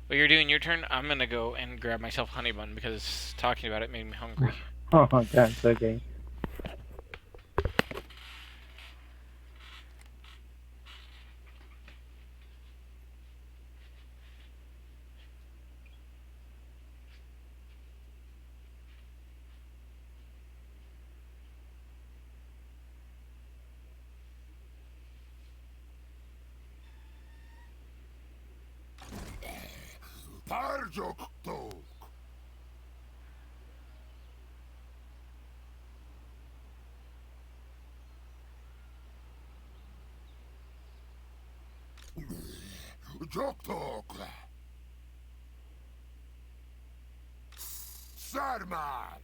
While you're doing your turn, I'm gonna go and grab myself a honey bun because talking about it made me hungry. Oh, that's okay. Sarmar!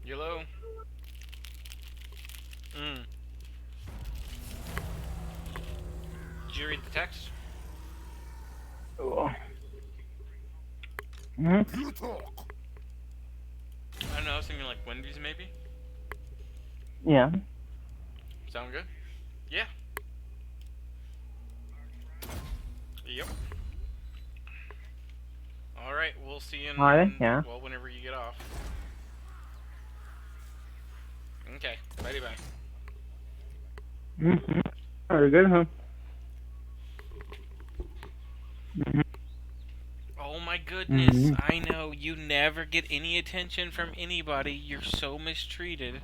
Yellow. Did you read the text? Cool. Hmm? You talk! I don't know, I was thinking like Wendy's maybe? Yeah. Sound good? Yeah. Yep. Alright, we'll see you Are they? in, Yeah. well, whenever you get off. Okay, bye bye. Mm-hmm. Are good, huh? Mm-hmm. Oh my goodness, Mm-hmm. I know, you never get any attention from anybody. You're so mistreated.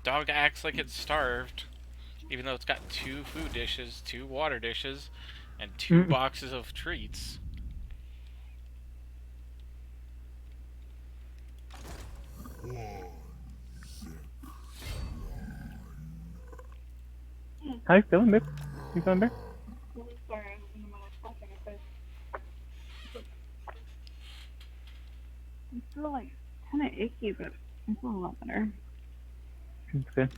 Dog acts like it's starved, even though it's got 2 food dishes, 2 water dishes, and 2 Mm-hmm. boxes of treats. How you feeling, babe? You feeling better? I'm still like kind of icky, but I feel a lot better. That's good.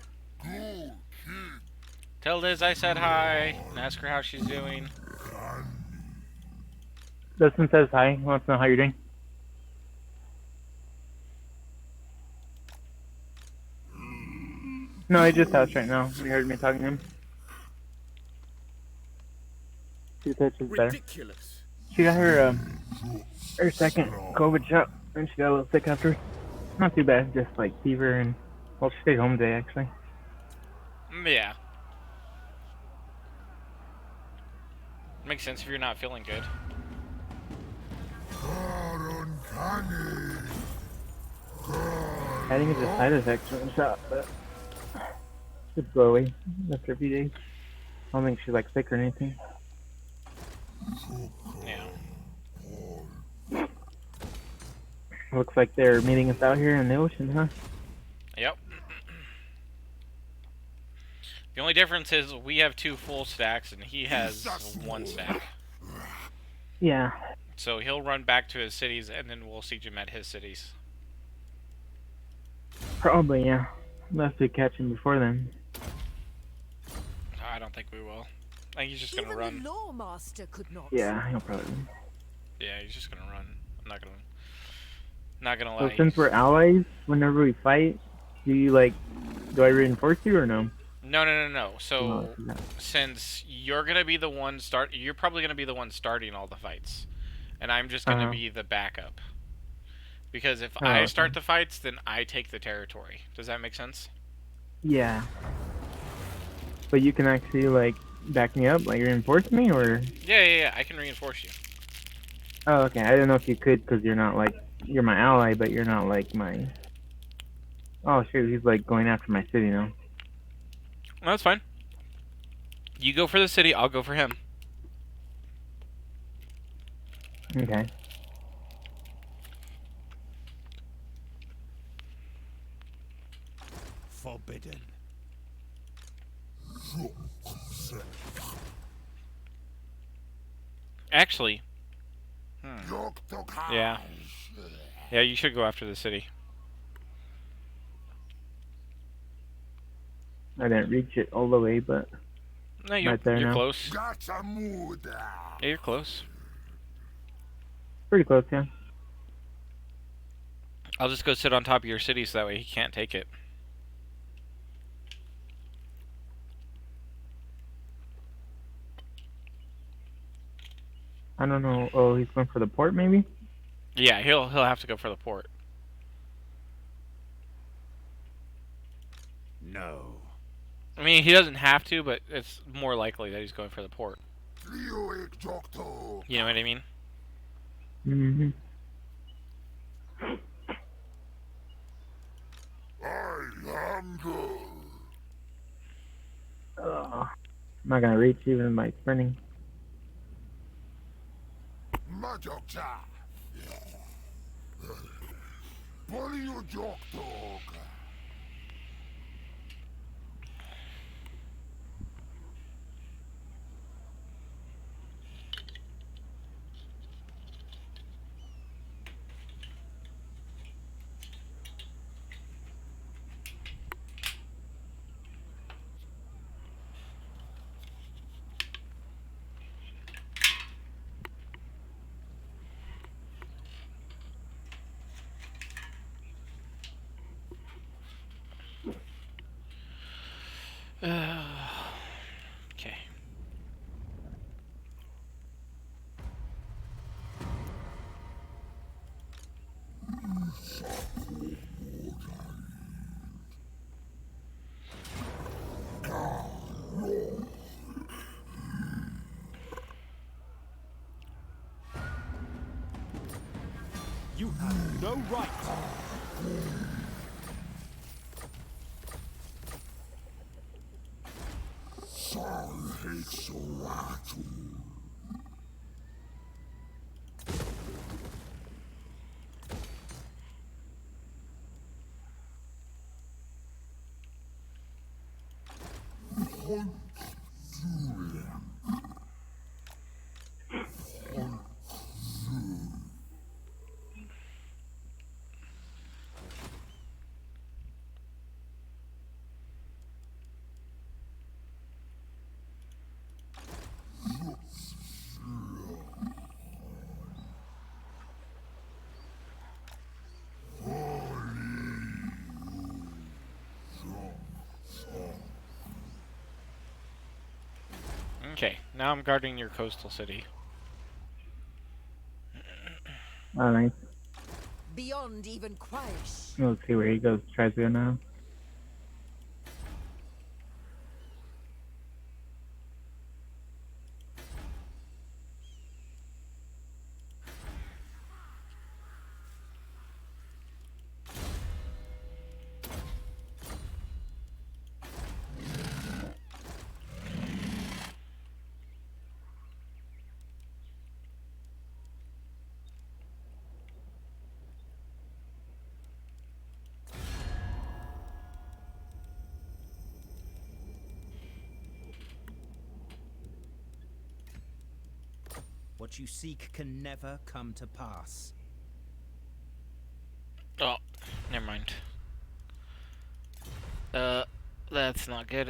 Tell Liz I said hi, and ask her how she's doing. Dustin says hi. He wants to know how you're doing. No, he just asked right now. You heard me talking to him. She said she's better. Ridiculous! She got her second COVID shot, and she got a little sick after. Not too bad, just like fever and well, she stayed home today actually. Yeah. Makes sense if you're not feeling good. I think it's a side effect from the shot, but should go away after a few days. I don't think she's like sick or anything. Yeah. Looks like they're meeting us out here in the ocean, huh? Yep. The only difference is we have 2 full stacks and he has 1 stack. Yeah. So he'll run back to his cities and then we'll siege him at his cities. Probably, yeah. Unless we catch him before then. I don't think we will. I think he's just gonna Even run. the Lawmaster could not. Yeah, he'll probably. Yeah, he's just gonna run. I'm not gonna So lie. since we're allies, whenever we fight, do I reinforce you or no? No, no, no, no. No, So, since you're gonna be the one you're probably gonna be the one starting all the fights, and I'm just gonna Uh-huh. be the backup. Because if Oh, I okay. start the fights, then I take the territory. Does that make sense? Yeah. But you can actually, like, back me up? Like, reinforce me, or? Yeah, yeah, yeah. I can reinforce you. Oh, okay. I didn't know if you could, because you're not, like, you're my ally, but you're not, like, my... Oh, shoot, he's, like, going after my city now. No, that's fine. You go for the city. I'll go for him. Okay. Forbidden. Actually, yeah, yeah. You should go after the city. I didn't reach it all the way, but No, you're right there you're now. close. Gatsamuda. Yeah, you're close. Pretty close, yeah. I'll just go sit on top of your city so that way he can't take it. I don't know. Oh, he's going for the port, maybe? Yeah, he'll have to go for the port. No. I mean, he doesn't have to, but it's more likely that he's going for the port. You know what I mean? Mm-hmm. I hunger. I'm not gonna reach even by sprinting. Majokcha. Polio Jok Dog. Okay. You have no right. Okay, now I'm guarding your coastal city. Alright. Beyond even Quraysh. Let's see where he goes. Tries to go now. What you seek can never come to pass. Oh, never mind. That's not good.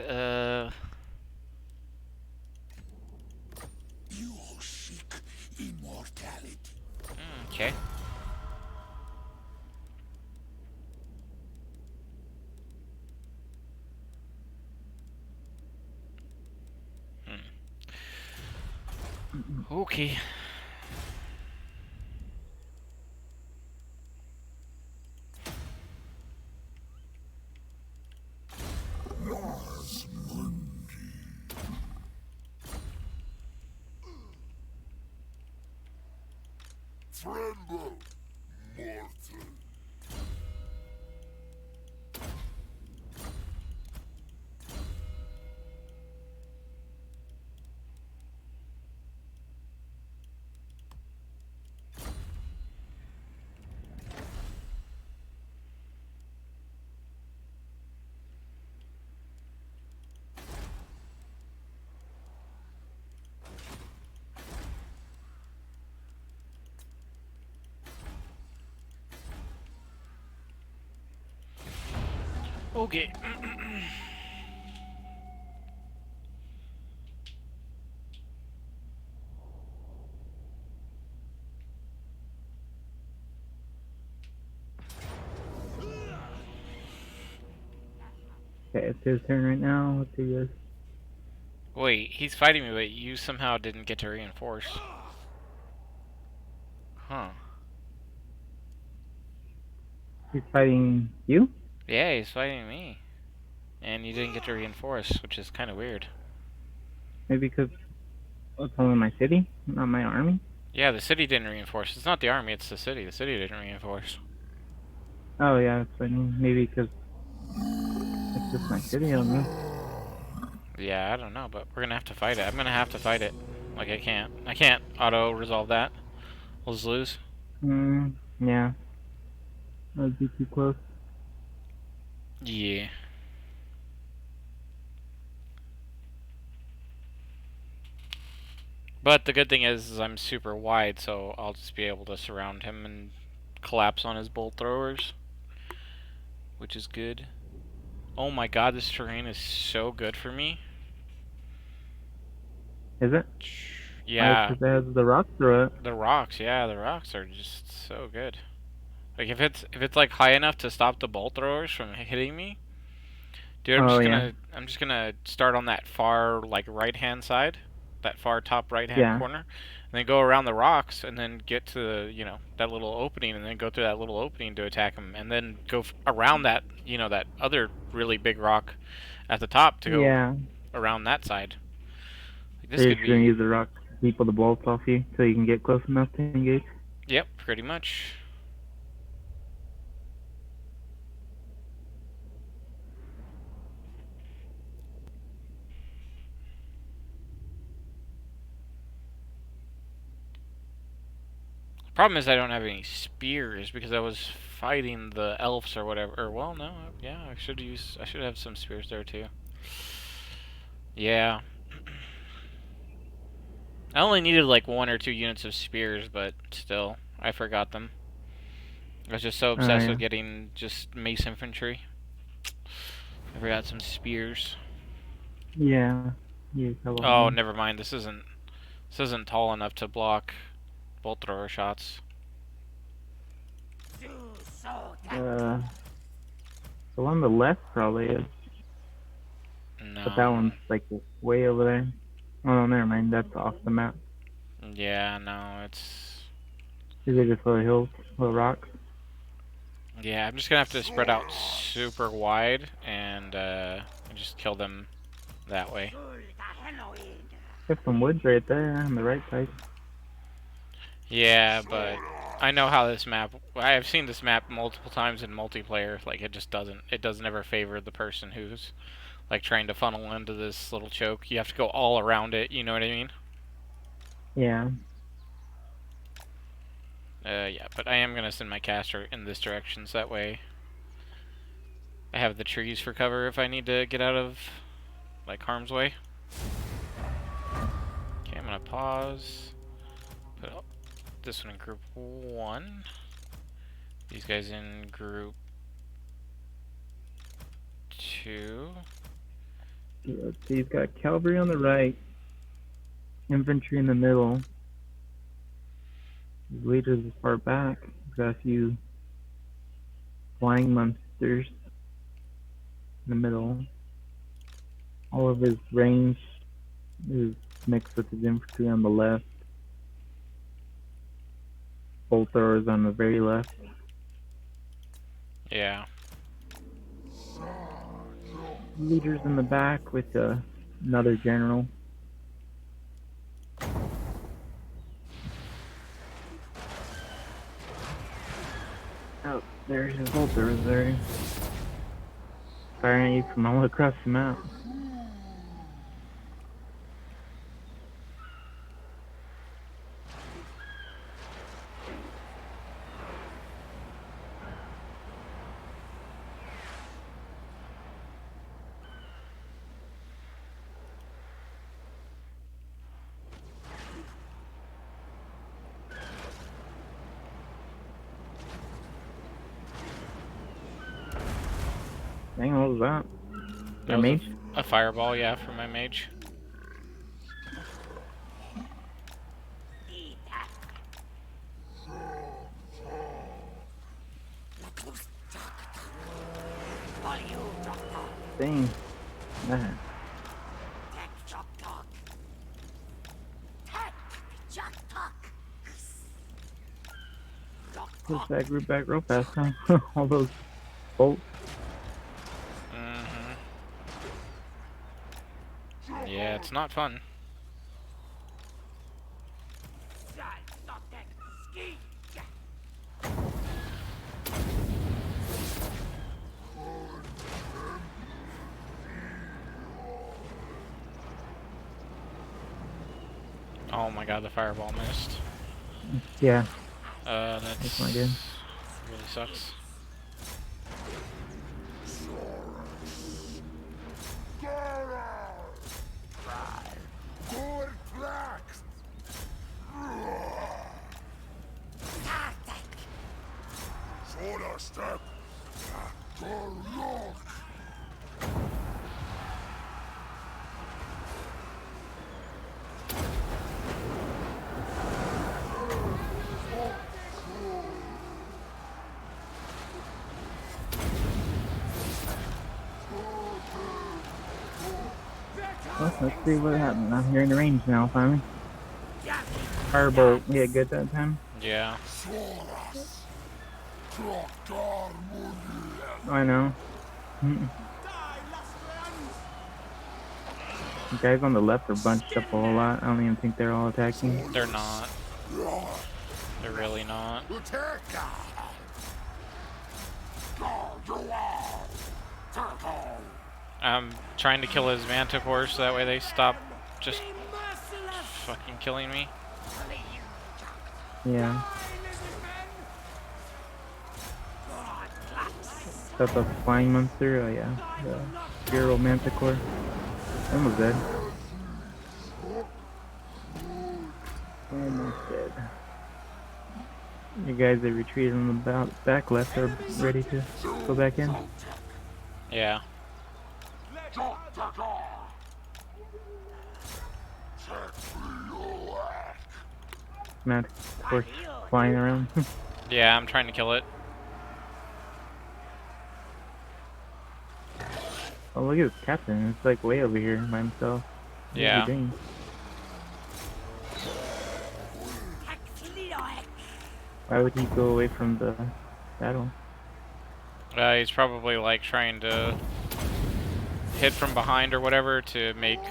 You seek immortality. Okay. Okay. Tremble, mortal. Okay. Okay, it's his turn right now. Let's do this. Wait, he's fighting me, but you somehow didn't get to reinforce. Huh. He's fighting you? Yeah, he's fighting me. And you didn't get to reinforce, which is kind of weird. Maybe because it's only my city, not my army? Yeah, the city didn't reinforce. It's not the army, it's the city. The city didn't reinforce. Oh, yeah, that's what I mean. Maybe because it's just my city, I don't know. Yeah, I don't know, but we're gonna have to fight it. I'm gonna have to fight it. Like, I can't auto-resolve that. We'll just lose. Yeah. That would be too close. Yeah. But the good thing is I'm super wide, so I'll just be able to surround him and collapse on his bolt throwers, which is good. Oh my god, this terrain is so good for me. Is it? Why? Yeah, Because it has the rock through it. the rocks, yeah, the rocks are just so good. Like if it's like high enough to stop the bolt throwers from hitting me, dude, Oh, yeah. I'm just gonna start on that far like right hand side, that far top right hand Yeah. corner, and then go around the rocks and then get to the, that little opening and then go through that little opening to attack him and then go around that, that other really big rock at the top to go Yeah. around that side. Like, So this you're could just gonna be, use the rock to keep all the bolts off you so you can get close enough to engage? yep, pretty much. Problem is I don't have any spears because I was fighting the elves or whatever. Or well, no, yeah, I should have some spears there too. Yeah. I only needed like 1 or 2 units of spears, but still, I forgot them. I was just so Oh, obsessed yeah. with getting just mace infantry. I forgot some spears. Yeah. You have a Oh, home. never mind. This isn't tall enough to block bolt thrower shots. Uh, the one on the left probably is. But that No. one's like way over there. Oh, no, never mind. That's off the map. Yeah, no, it's... These are just little hills, little rocks. Yeah, I'm just gonna have to spread out super wide and just kill them that way. There's some woods right there on the right side. Yeah, but I know how this map... I have seen this map multiple times in multiplayer. Like, it does never favor the person who's, like, trying to funnel into this little choke. You have to go all around it, you know what I mean? Yeah. Yeah, but I am gonna send my caster in this direction, so that way I have the trees for cover if I need to get out of, like, harm's way. Okay, I'm gonna pause. Put this one in group 1. These guys in group 2. Let's see. He's got cavalry on the right, infantry in the middle. His leaders is far back. He's got a few flying monsters in the middle. All of his range is mixed with his infantry on the left. Bolt throwers on the very left. Yeah. Leaders in the back with another general. Oh, there's his bolt throwers there. Firing at you from all across the map. Dang, what was that? That A was mage? a fireball, yeah, for my mage. Dang. Man. Push that group back real fast, huh? All those bolts. Mm-hmm. Yeah, it's not fun. Oh my god, the fireball missed. Yeah, That's not good. really sucks. Good flax. Soda step. Well, let's see what happened. I'm here in the range now, finally. Firebolt, yeah, good that time. Yeah. I know. The guys on the left are bunched up a whole lot. I don't even think they're all attacking. They're not. They're really not. I'm trying to kill his manticore so that way they stop just fucking killing me. Yeah. Got the flying monster, oh yeah. The Hero Manticore. Almost dead. Almost dead. You guys that retreated on the back left are ready to go back in. Yeah. Mad, of course, flying around. Yeah, I'm trying to kill it. Oh, look at this captain. It's like way over here by himself. What is he Yeah. doing? Why would he go away from the battle? He's probably like trying to hit from behind or whatever to make me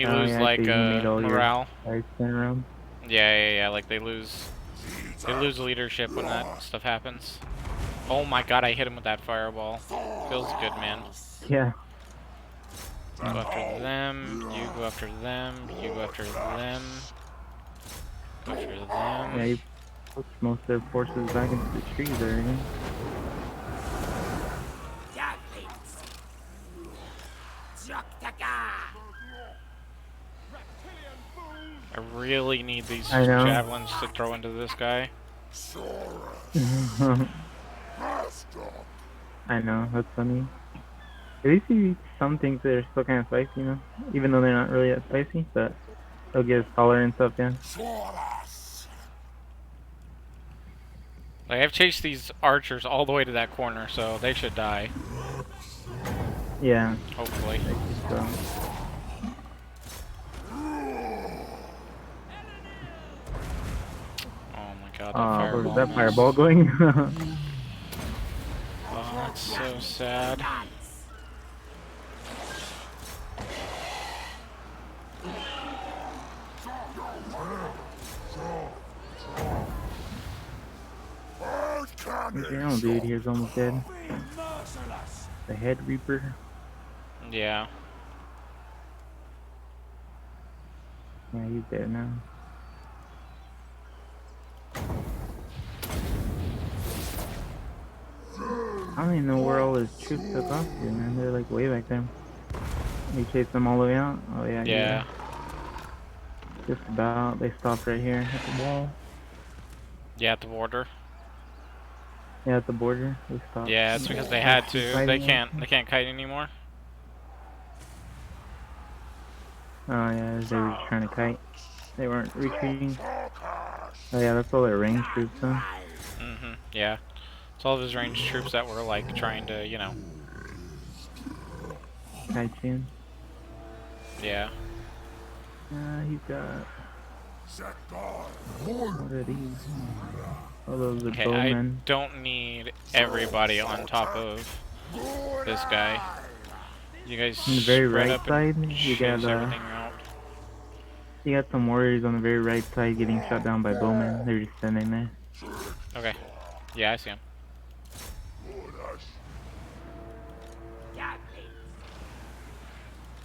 Oh, lose yeah, like so you made all your morale. guys turn around. Yeah. Like they lose leadership when that stuff happens. Oh my god, I hit him with that fireball. Feels good, man. Yeah. Go after them. You go after them. You go after them. Go after them. Yeah, he puts most of their forces back into the trees already. I really need these I know. javelins to throw into this guy. I know, that's funny. At least he eats some things that are still kind of spicy, you know? Even though they're not really that spicy, but they'll get his color and stuff, yeah. Like, I've chased these archers all the way to that corner, so they should die. Yeah. Hopefully. I think so. god, that Oh, what was fireball that missed. fireball going? Oh, that's so sad. Bird Your cannon. dude here's almost dead. Merciless. The head reaper. Yeah. Yeah, he's dead now. I don't even know where all his troops took off to, man. They're like way back there. We chased them all the way out. Oh yeah, Yeah. Just about. They stopped right here at the wall. Yeah, at the border. Yeah, at the border. They stopped. Yeah, it's because they had to. They Fighting can't kite anymore. Oh yeah, they were just trying to kite. They weren't retreating. Talkers. Oh yeah, that's all their range troops though. Yeah. It's all of his ranged troops that were like trying to, you know. Kite chin. Yeah. He's got. Set guard. What are these? Oh, those are Okay, I bowmen. don't need everybody on top of this guy. You guys On the very spread right up side, and you chase got everything out. you got some warriors on the very right side getting shot down by bowmen. They're just standing there. Okay. Yeah, I see him.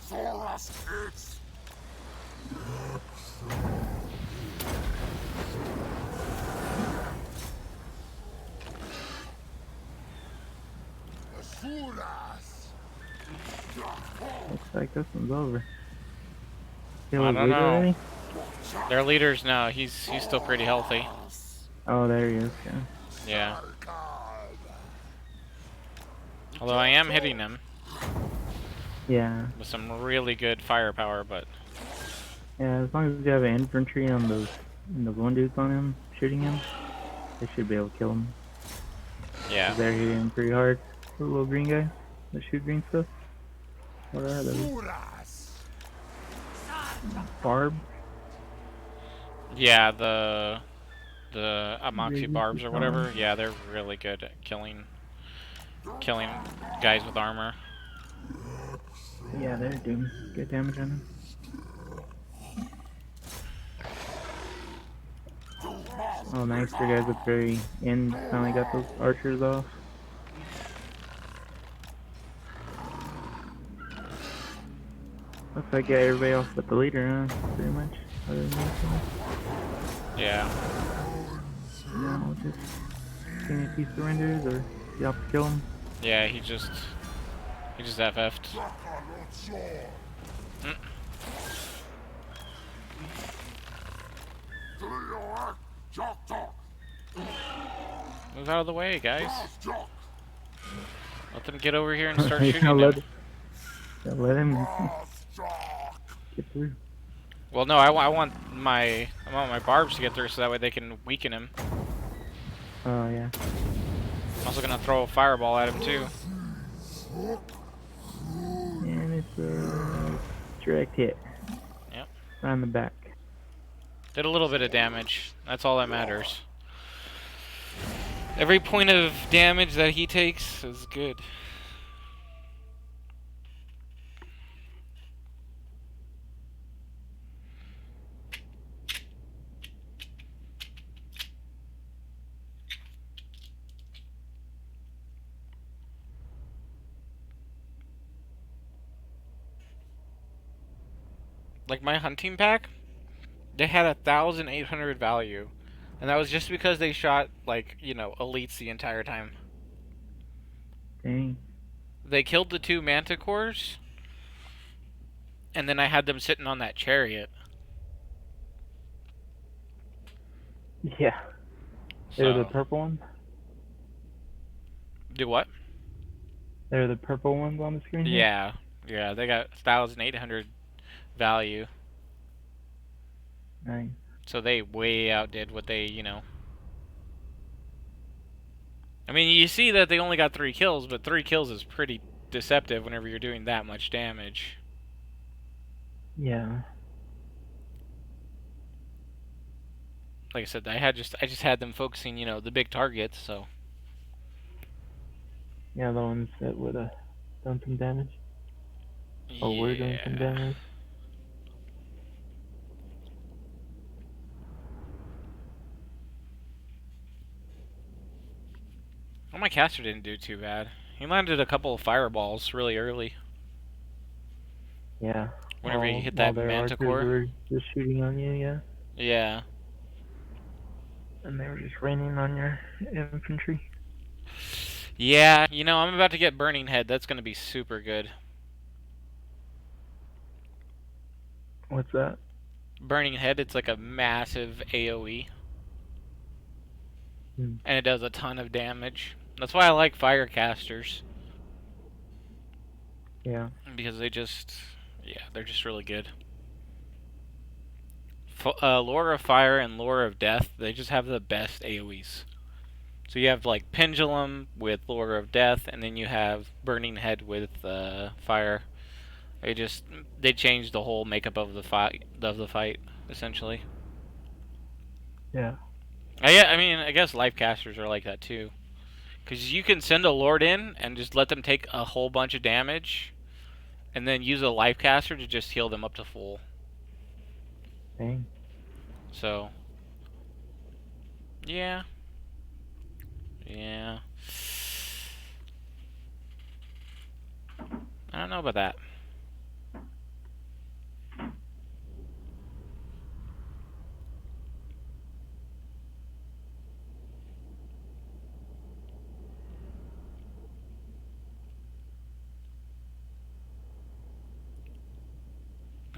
Thoras hits. Asuras. Looks like this one's over. Kill I his don't leader know. already? Their leader's now. He's still pretty healthy. Oh, there he is. Yeah. Yeah. Although I am hitting him Yeah. with some really good firepower, but Yeah. As long as you have an infantry on those one dudes on him, shooting him, they should be able to kill him. yeah. They're hitting him pretty hard. The little green guy that shoot green stuff. What are those? Thoras. Barb? Yeah, the Amoxi Maybe barbs or some. whatever. Yeah, they're really good at killing guys with armor. Yeah, they're doing good damage on him. Oh, nice. The guys at the very end finally got those archers off. Looks like got everybody off but the leader, huh? Pretty much. Other than this one. Yeah. No, just seeing if he surrenders or you have to kill him. Yeah, he just FF'd. Move out of the way, guys. Let them get over here and start shooting let, him. let him get through. Well, no, I want my barbs to get through so that way they can weaken him. Oh, yeah. I'm also gonna throw a fireball at him too. And it's a direct hit. Yep. Right on the back. Did a little bit of damage. That's all that matters. Every point of damage that he takes is good. Like my hunting pack, they had 1,800 value. And that was just because they shot, like, you know, elites the entire time. Dang. They killed the 2 manticores, and then I had them sitting on that chariot. Yeah. They're the So, purple ones? do what? They're the purple ones on the screen here? Yeah. Yeah, they got 1,800 value. Nice. So they way outdid what they, you know. I mean, you see that they only got 3 kills, but 3 kills is pretty deceptive whenever you're doing that much damage. Yeah. like I said, I just had them focusing, the big targets. So Yeah, the ones that would have done some damage. Or were doing some yeah. damage. Well, my caster didn't do too bad. He landed a couple of fireballs really early. Yeah. Whenever he hit While that their archers manticore. were just shooting on you, yeah. Yeah. And they were just raining on your infantry. Yeah, I'm about to get Burning Head. That's going to be super good. What's that? Burning Head, it's like a massive AoE. Hmm. And it does a ton of damage. That's why I like Firecasters. Yeah. Because they're just really good. Lore of Fire and Lore of Death, they just have the best AoEs. So you have like Pendulum with Lore of Death, and then you have Burning Head with Fire. They changed the whole makeup of the fight essentially. Yeah. I mean, I guess life casters are like that too, because you can send a lord in and just let them take a whole bunch of damage, and then use a life caster to just heal them up to full. Dang. So yeah, yeah. I don't know about that.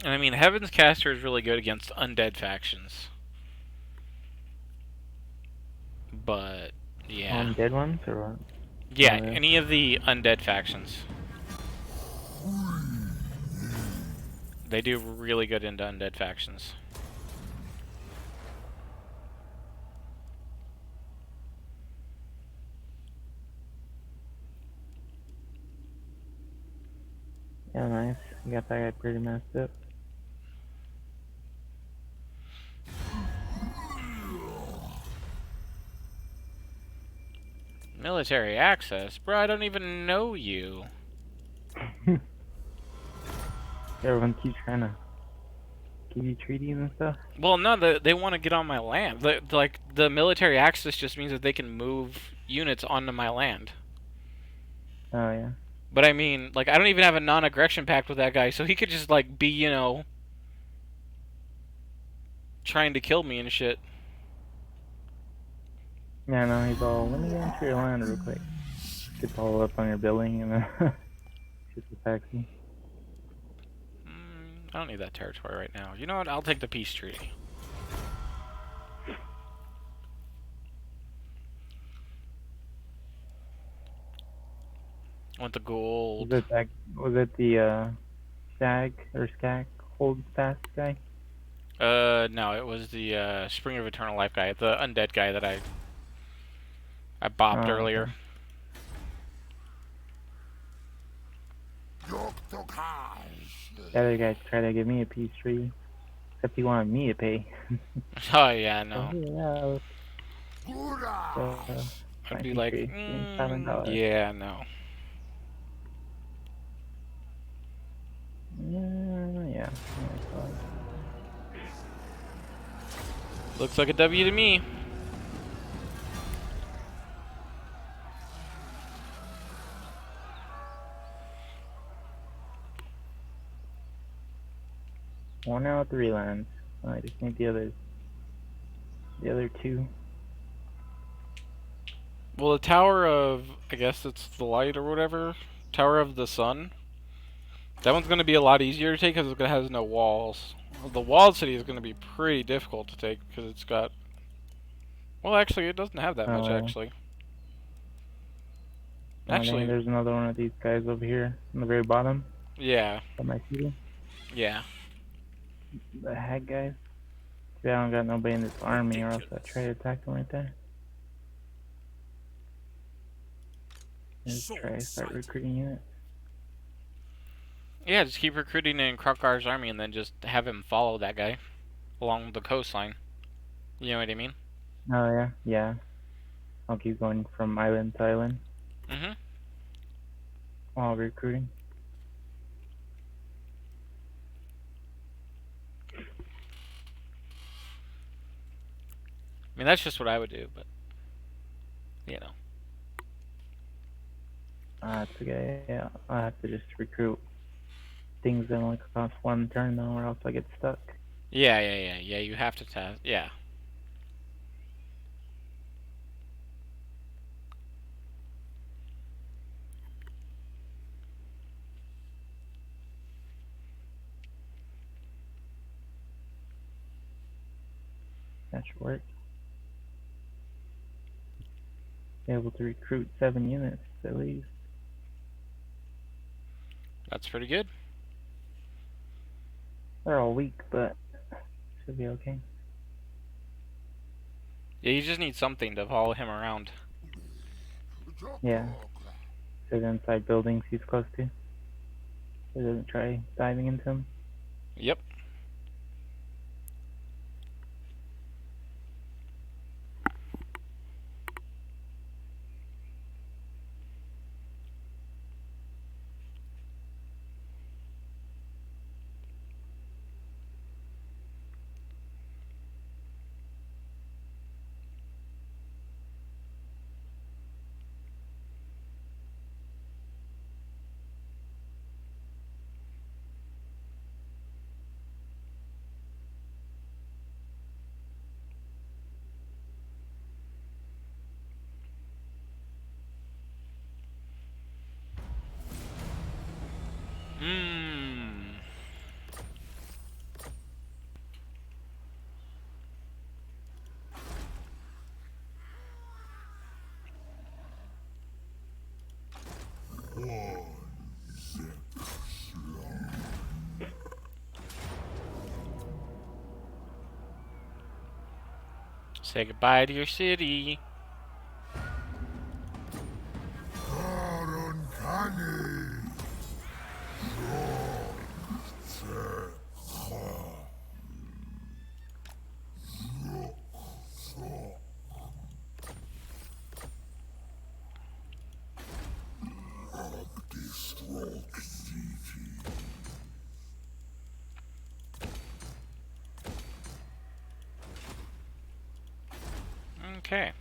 And I mean, Heaven's Caster is really good against undead factions. But, yeah. On dead ones or what? Yeah, Oh, yeah. any of the undead factions. They do really good into undead factions. Yeah, nice. You got that guy pretty messed up. Military access? Bro, I don't even know you. Everyone keeps trying to give you treaties and stuff. Well, no, they want to get on my land. The military access just means that they can move units onto my land. Oh, yeah. But I mean, I don't even have a non-aggression pact with that guy, so he could just, be, trying to kill me and shit. Yeah, no, he's all, let me get into your land real quick. Gets all up on your building and then just attacks you. I don't need that territory right now. You know what? I'll take the peace treaty. I want the gold. Was it the Stag or Skag hold fast guy? No, it was the Spring of Eternal Life guy, the undead guy that I bopped Oh, earlier. okay. The other guy tried to give me a peace treaty, except he wanted me to pay. Oh yeah, no. Yeah, I'd be like, $7. yeah, no. Yeah. Looks like a W to me. One out of 3 lands. I just need the other 2. Well, the Tower of, I guess it's the Light or whatever, Tower of the Sun. That one's going to be a lot easier to take because it has no walls. The walled city is going to be pretty difficult to take because it's got... Well, actually, it doesn't have that much, actually. Actually, there's another one of these guys over here on the very bottom. Yeah. At my city. Yeah. The hag guys. Yeah, I don't got nobody in this army, or else I'd try to attack them right there. Just try to start recruiting units. Yeah, just keep recruiting in Krokar's army and then just have him follow that guy along the coastline. You know what I mean? Oh yeah, yeah. I'll keep going from island to island Mm-hmm. while recruiting. I mean, that's just what I would do, but you know. That's okay. Yeah, I have to just recruit things that only cost one turn though, or else I get stuck. Yeah. You have to test. Yeah. That should work. Be able to recruit 7 units at least. That's pretty good. They're all weak, but should be okay. Yeah, you just need something to follow him around. Yeah, sit inside buildings he's close to. So he doesn't try diving into them. Yep. Mmm. Say goodbye to your city. Uncanny. Okay.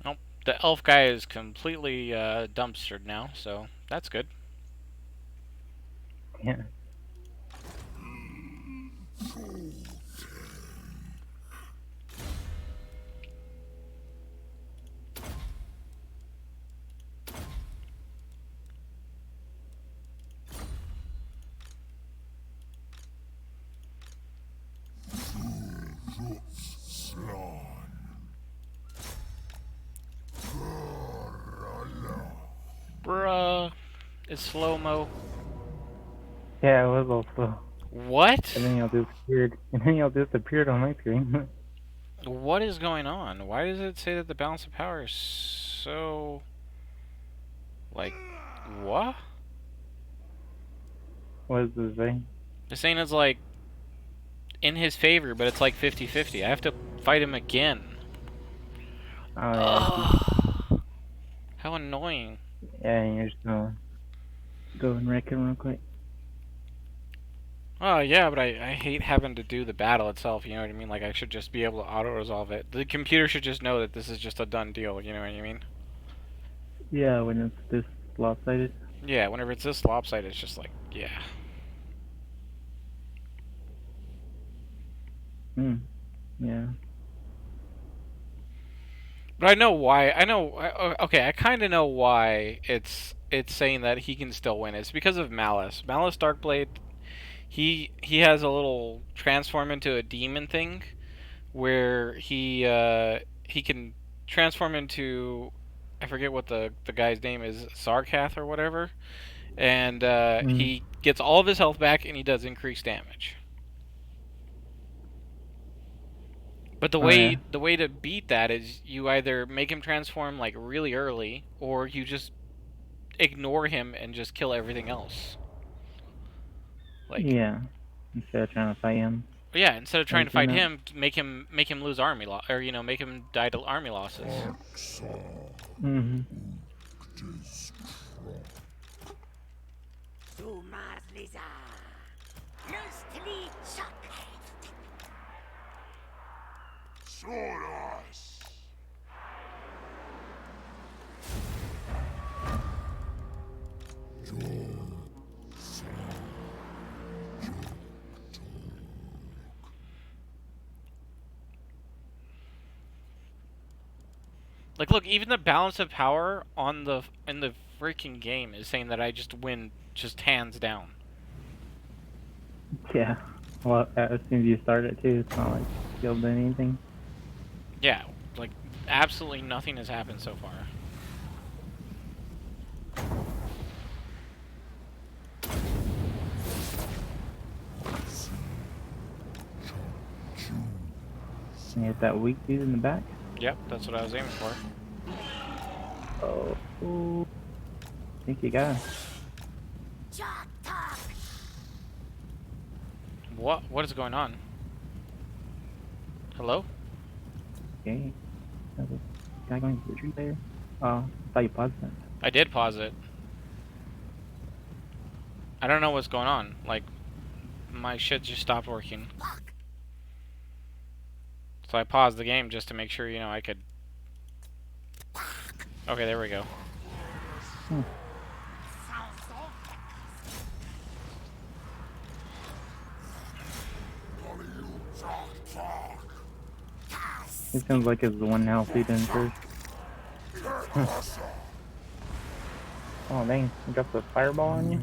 Nope. The elf guy is completely dumpstered now, so that's good. Yeah. Bruh. It's slow-mo. Yeah, it was also. What? And then y'all disappeared. And then y'all disappeared on my screen. What is going on? Why does it say that the balance of power is so... Like, what? What does it say? It's saying it's like in his favor, but it's like 50-50. I have to fight him again. Oh yeah, I see. Ugh. How annoying. Yeah, and you're just gonna go and wreck him real quick. Oh, yeah, but I hate having to do the battle itself, you know what I mean? Like, I should just be able to auto-resolve it. The computer should just know that this is just a done deal, you know what I mean? Yeah, when it's this lopsided. Yeah, whenever it's this lopsided, it's just like, yeah. Hmm. Yeah. But I know why. Okay, I kind of know why it's saying that he can still win. It's because of Malice. Malice Darkblade, he has a little transform into a demon thing where he can transform into, I forget what the guy's name is, Sarkath or whatever, and Hmm. he gets all of his health back and he does increased damage. But Oh yeah. the way to beat that is you either make him transform like really early, or you just ignore him and just kill everything else. Like, Yeah. Instead of trying to fight him. Yeah, instead of trying to fight Thinking him, make him lose army or make him die to army losses. Mm-hmm. Soras. Like, look, even the balance of power on the in the freaking game is saying that I just win, just hands down. Yeah. Well, as soon as you start it too, it's not like you'll do anything. Yeah, like absolutely nothing has happened so far. You hit that weak dude in the back. Yep, that's what I was aiming for. Oh. Ooh. I think you got him. What is going on? Hello? Okay. There's a guy going to the tree there. Oh, I thought you paused it. I did pause it. I don't know what's going on. Like, my shit just stopped working. So I paused the game just to make sure, I could... Okay, there we go. It sounds like it's the one health he didn't first. Oh dang, he dropped a fireball on you?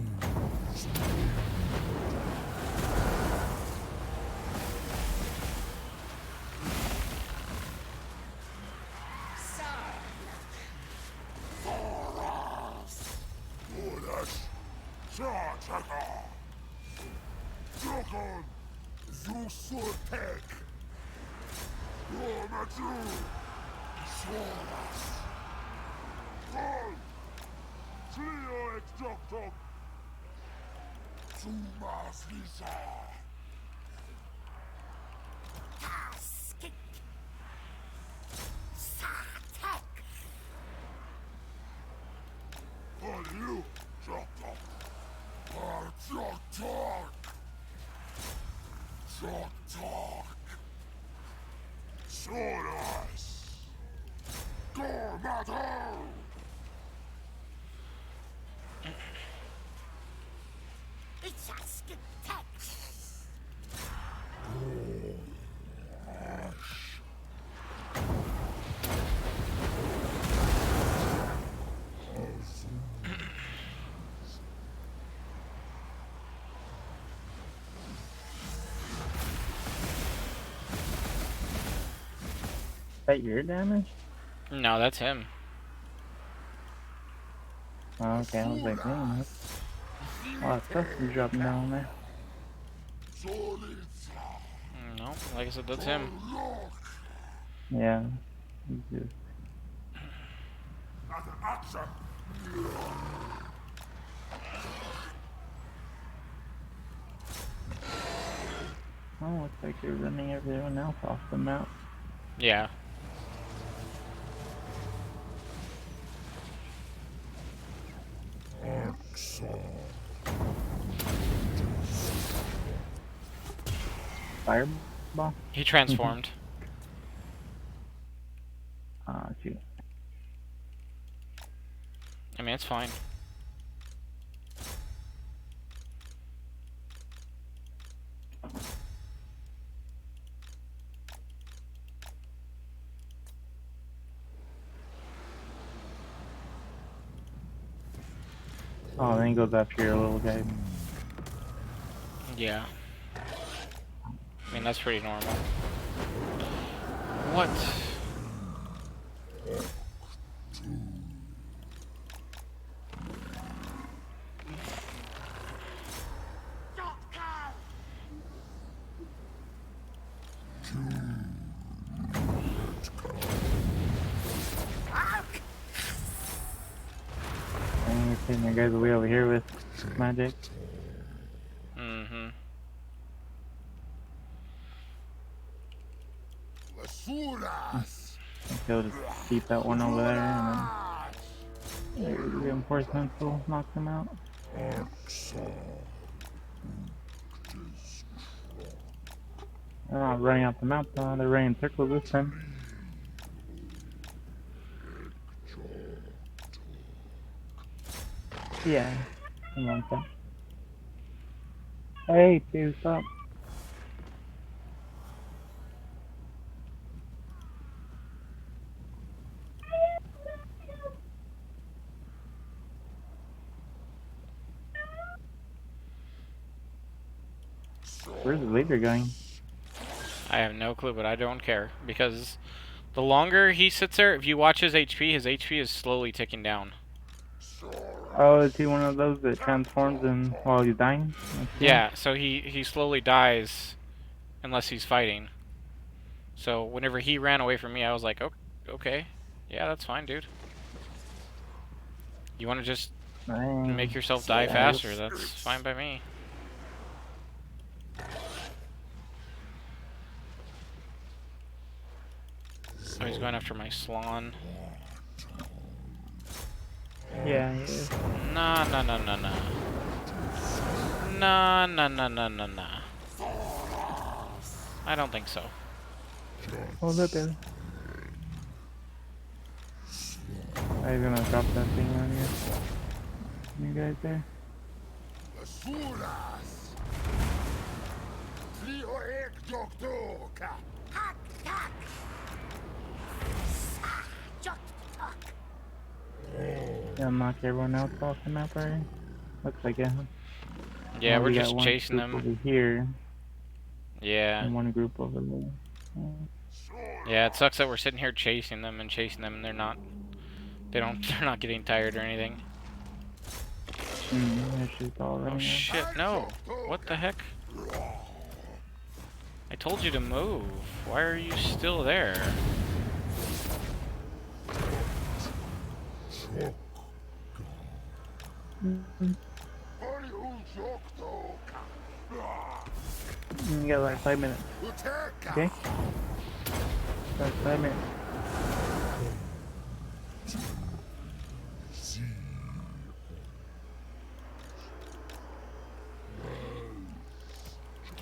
Is that your damage? No, that's him. Oh, okay, I was like, dang, that's a lot of stuff you're dropping down there. No, like I said, that's him. Yeah. He's just... Oh, looks like you're running everyone else off the map. Yeah. Fireball? He transformed. Ah, shoot. I mean, it's fine. Oh, then he goes after your little guy. Yeah. I mean, that's pretty normal. What? And you're sitting there guys way over here with magic. Mm-hmm. Basuras. He'll just keep that one over there and then reinforcements will knock them out. They're not running out the map though, they're running circles this time. Yeah, come on, stop. Hey, dude, stop. Where's the leader going? I have no clue, but I don't care. Because the longer he sits there, if you watch his HP is slowly ticking down. Oh, is he one of those that transforms and while he's dying? Yeah, so he slowly dies unless he's fighting. So whenever he ran away from me, I was like, oh, okay. Yeah, that's fine, dude. You want to just make yourself die faster, that's fine by me. Oh, he's going after my Slan. Yeah, he is. Nah, nah, nah, nah, nah. Nah, nah, nah, nah, nah, nah. I don't think so. Hold up, Ben. I'm gonna drop that thing on you. You guys there? Basuras. Flio ek doktoka. Yeah, knock everyone else off the map already. Looks like it. Yeah, Now we're we got just one chasing group them. over here Yeah. and one group over there. Yeah, it sucks that we're sitting here chasing them and they're not they're not getting tired or anything. It's just all Oh running shit, no. What the heck? I told you to move. Why are you still there? You got like 5 minutes. Okay? Got 5 minutes.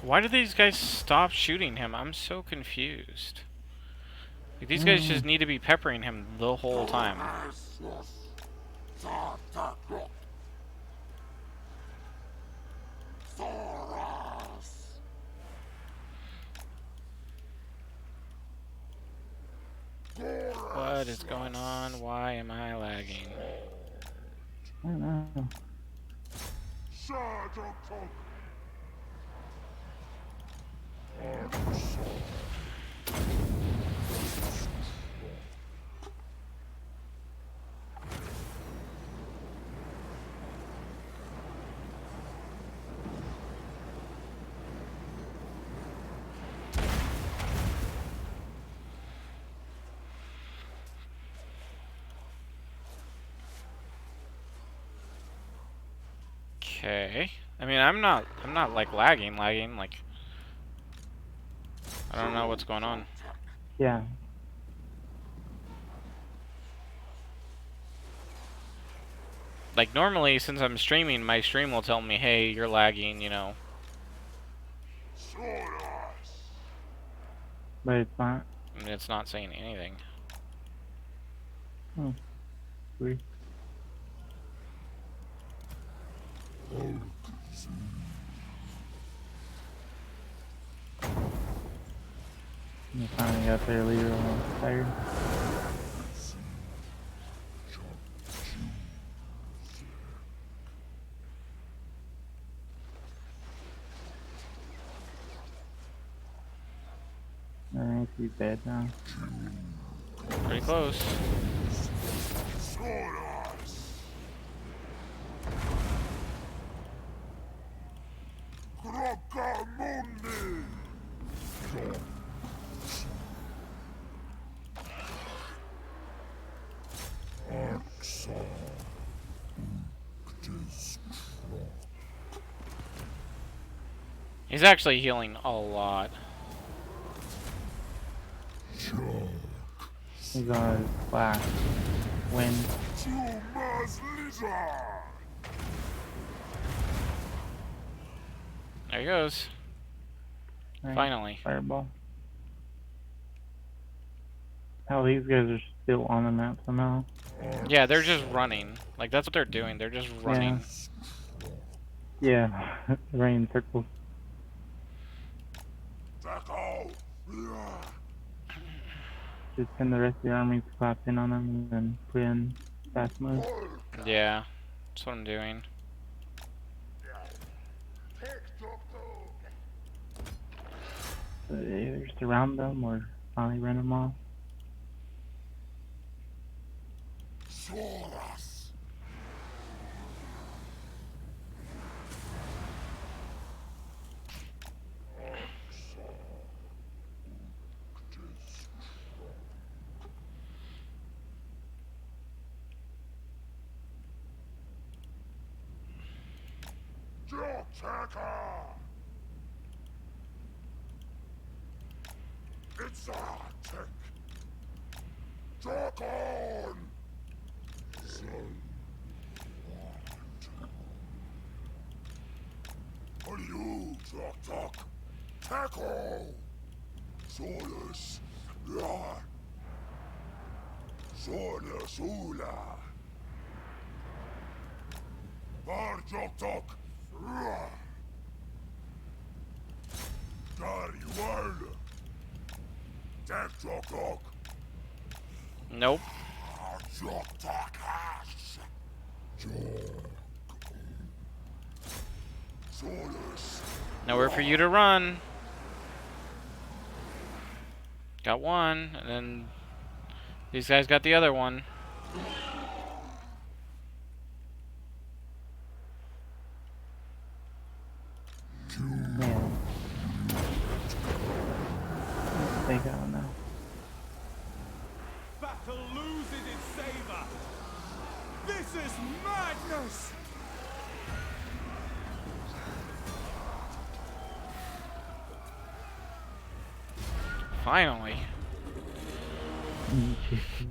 Why did these guys stop shooting him? I'm so confused. Like, these guys just need to be peppering him the whole time. What is going on? Why am I lagging? I don't know. Okay. I mean, I'm not like lagging, like I don't know what's going on. Yeah. Like normally since I'm streaming, my stream will tell me, "Hey, you're lagging," you know. But it's not. And it's not saying anything. Oh. Weird. You finally got their leader almost tired. Alright, he's dead now. Pretty close. He's actually healing a lot. He's on his flash. Wind. There he goes. Right. Finally. Fireball. Hell, these guys are still on the map somehow. Yeah, they're just running. Like, that's what they're doing. They're just running. Yeah. Running in circles. Just send the rest of the army to clap in on them and then put in fast move. Yeah, that's what I'm doing. So they either surround them or finally run them off. It's a tick. Talk on. What are you, talk? Tackle. Solus. Ja. Solus ula. Var talk. Dar you are. Talk. Nope. Talk hash. Solus. Nowhere for you to run. Got one, and then these guys got the other one. Yeah. They got now. Battle loses its savor. This is madness. Finally.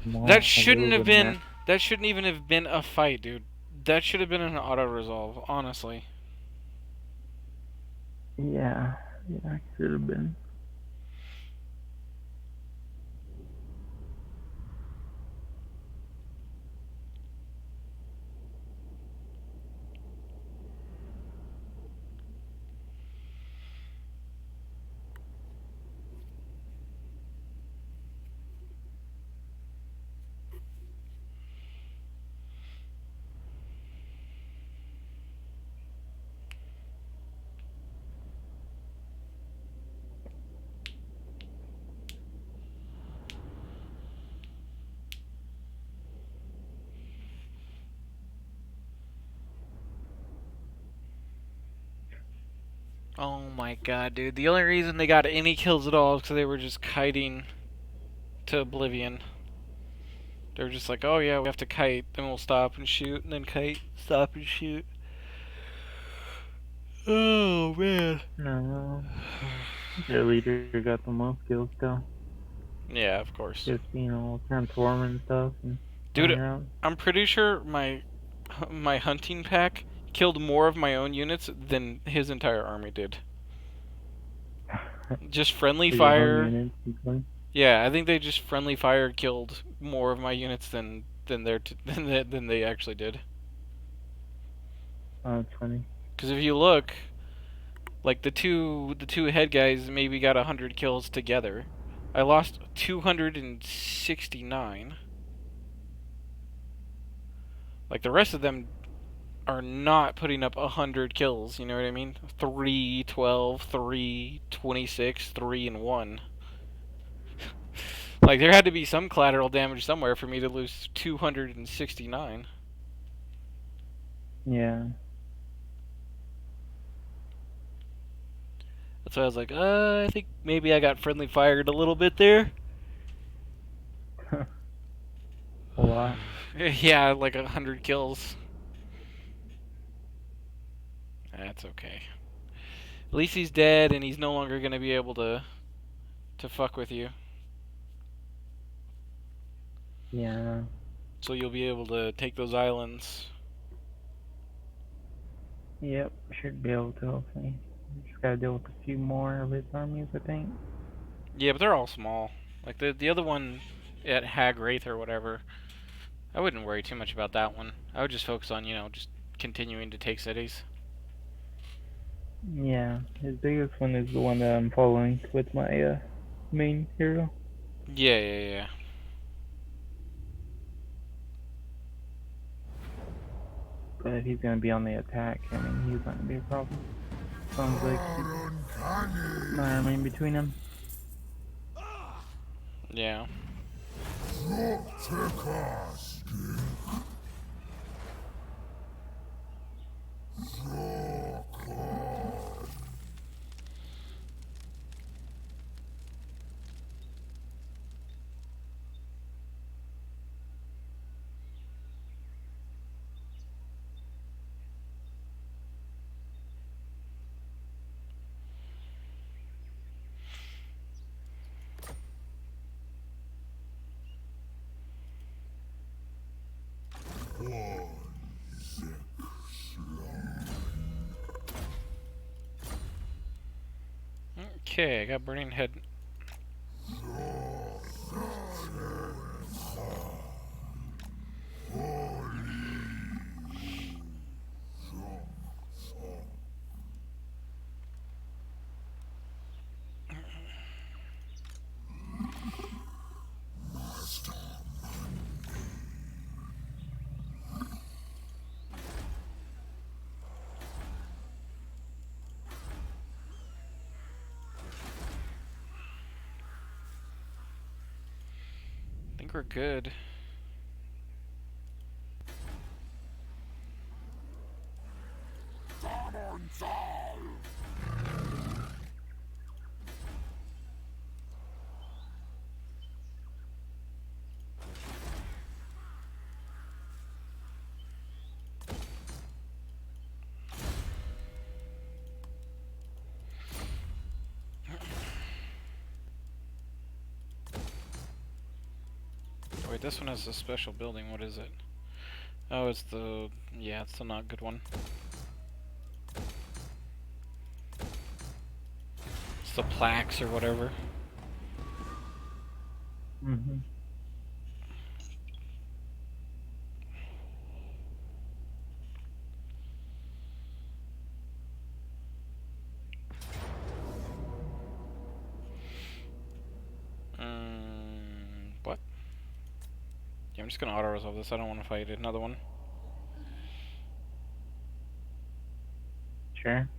That shouldn't have been. That shouldn't even have been a fight, dude. That should have been an auto resolve, honestly. Yeah, should have been. Oh my god, dude. The only reason they got any kills at all is because they were just kiting to oblivion. They were just like, oh yeah, we have to kite, then we'll stop and shoot, and then kite, stop and shoot. Oh man. No. Their leader got the most kills still. Yeah, of course. Just, transforming and stuff. And Dude, I'm pretty sure my hunting pack killed more of my own units than his entire army did. Just friendly fire. Yeah, I think they just friendly fire killed more of my units than they actually did. Oh, that's funny. Because if you look, like the two head guys maybe got 100 kills together. I lost 269. Like the rest of them are not putting up 100 kills, you know what I mean? 3, 12, 3, 26, 3, and 1. Like there had to be some collateral damage somewhere for me to lose 269. Yeah. That's why I was like, I think maybe I got friendly fired a little bit there. A lot. Yeah, like 100 kills. That's okay. At least he's dead, and he's no longer gonna be able to fuck with you. Yeah. So you'll be able to take those islands. Yep. Should be able to hopefully. Just gotta deal with a few more of his armies, I think. Yeah, but they're all small. Like the other one at Hag Wraith or whatever, I wouldn't worry too much about that one. I would just focus on, just continuing to take cities. Yeah. His biggest one is the one that I'm following with my main hero. Yeah, yeah, yeah. But if he's gonna be on the attack, I mean, he's not gonna be a problem. Sounds like he's not arming between them. Yeah. Okay, I got Burning Head. I think we're good. Oh, wait, this one has a special building. What is it? Oh, it's the... Yeah, it's the not good one. It's the plaques or whatever. Mm-hmm. What? Yeah, I'm just gonna auto-resolve this. I don't want to fight another one. Sure.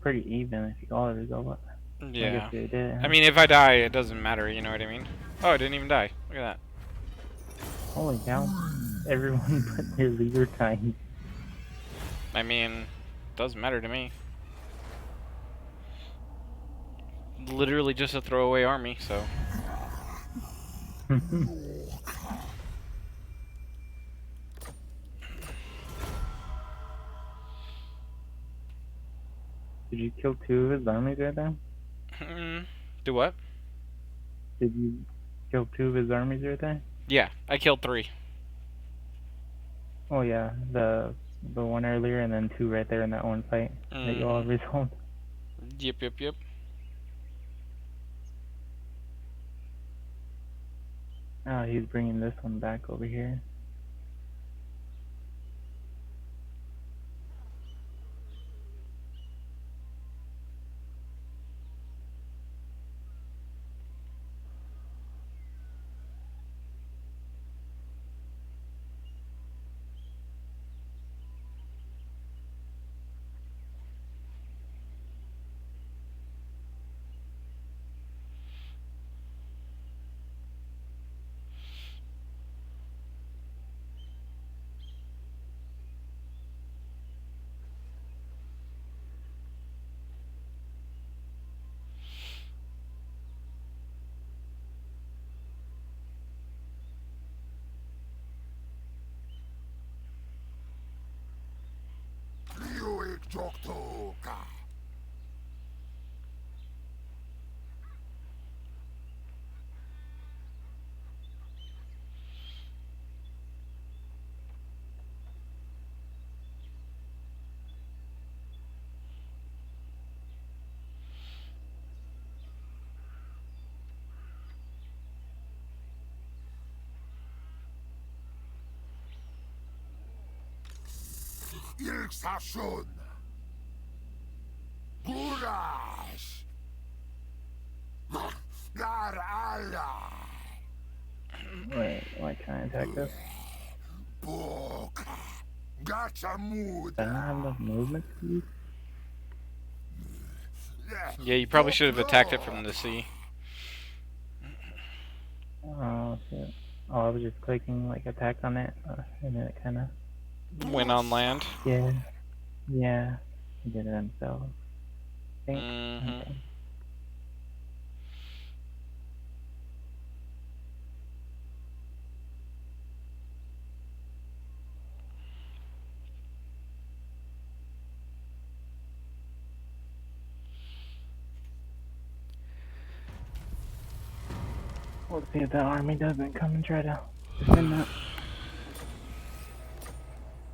Pretty even if you all resolve it. I guess Yeah. they did. I mean, if I die, it doesn't matter, you know what I mean? Oh, I didn't even die. Look at that. Holy cow. Everyone put their leader time. I mean, doesn't matter to me. Literally just a throwaway army, so... Did you kill two of his armies right there? Do what? Did you kill two of his armies right there? Yeah, I killed 3. Oh yeah, the one earlier and then two right there in that one fight that you all resolved. Yep, yep, yep. Oh, he's bringing this one back over here. Ilksashun. Gurash. Gar Allah. Wait, why can't I attack this? Boka. Gachamud. I don't have enough movement speed. Yeah, you probably should have attacked it from the sea. Oh shit. Oh, I was just clicking like attack on it, and then it kind of. Went on land. Yeah. Yeah. He did it himself. I think. Mm-hmm. Okay. We'll see if the army doesn't come and try to defend that.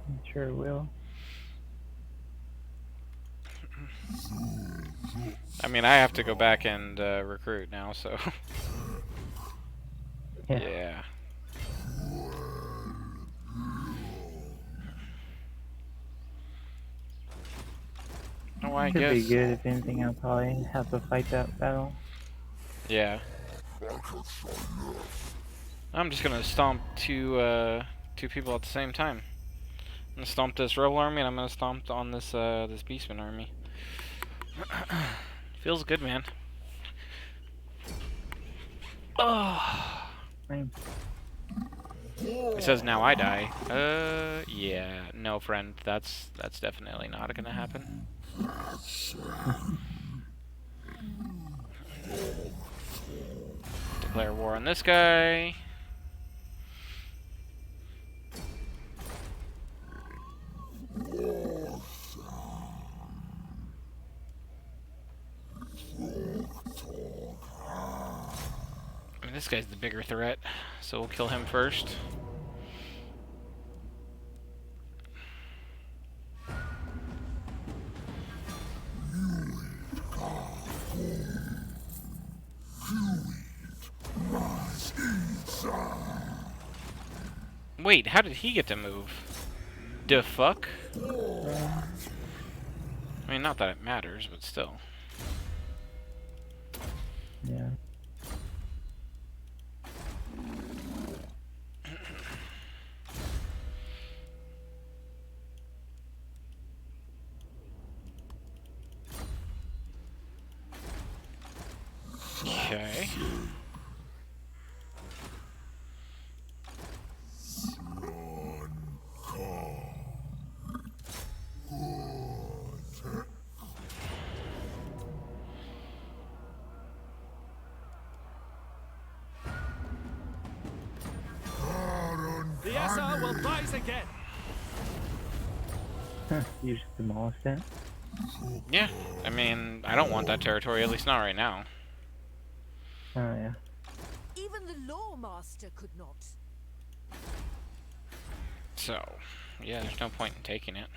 I'm sure it will. I mean, I have to go back and recruit now, so. Yeah. Yeah. Oh, I Should guess. be good. If anything, I'll probably have to fight that battle. Yeah. I'm just gonna stomp two people at the same time. I'm gonna stomp this rebel army, and I'm gonna stomp on this this beastman army. Feels good, man. Oh. Same. It says now I die. Yeah, no, friend. That's definitely not gonna happen. Declare war on this guy. I mean, this guy's the bigger threat, so we'll kill him first. Wait, how did he get to move? The fuck? I mean, not that it matters, but still. Yeah. Okay. The SR will rise again. You just demolished it. Yeah, I mean, I don't want that territory, at least not right now. Oh yeah. Even the Lawmaster could not. So, yeah, there's no point in taking it.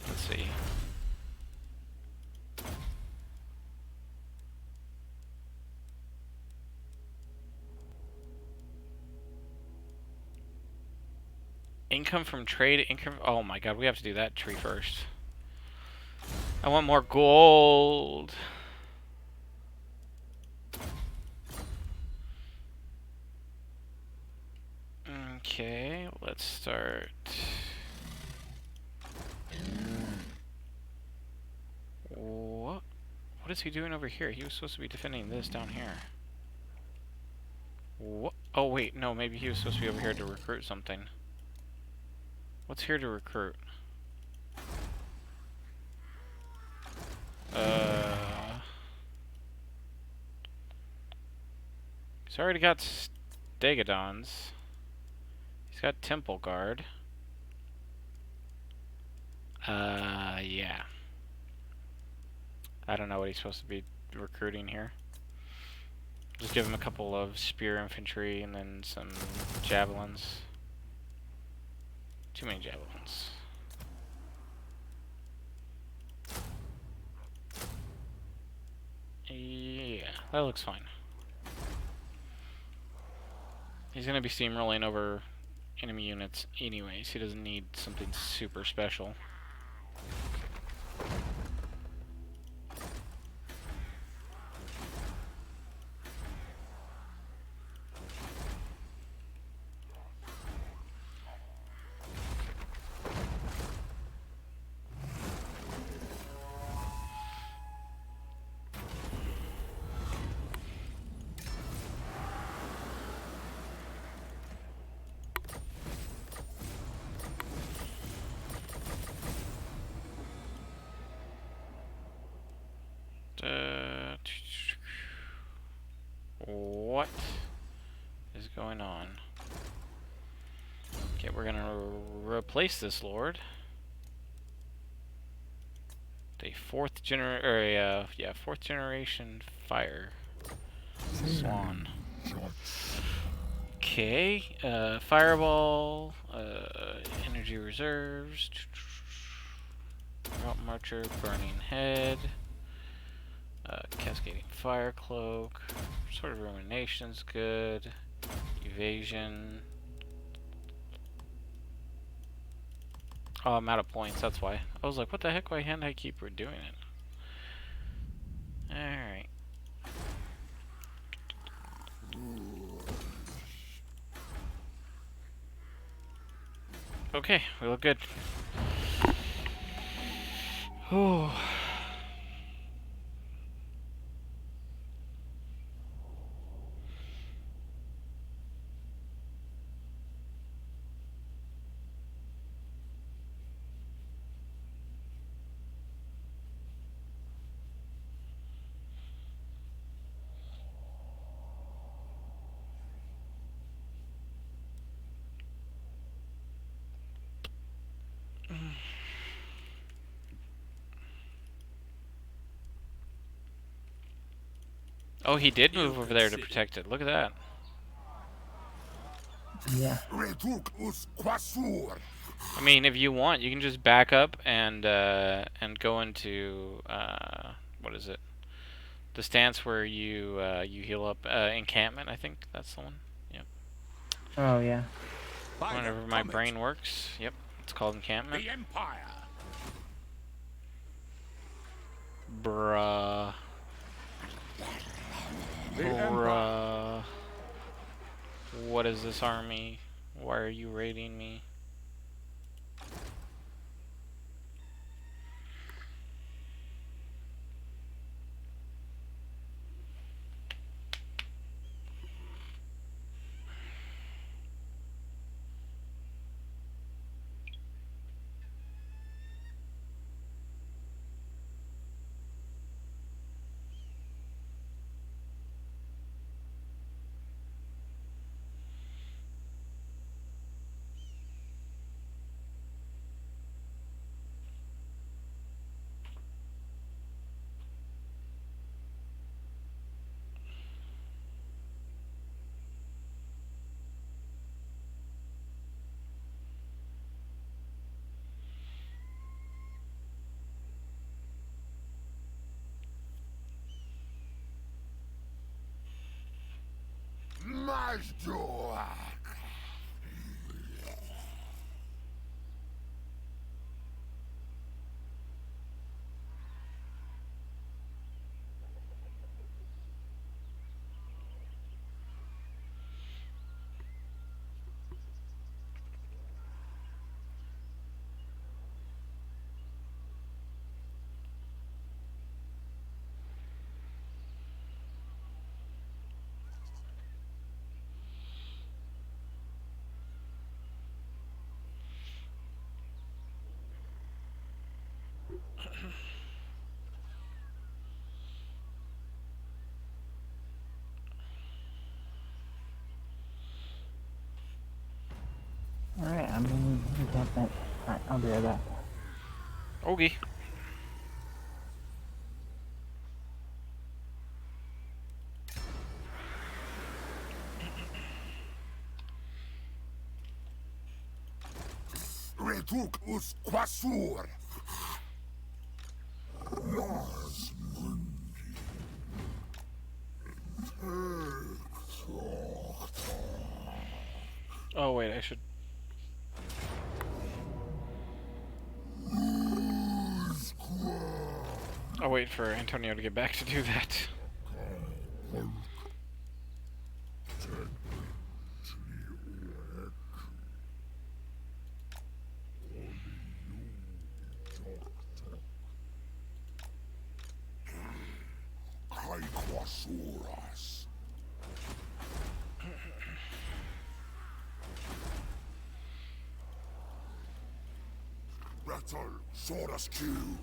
Let's see. Income from trade, income. Oh my god, we have to do that tree first. I want more gold. Okay, let's start. What? What is he doing over here? He was supposed to be defending this down here. What? Oh wait, no, maybe he was supposed to be over here to recruit something. What's here to recruit? He's already got Stegodons. He's got Temple Guard. Yeah. I don't know what he's supposed to be recruiting here. Just give him a couple of spear infantry and then some javelins. Too many javelins. Yeah, that looks fine. He's gonna be steamrolling over enemy units anyways. He doesn't need something super special. What is going on? Okay, we're gonna replace this lord. A fourth generation fire swan. Okay, fireball, energy reserves, route marcher, burning head, cascading fire cloak, sort of rumination's good, evasion. Oh, I'm out of points, that's why. I was like, what the heck, why can't I keep doing it? Alright. Okay, we look good. Oh. Oh, he did move over there to protect it. Look at that. Yeah. I mean, if you want, you can just back up and go into what is it? The stance where you you heal up. Encampment, I think that's the one. Yep. Oh yeah. Whenever my brain works. Yep. It's called encampment. The Empire. Bruh. Bruh. What is this army? Why are you raiding me? Major. Alright, I'm in encampment. Alright, I'll be right back. Okay. Reduc us quasur. Nos mundi. Oh wait, I should. I'll wait for Antonio to get back to do that. Kaikwasuras. Battle Soras Q.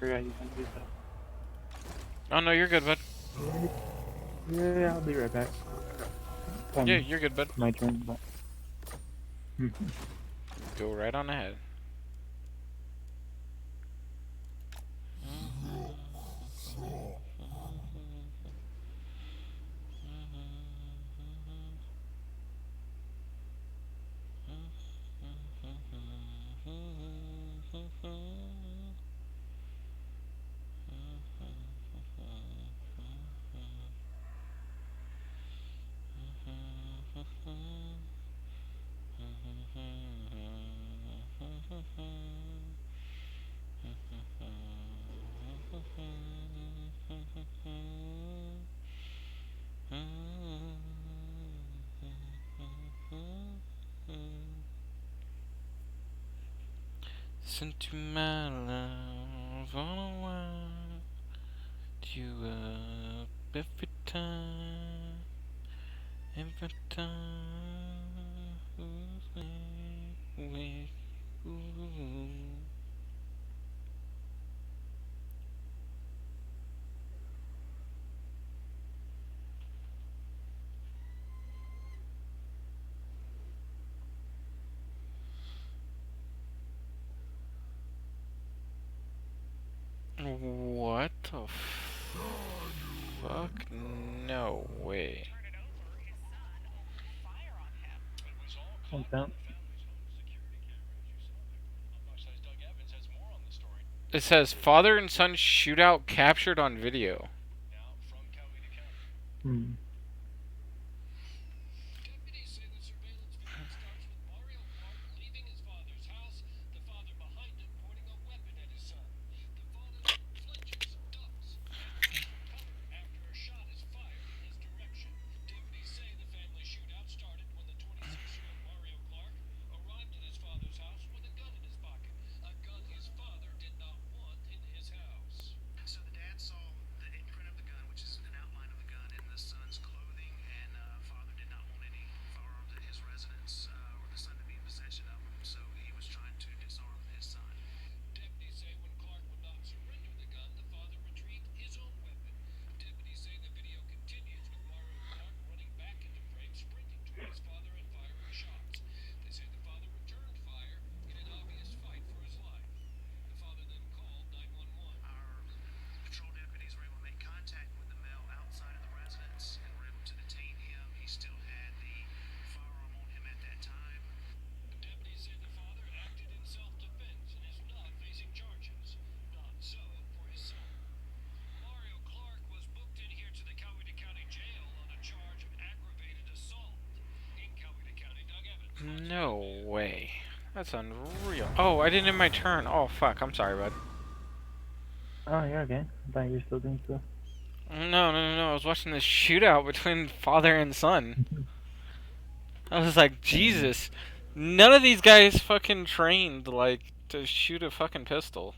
I forgot you can do that. Oh no, you're good, bud. Yeah, I'll be right back. Yeah, you're good, bud. My turn, but. Go right on ahead. Sentimental, wanna wind you up every time with you. What the fuck? No way. Like that. It says father and son shootout captured on video. Hmm. No way. That's unreal. Oh, I didn't have my turn. Oh, fuck. I'm sorry, bud. Oh, you're okay. I thought you were still doing stuff. No. I was watching this shootout between father and son. I was like, Jesus. None of these guys fucking trained, like, to shoot a fucking pistol.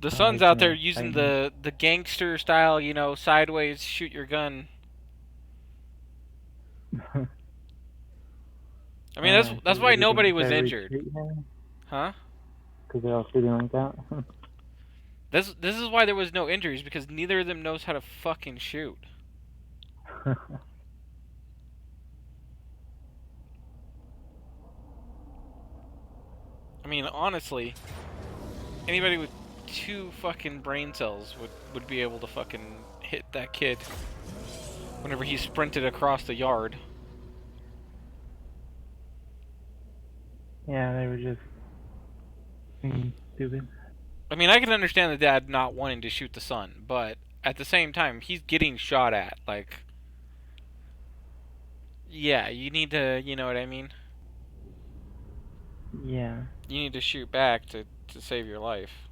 The Oh, son's he's out there gonna using fight me. the gangster style, you know, sideways, shoot your gun. I mean, that's So why do you think nobody we was should injured. retreat here? Huh? Because they're all shooting like that? This is why there was no injuries, because neither of them knows how to fucking shoot. I mean, honestly, anybody with 2 fucking brain cells would be able to fucking hit that kid whenever he sprinted across the yard. Yeah, they were just being stupid. I mean, I can understand the dad not wanting to shoot the son, but at the same time, he's getting shot at. Like, yeah, you need to, you know what I mean? Yeah. You need to shoot back to save your life.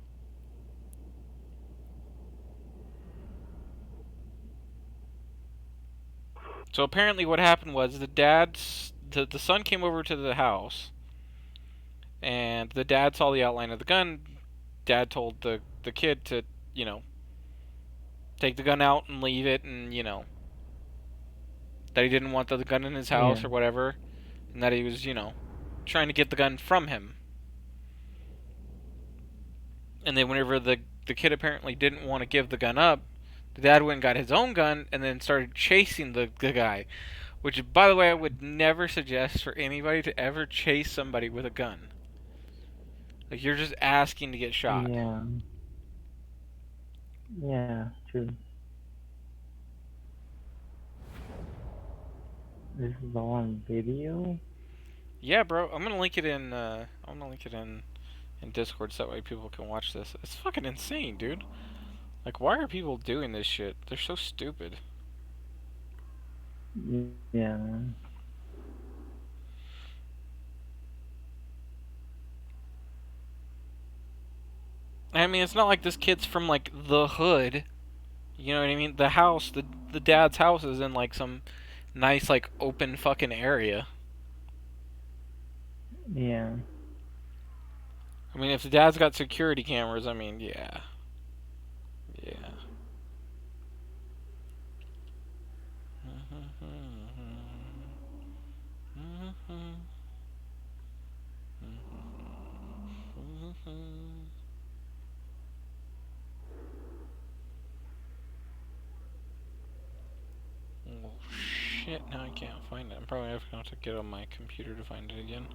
So apparently what happened was the son came over to the house, and the dad saw the outline of the gun. Dad told the kid to, you know, take the gun out and leave it, and, you know, that he didn't want the gun in his house Yeah. or whatever, and that he was, you know, trying to get the gun from him. And then whenever the kid apparently didn't want to give the gun up, the dad went and got his own gun and then started chasing the guy. Which, by the way, I would never suggest for anybody to ever chase somebody with a gun. Like, you're just asking to get shot. Yeah. Yeah, true. This is all on video? Yeah, bro. I'm gonna link it in. In Discord so that way people can watch this. It's fucking insane, dude. Like, why are people doing this shit? They're so stupid. Yeah, man. I mean, it's not like this kid's from, like, the hood. You know what I mean? The house, the dad's house is in, like, some nice, like, open fucking area. Yeah. I mean, if the dad's got security cameras, I mean, yeah. Yeah. Oh, shit, now I can't find it. I'm probably going to have to get on my computer to find it again.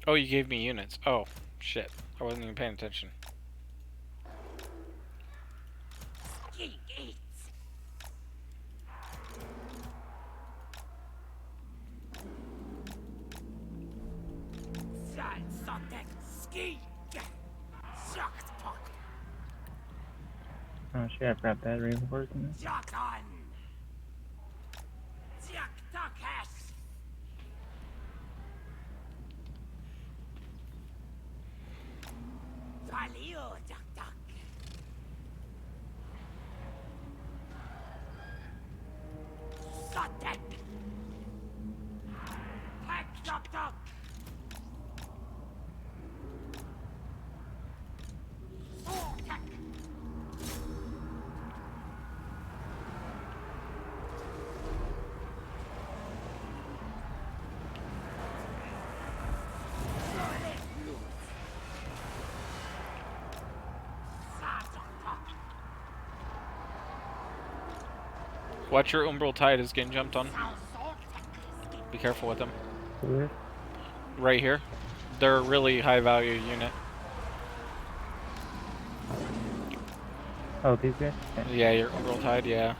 Oh, you gave me units. Oh, shit. I wasn't even paying attention. Oh shit, I forgot that reinforcement. Watch your Umbral Tide is getting jumped on. Be careful with them. Where? Right here. They're a really high value unit. Oh, these guys? Okay. Yeah, your roll tide, yeah.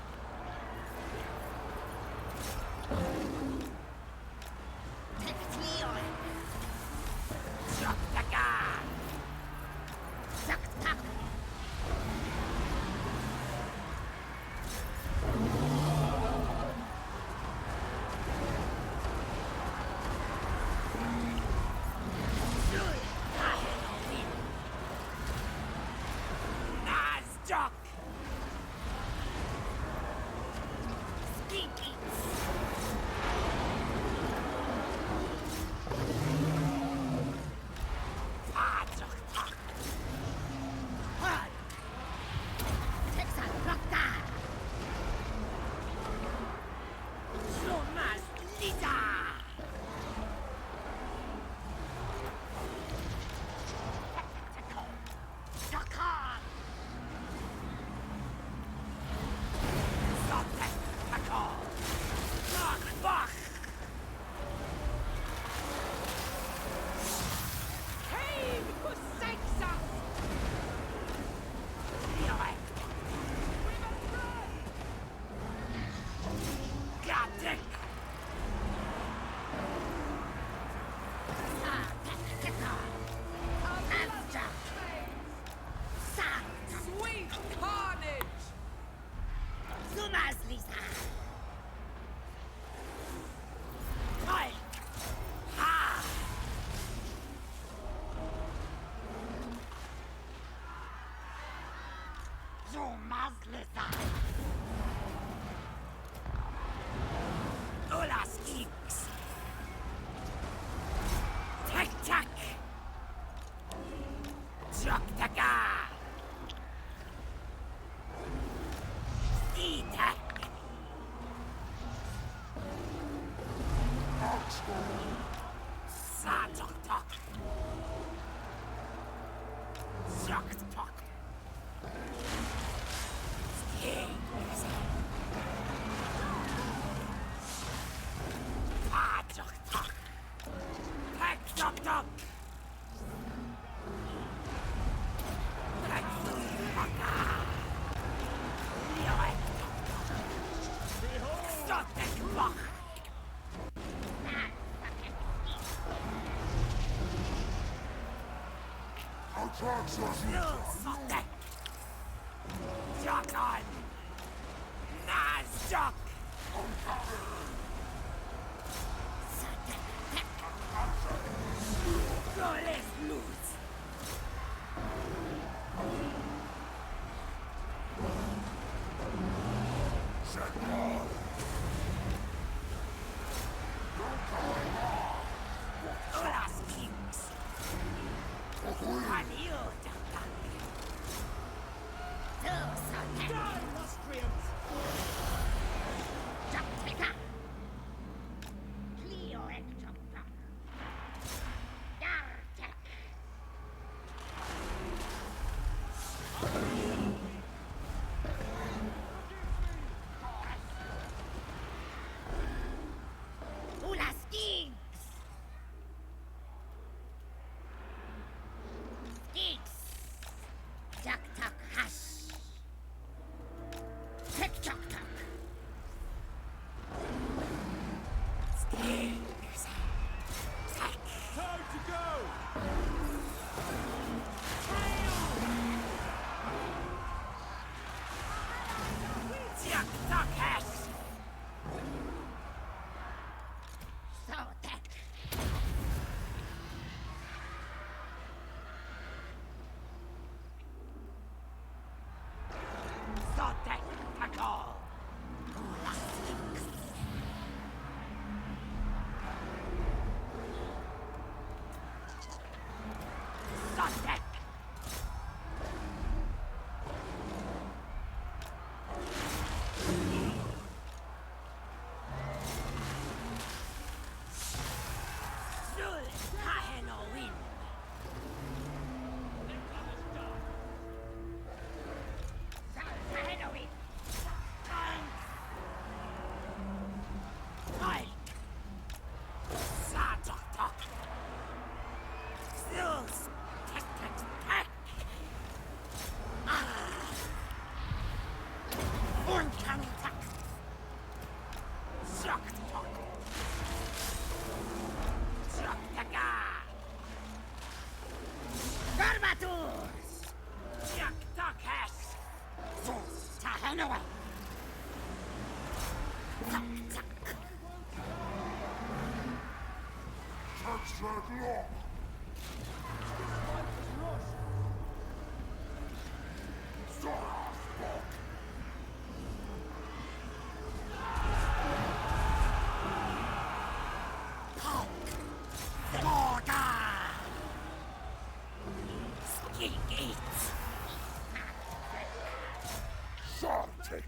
Sartic.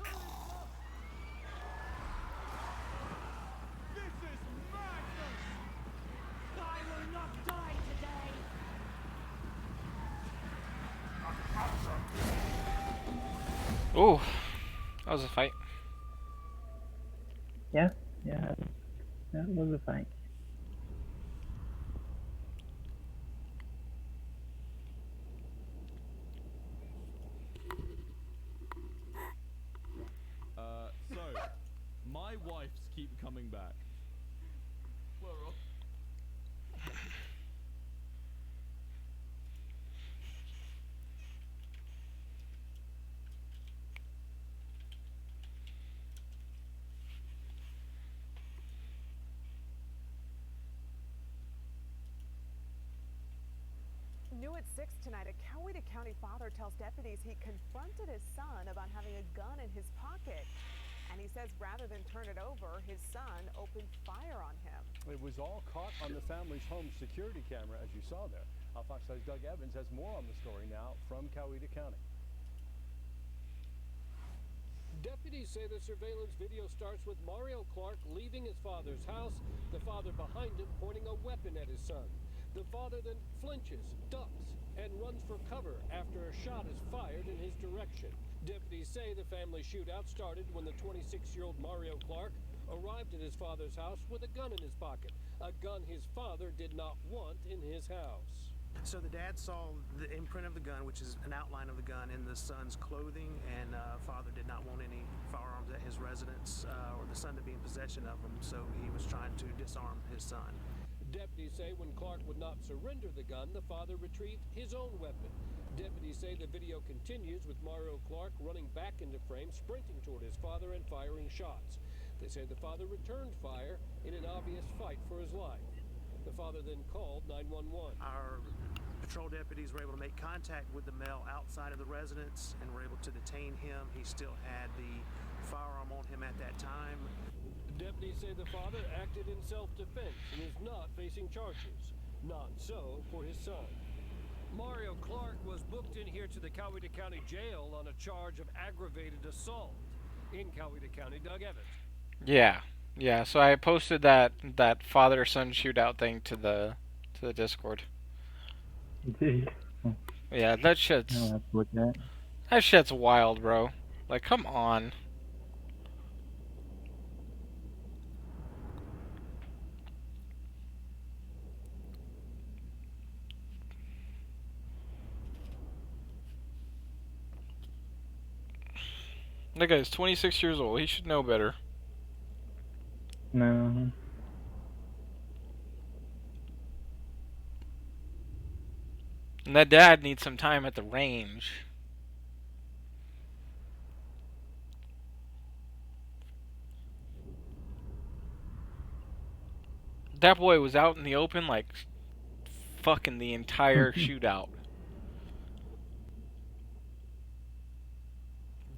Ooh, that was a fight. Yeah, yeah, that was a fight. So, my wives keep coming back. Plural. New at 6 tonight, a Coweta County father tells deputies he confronted his son about having a gun in his pocket. And he says rather than turn it over, his son opened fire on him. It was all caught on the family's home security camera, as you saw there. Fox 5's Doug Evans has more on the story now from Coweta County. Deputies say the surveillance video starts with Mario Clark leaving his father's house, the father behind him pointing a weapon at his son. The father then flinches, ducks, and runs for cover after a shot is fired in his direction. Deputies say the family shootout started when the 26-year-old Mario Clark arrived at his father's house with a gun in his pocket, a gun his father did not want in his house. So the dad saw the imprint of the gun, which is an outline of the gun, in the son's clothing, and father did not want any firearms at his residence or the son to be in possession of them, so he was trying to disarm his son. Deputies say when Clark would not surrender the gun, the father retrieved his own weapon. Deputies say the video continues with Mario Clark running back into frame, sprinting toward his father and firing shots. They say the father returned fire in an obvious fight for his life. The father then called 911. Our patrol deputies were able to make contact with the male outside of the residence and were able to detain him. He still had the firearm on him at that time. Deputies say the father acted in self-defense and is not facing charges. Not so for his son. Mario Clark was booked in here to the Coweta County Jail on a charge of aggravated assault. In Coweta County, Doug Evans. Yeah. So I posted that father-son shootout thing to the Discord. Jeez. Yeah, I'll have to look at it. that shit's wild, bro. Like, come on. That guy's 26 years old. He should know better. No. And that dad needs some time at the range. That boy was out in the open like fucking the entire shootout.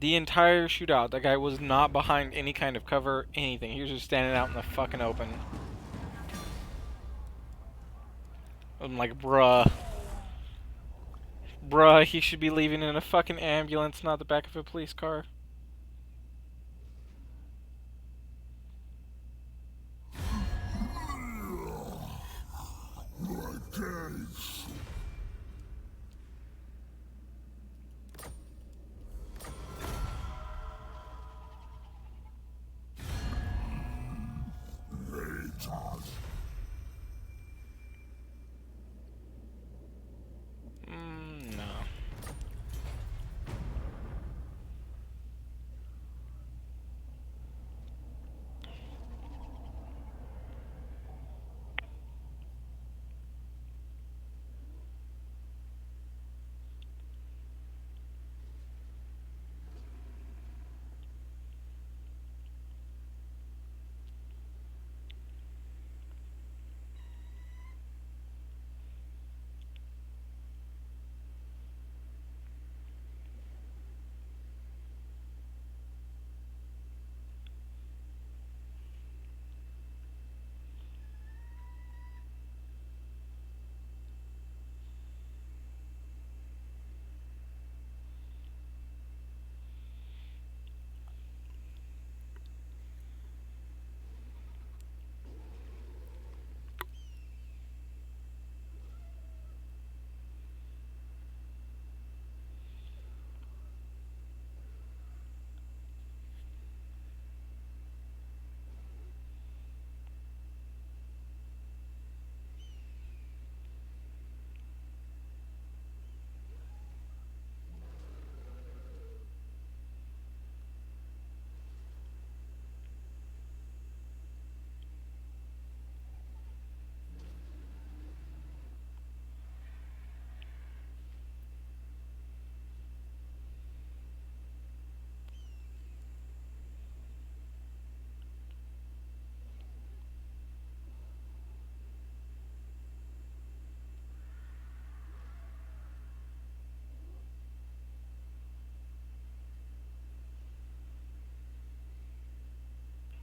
The entire shootout, that guy was not behind any kind of cover, anything. He was just standing out in the fucking open. I'm like, bruh. Bruh, he should be leaving in a fucking ambulance, not the back of a police car. No.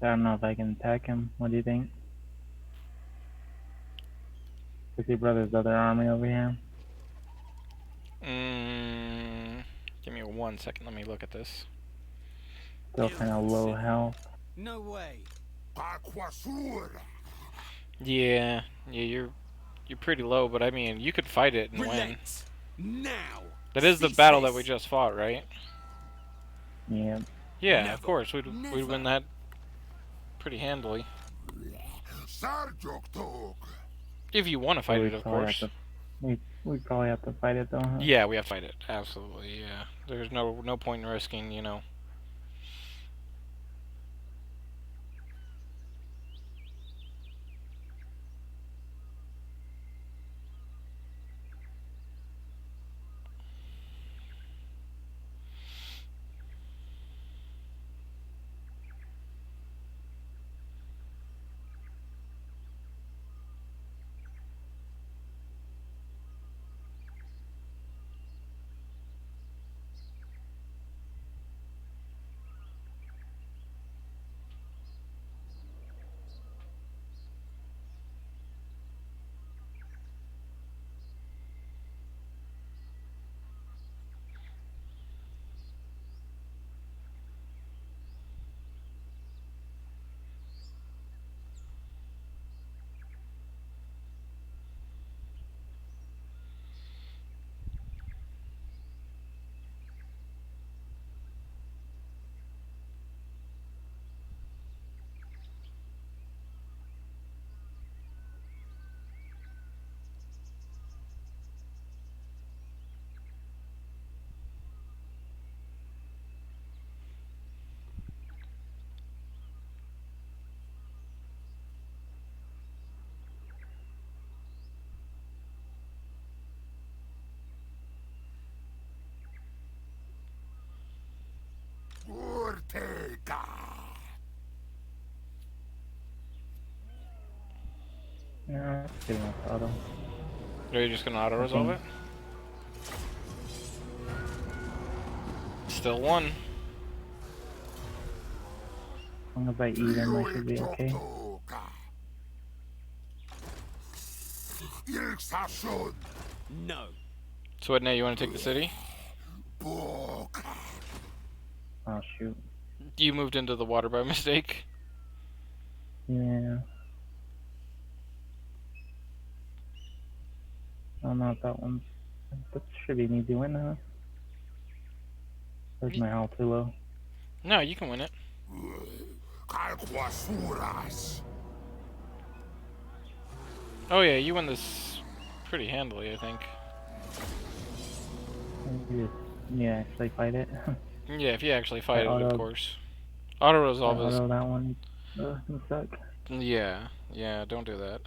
I don't know if I can attack him. What do you think? Is your brother's other army over here? Give me 1 second. Let me look at this. Still kind of low health. No way. Yeah, you're pretty low, but I mean, you could fight it and win. Relent. Now. That is the Cease battle that we this. just fought, right? Yeah. Yeah, Never. of course. We'd Never. win that pretty handily. If you want to fight it, of course. We probably have to fight it though, huh? Yeah, we have to fight it. Absolutely, yeah. There's no point in risking, you know. Yeah, that's good enough auto. Are you just gonna auto-resolve it? Still one. As long as I eat him, I should be okay. No. So what, now you want to take the city? Oh shoot. You moved into the water by mistake. Yeah. I don't know if that one's... That should be an easy win, huh? Where's my health too low? No, you can win it. Oh yeah, you win this pretty handily, I think. Yeah, actually fight it. Yeah, if you actually fight it, auto, of course. Auto-resolve is... Auto that one. Can suck. Yeah, don't do that.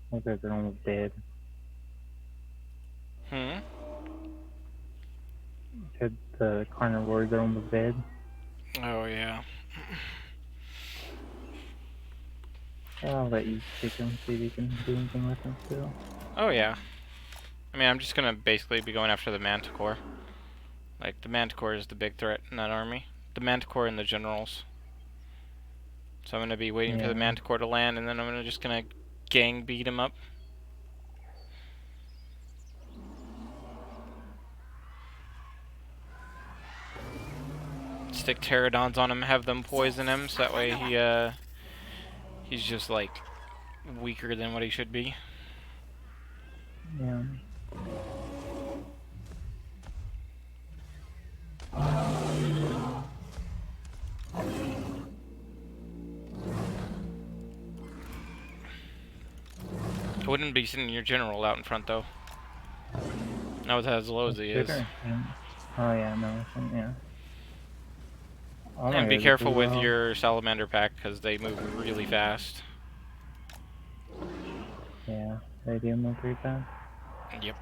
Those guys are almost dead. Said the carnivores are almost dead. Oh yeah. I'll let you take him, see if you can do anything with him still. Oh yeah. I mean, I'm just gonna basically be going after the Manticore. Like, the Manticore is the big threat in that army. The Manticore and the generals. So I'm gonna be waiting for the Yeah. Manticore to land, and then I'm just gonna gang beat him up. Stick pterodons on him, have them poison him, so that way he's just like weaker than what he should be. Yeah. I wouldn't be sending your general out in front though. Not with as low as he is. Oh yeah, no, yeah. Oh my And be God, careful this is with well. your salamander pack because they move really fast. Yeah, they do move pretty fast. Yep.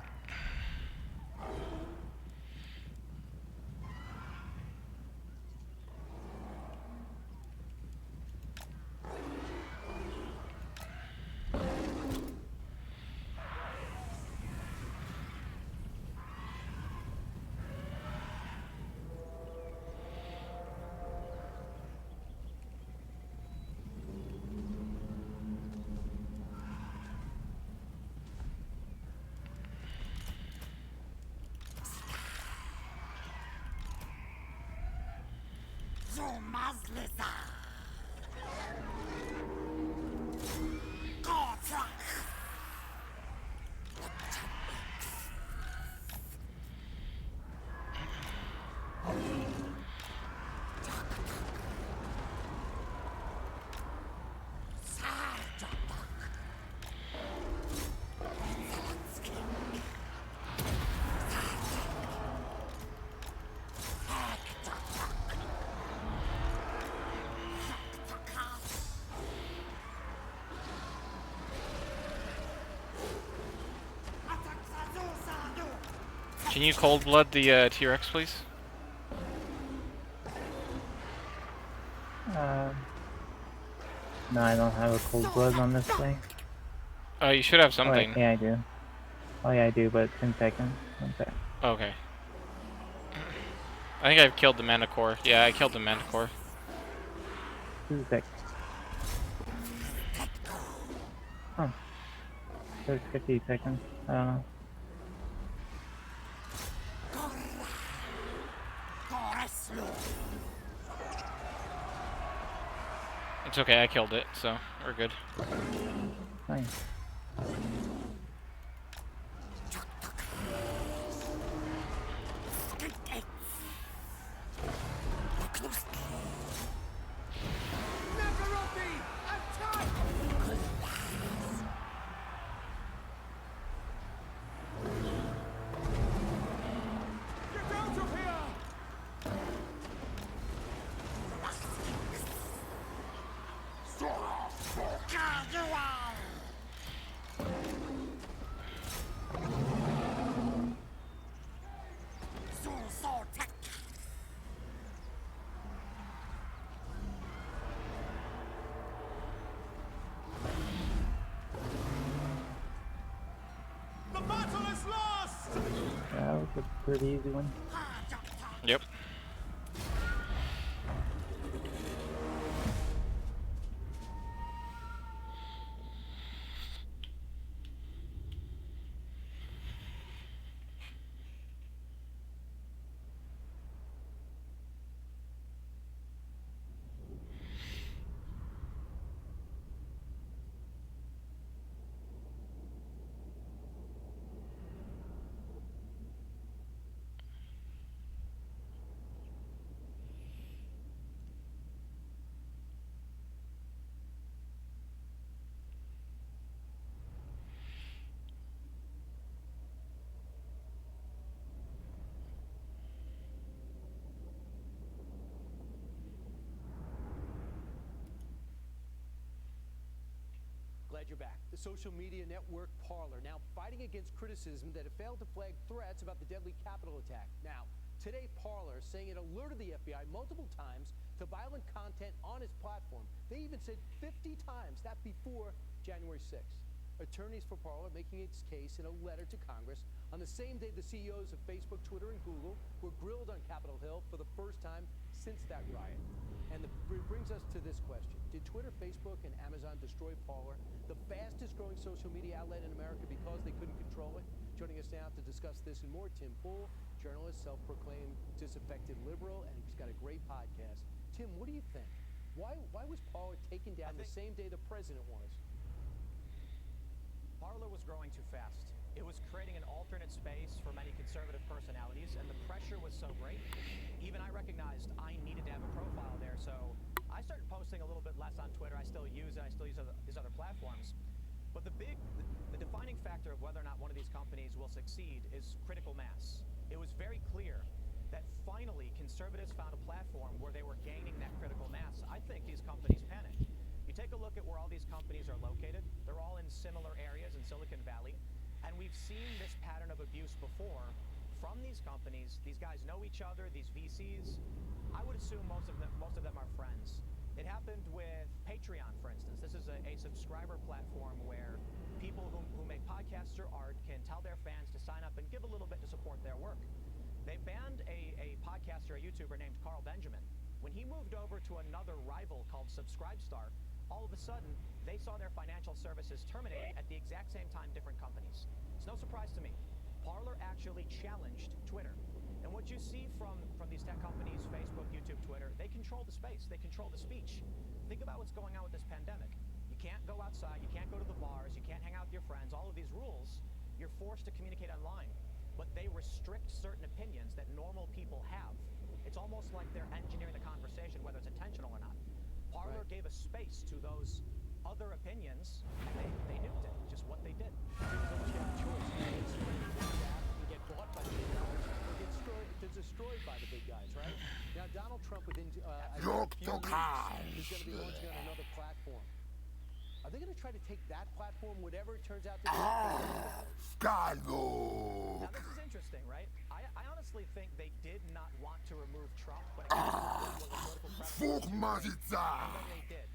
Can you cold blood the T-Rex, please? No, I don't have a cold blood on this thing. You should have Oh, wait, something. yeah, I do. Oh yeah, I do, but it's in seconds. One sec. Okay. I think I've killed the Manticore. Yeah, I killed the Manticore. 2 seconds. Oh. There's 50 seconds. I don't know. It's okay, I killed it, so we're good. Nice. That was a pretty easy one. Yep. Glad you're back. The social media network Parler now fighting against criticism that it failed to flag threats about the deadly Capitol attack. Now, today Parler saying it alerted the FBI multiple times to violent content on its platform. They even said 50 times that before January 6th. Attorneys for Parler making its case in a letter to Congress on the same day the CEOs of Facebook, Twitter, and Google were grilled on Capitol Hill for the first time since that riot. And it brings us to this question. Did Twitter, Facebook, and Amazon destroy Parler, the fastest growing social media outlet in America, because they couldn't control it? Joining us now to discuss this and more, Tim Pool, journalist, self-proclaimed disaffected liberal, and he's got a great podcast. Tim, what do you think? Why was Parler taken down the same day the president was? Parler was growing too fast. It was creating an alternate space for many conservative personalities, and the pressure was so great. Even I recognized I needed to have a profile there, so I started posting a little bit less on Twitter. I still use it. I still use these other platforms. But the defining factor of whether or not one of these companies will succeed is critical mass. It was very clear that finally conservatives found a platform where they were gaining that critical mass. I think these companies panicked. You take a look at where all these companies are located. They're all in similar areas in Silicon Valley. And we've seen this pattern of abuse before from these companies. These guys know each other, these VCs. I would assume most of them are friends. It happened with Patreon, for instance. This is a subscriber platform where people who make podcasts or art can tell their fans to sign up and give a little bit to support their work. They banned a podcaster, a YouTuber named Carl Benjamin. When he moved over to another rival called Subscribestar, all of a sudden, they saw their financial services terminated at the exact same time different companies. It's no surprise to me. Parler actually challenged Twitter. And what you see from these tech companies, Facebook, YouTube, Twitter, they control the space. They control the speech. Think about what's going on with this pandemic. You can't go outside. You can't go to the bars. You can't hang out with your friends. All of these rules, you're forced to communicate online. But they restrict certain opinions that normal people have. It's almost like they're engineering the conversation, whether it's intentional or not. Parler gave a space to those other opinions, and they nuked it. Just what they did. Get bought by the big guys, or get destroyed by the big guys, right? Now, Donald Trump, within a few weeks, is going to be launching on another platform. Are they going to try to take that platform, whatever it turns out to be? Skylo! Now, this is interesting, right? I honestly think they did not want to remove Trump when it came to political preference. And then they did.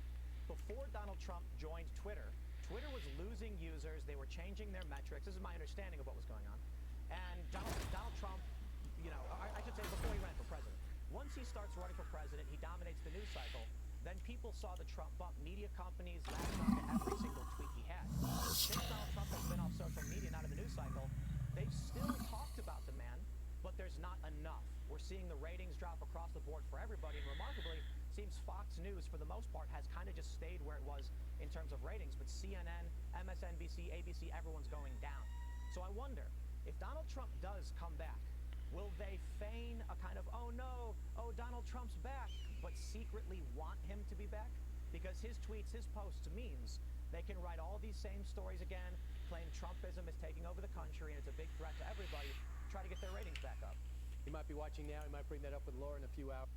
Before Donald Trump joined Twitter, Twitter was losing users. They were changing their metrics. This is my understanding of what was going on. And Donald Trump, I should say before he ran for president. Once he starts running for president, he dominates the news cycle. Then people saw the Trump bump. Media companies latched onto every single tweet he had. Since Donald Trump has been off social media and out of the news cycle, they've still talked about the man, but there's not enough. We're seeing the ratings drop across the board for everybody, and remarkably, seems Fox News, for the most part, has kind of just stayed where it was in terms of ratings, but CNN, MSNBC, ABC, everyone's going down. So I wonder, if Donald Trump does come back, will they feign a kind of, oh no, oh Donald Trump's back, but secretly want him to be back? Because his tweets, his posts means they can write all these same stories again, claim Trumpism is taking over the country and it's a big threat to everybody, try to get their ratings back up. He might be watching now. He might bring that up with Laura in a few hours.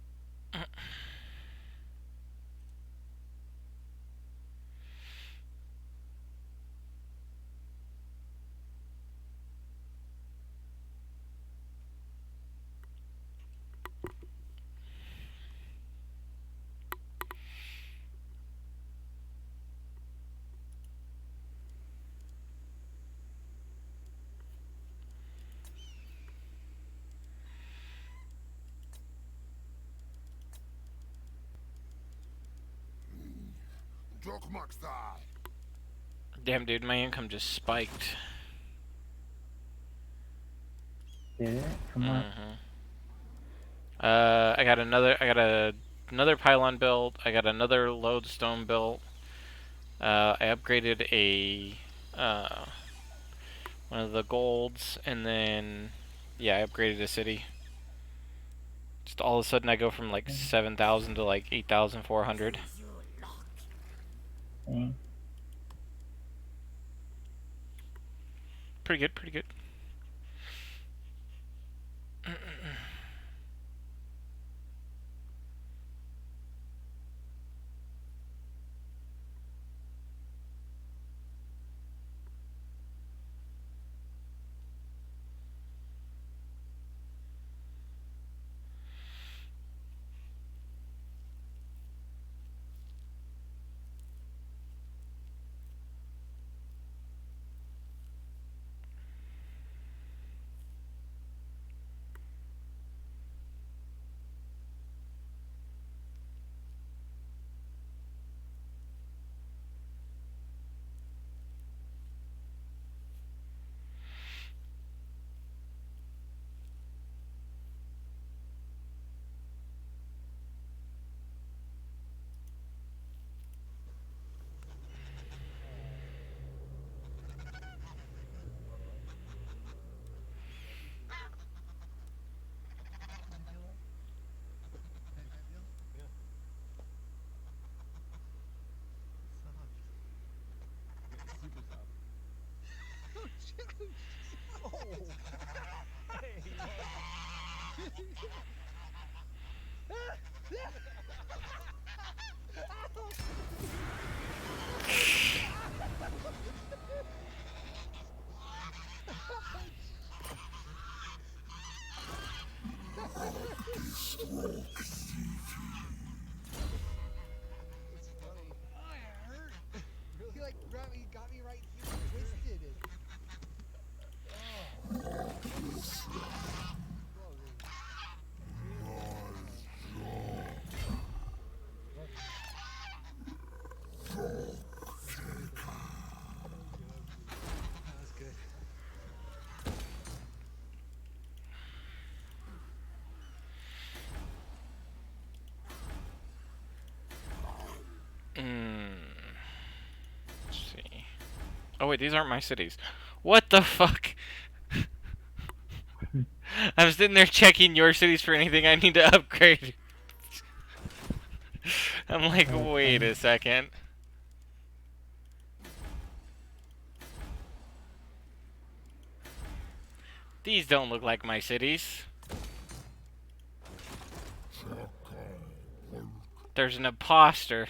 Damn, dude, my income just spiked. Did it? Come on. I got another pylon built. I got another lodestone built. I upgraded one of the golds, and then I upgraded a city. Just all of a sudden, I go from like 7,000 to like 8,400. Pretty good, pretty good. Let's see. Oh wait, these aren't my cities. What the fuck? I'm sitting there checking your cities for anything I need to upgrade. I'm like, wait a second. These don't look like my cities. There's an imposter.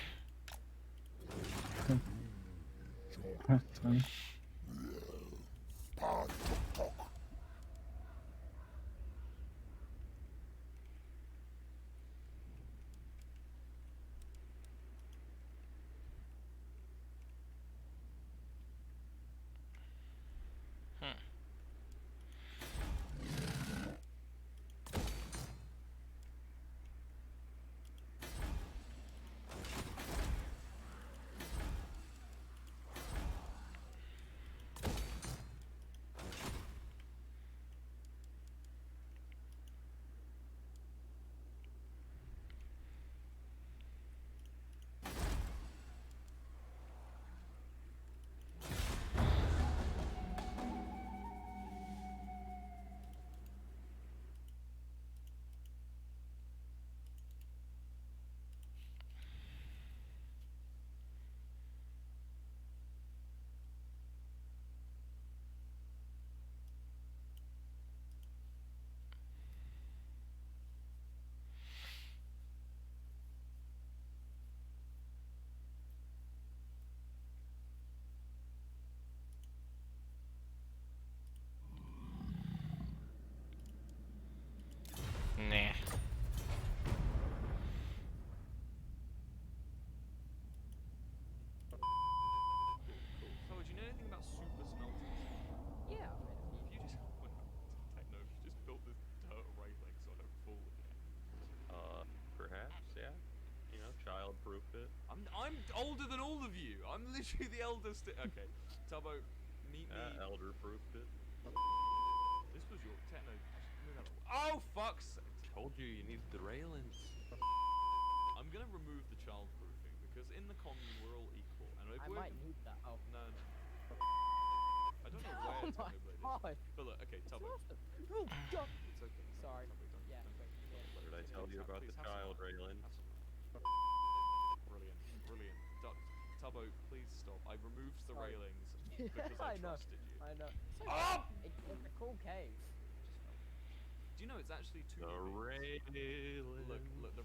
Nah. So, do you know anything about super smelters? Yeah, I've made a few. If you just, Techno, if you just built this dirt railing so I don't fall again. Perhaps, yeah. You know, child-proof it. I'm older than all of you. I'm literally the eldest. Okay, Tubbo, meet me. Elder-proofed it. This was your Techno. Oh fuck's sake! Told you you needed the railings. I'm gonna remove the child-proofing because in the commune we're all equal, and if I we're might need that. Oh. no. I don't know where Technoblade is. But look, okay, Tubbo. It's okay. Sorry. Tubbo, don't. Yeah, quick. Yeah. What did I tell you about the child railing? Brilliant, brilliant. Tubbo, please stop. I removed the Sorry. railings Yeah, because I trusted you. I know. So Oh! it's a cool cave. Do you know it's actually two The railing. Look, the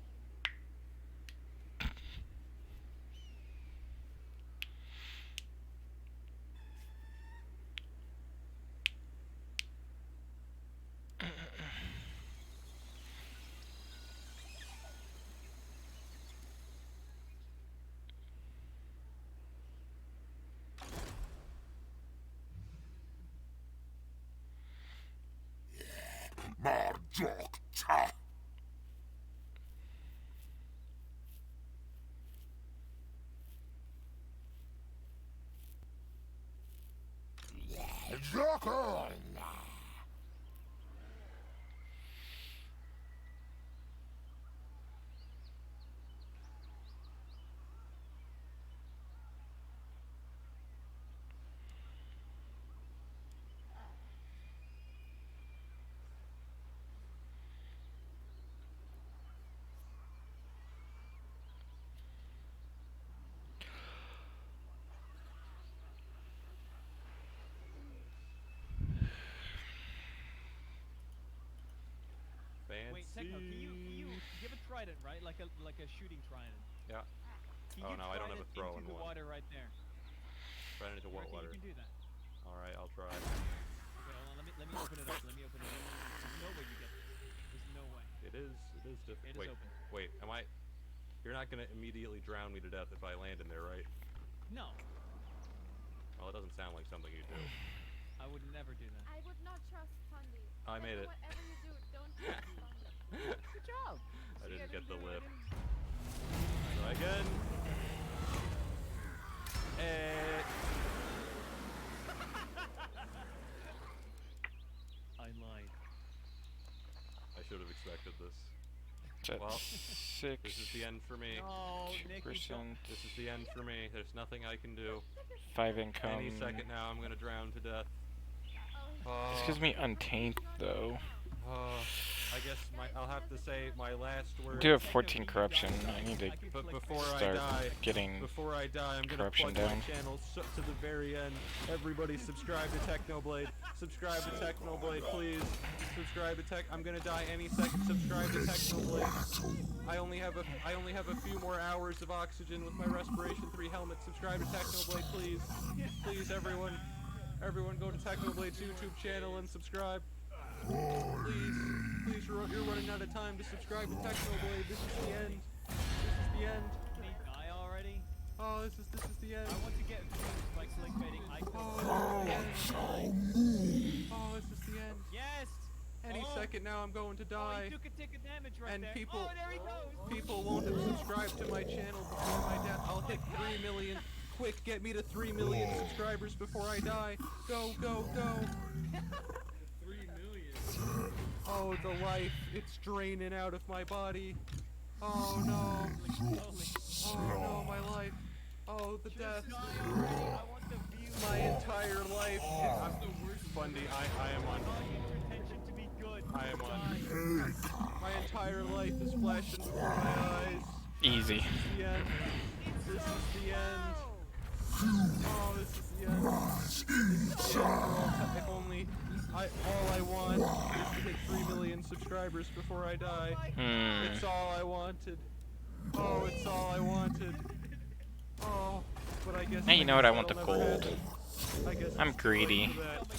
Marjokta. Joker. Fancy. Wait, Techno, can you have a trident, right? Like a shooting trident. Yeah. Can you no, I don't have a throw into in the one. water right there? Trident into what You water? can do that. Alright, I'll try. Okay, hold on. Let me open it up. Let me open it up. There's no way you get this. There's no way. It is different. It is open. Wait, am I... You're not gonna immediately drown me to death if I land in there, right? No. Well, it doesn't sound like something you do. I would never do that. I would not trust Fundy. I made it. Whatever you do, don't trust Fundy. Good job. I didn't get the lip. I Try again. I lied. I should have expected this. It's at Well, 6. this is the end for me. No, Nick, you 2%. don't. This is the end for me. There's nothing I can do. 5 income. Any second now, I'm gonna drown to death. This gives me untaint though. I guess I'll have to say my last I word. do have 14 corruption. I need to But before I start die, getting I'm gonna corruption plug down. my channel to the very end. Everybody subscribe to Technoblade. Subscribe to Technoblade, please. Subscribe to Tech. I'm gonna die any second. Subscribe to Technoblade. I only have a few more hours of oxygen with my respiration 3 helmet. Subscribe to Technoblade, please. Please, everyone go to Technoblade's YouTube channel and subscribe. Please, you're running out of time to subscribe to Technoblade. This is the end. This is the end. Did he die already? Oh, this is the end. I want to get views by clickbaiting. Oh, this is the end. Yes! Any second now, I'm going to die. He took a tick of damage right And there. people, Oh, there he goes! people won't have subscribed to my channel before my death. I'll hit 3 million. Quick, get me to 3 million subscribers before I die. Go, go, go. 3 million. Oh, the life. It's draining out of my body. Oh, no. Oh, no, my life. Oh, the death. My entire life. Bundy, I am on. I am on. My entire life is flashing before my eyes. Easy. This is the end. Oh, this is the end. This is the end. If only all I want is to hit 3 million subscribers before I die. It's all I wanted. Oh, it's all I wanted. Oh, but I guess. Hey, you know what? I want the that'll never gold. happen. I guess I'm it's greedy. like that.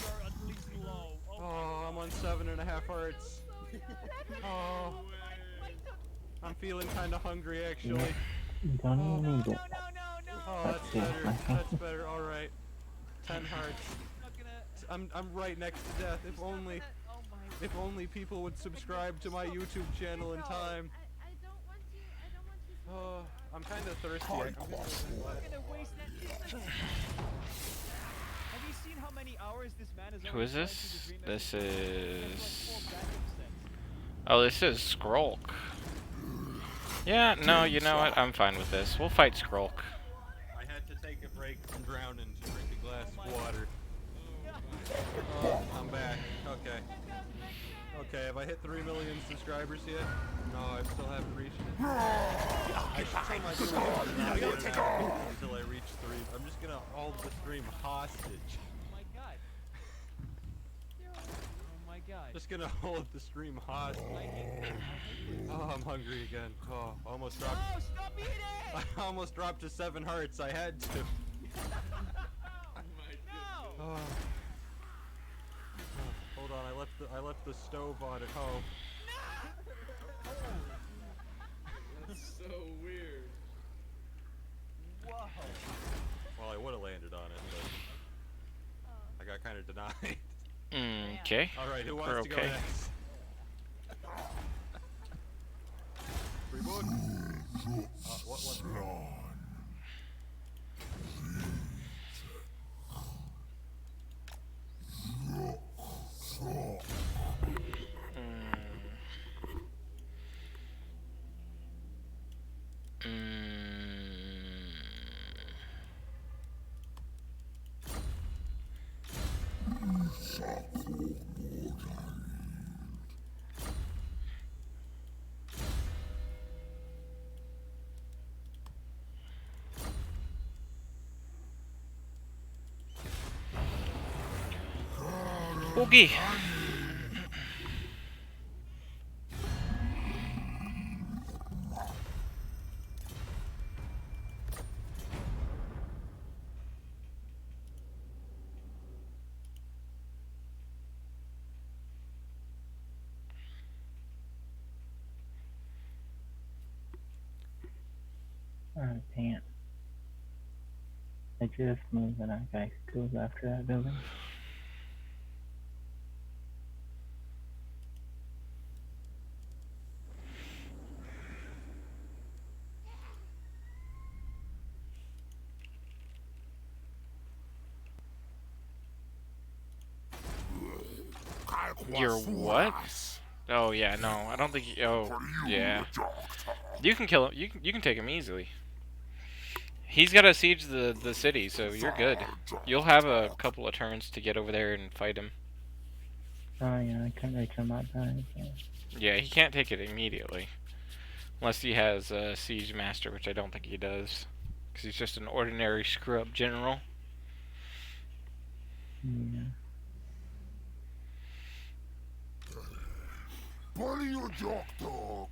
Oh, I'm on 7.5 hearts. Oh, I'm feeling kind of hungry actually. You don't even need it. Oh, that's better. That's better. All right. 10 hearts. I'm right next to death. If only people would subscribe to my YouTube channel in time. Oh, I'm kind of thirsty. Have you seen how many hours this man has Who is this? This is... Oh, this is Skrulk. Yeah, no, you know what? I'm fine with this. We'll fight Skrulk. I had to take a break from drowning to drink a glass of water. Oh, I'm back. Okay. Okay, have I hit 3 million subscribers yet? No, I still haven't reached it. I should tell my viewers to not get mad until I reach 3. I'm just gonna hold the stream hostage. Oh my god. Oh my god. Just gonna hold the stream hostage. Oh, I'm hungry again. Oh, almost dropped. No, stop eating! I almost dropped to 7 hearts. I had to. Oh. Hold on, I left the stove on at home. That's so weird. Whoa. Well, I would have landed on it, but I got kind of denied. Okay. All right, who We're wants to go okay. next? Free book. What's wrong? Boogie. I can't. I just moved and that guy goes after that building. You're what? Oh yeah, no, I don't think. Oh yeah, you can kill him. You can take him easily. He's got to siege the city, so you're good. You'll have a couple of turns to get over there and fight him. Oh yeah, I couldn't reach him that time. So. Yeah, he can't take it immediately. Unless he has a siege master, which I don't think he does. Because he's just an ordinary screw-up general. Yeah. Bully your dog.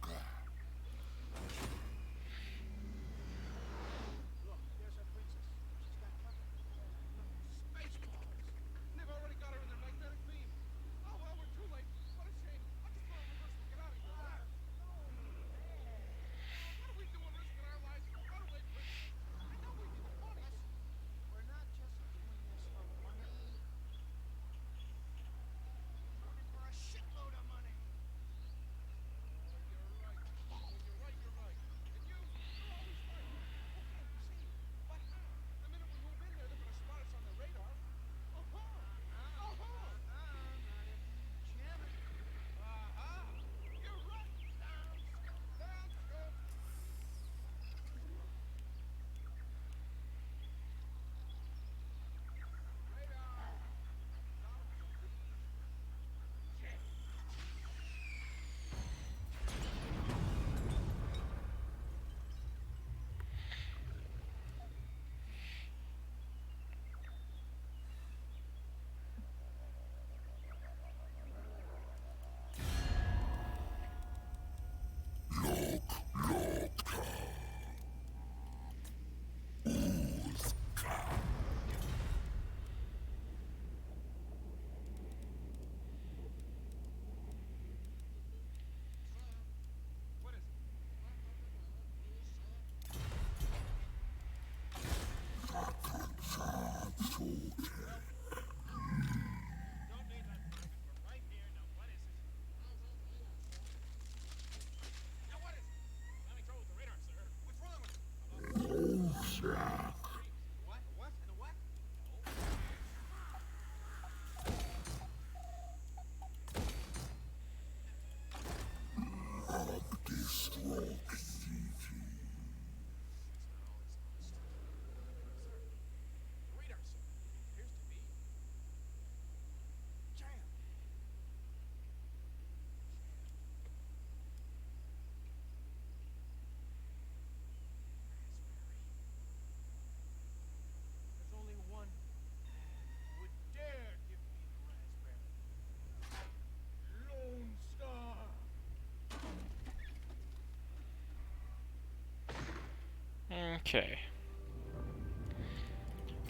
Okay.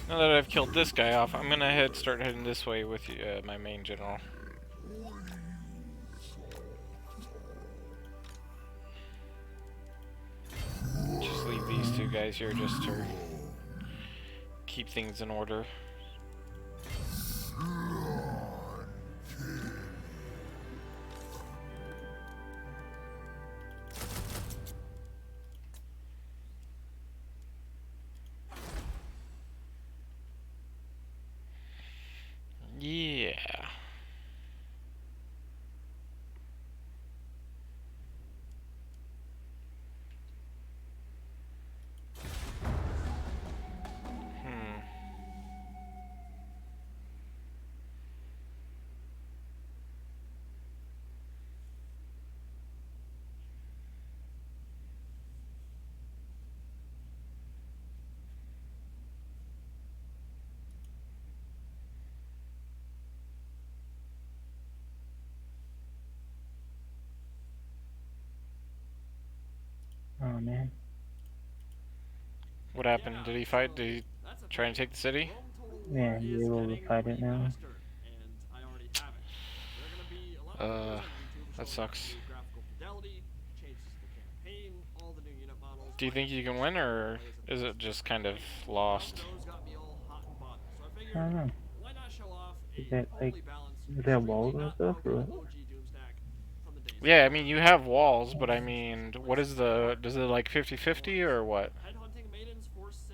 Now that I've killed this guy off, I'm gonna start heading this way with my main general. Just leave these two guys here just to keep things in order. Yeah. Oh man. What happened? Did he fight? Did he try and take the city? Yeah, you're able to fight it now. That sucks. Do you think you can win, or is it just kind of lost? I don't know. Is that like, is that walls and stuff, or what? Yeah, I mean, you have walls, but I mean, what is does it like 50-50 or what?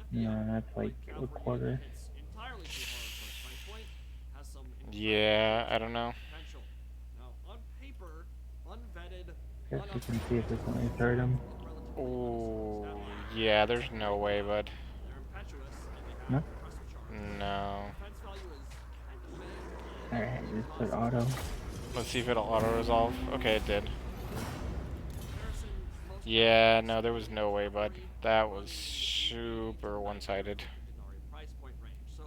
No, that's like a quarter. Yeah, I don't know. guess we can see if this one has hurt him. Oh, yeah, there's no way, bud. They're impetuous and they No? have aggressive charge. No. Defense value is meh, and Alright, ability just put cost auto. Let's see if it'll auto-resolve. Okay, it did. comparison, most Yeah, no, there was no way, bud. That was super one-sided. Denari price point range. So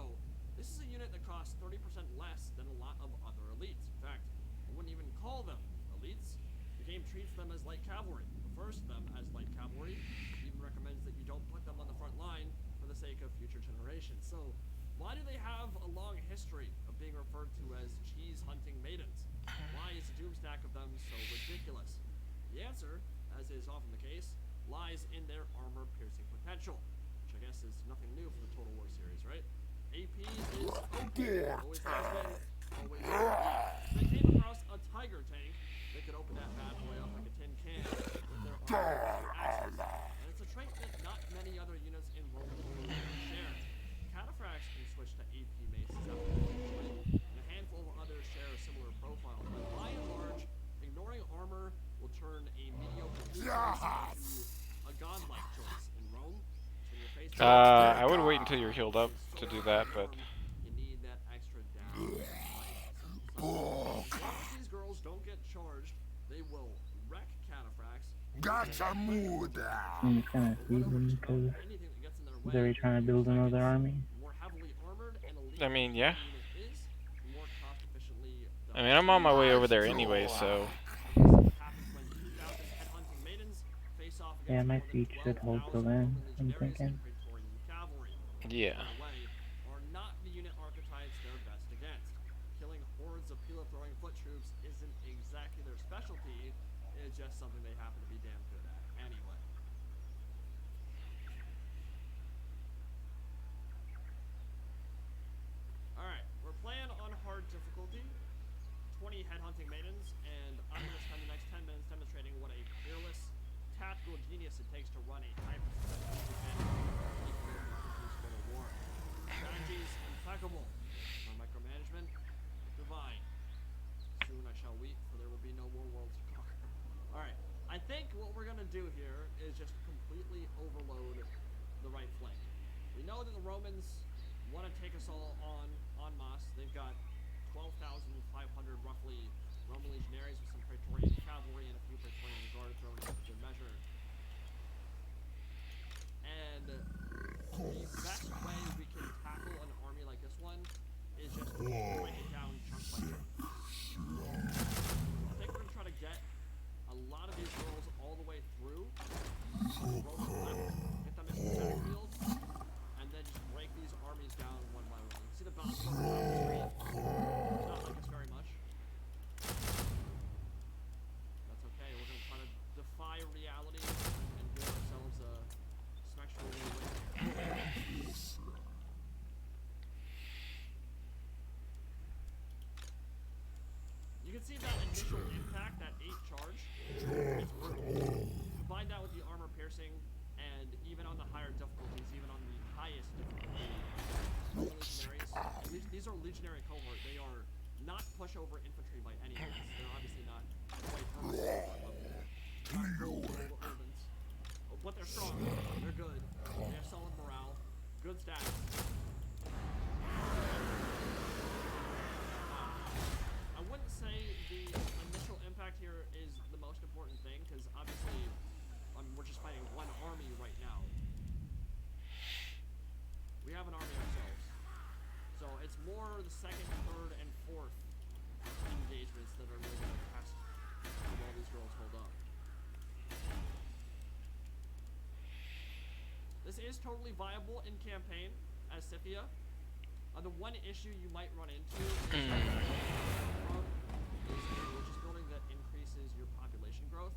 this is a unit that costs 30% less than a lot of other elites. In fact, I wouldn't even call them elites. The game treats them as light cavalry, prefers them as light cavalry, even recommends that you don't put them on the front line for the sake of future generations. So why do they have a long history of being referred to as cheese hunting maidens? Why is the doom stack of them so ridiculous? The answer, as is often the case, lies in their armor-piercing potential, which I guess is nothing new for the Total War series, right? AP is okay, always has been, always will be. They came across a Tiger tank that could open that bad boy up like a tin can with their armor axes, and it's a trait that not many other units in Rome share. Cataphracts can switch to AP maces after and a handful of others share a similar profile, but by and large, ignoring armor will turn a mediocre choice into a godlike choice in Rome. So you're faced with I would wait until you're healed up to do that, but... you need that extra down fight. So, if these girls don't get charged, they will wreck cataphracts. Gotcha mood. I'm just gonna feed him because Anything that gets in their he's way. already trying to build another army. The more heavily armored and elite I mean, yeah. the unit is, the more cost efficiently I mean, I'm on my way over there anyway, so... Yeah, my siege should hold till then, I'm thinking. Yeah. are not the unit archetypes they're best against. Killing hordes of pillar-throwing foot troops isn't exactly their specialty, it's just something they happen to be damn good at anyway. Alright, we're playing on hard difficulty, 20 headhunting maidens, and I'm going to spend the next 10 minutes demonstrating what a fearless tactical genius it takes to run a high-percentage Total War. Strategies impeccable. My micromanagement divine. Soon I shall weep, for there will be no more worlds to conquer. Alright, I think what we're gonna do here is just completely overload the right flank. We know that the Romans want to take us all on en masse. They've got 12,500 roughly Roman legionaries with some Praetorian cavalry and a few Praetorian guard thrown in for good measure. And the best way we can tackle an army like this one is just to break it down chunk by chunk. I think we're going to try to get a lot of these girls all the way through the Roman left, get them into the battlefield, and then just break these armies down one by one. See the bounce on the screen? It's not like it's very much. That's okay, we're going to try to defy reality and give ourselves some extra win. You can see that initial impact, that 8 charge, it's brutal. Combine that with the armor piercing, and even on the higher difficulties, even on the highest difficulty, legionaries, these are legionary cohort, they are not pushover infantry by any means. They're obviously not quite urbans. But they're strong, they're good, they have solid morale, good stats. I wouldn't say the initial impact here is the most important thing, because obviously we're just fighting one army right now. We have an army ourselves. So it's more the second, third, and fourth engagements that are really going to test how well these girls hold up. This is totally viable in campaign as Scythia. The one issue you might run into is religious building that increases your population growth,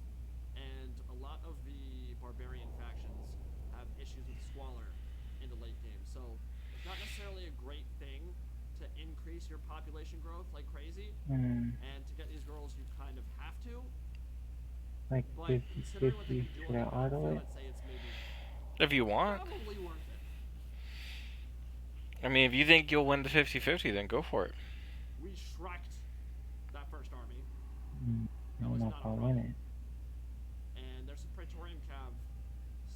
and a lot of the barbarian factions have issues with squalor in the late game. So it's not necessarily a great thing to increase your population growth like crazy, and to get these girls you kind of have to. Like But 50-50, should I auto it? I'd say it's maybe If you want. probably worth it. I mean, if you think you'll win the 50-50, then go for it. We shreked that first army. I don't know if I'll win it. Praetorian cav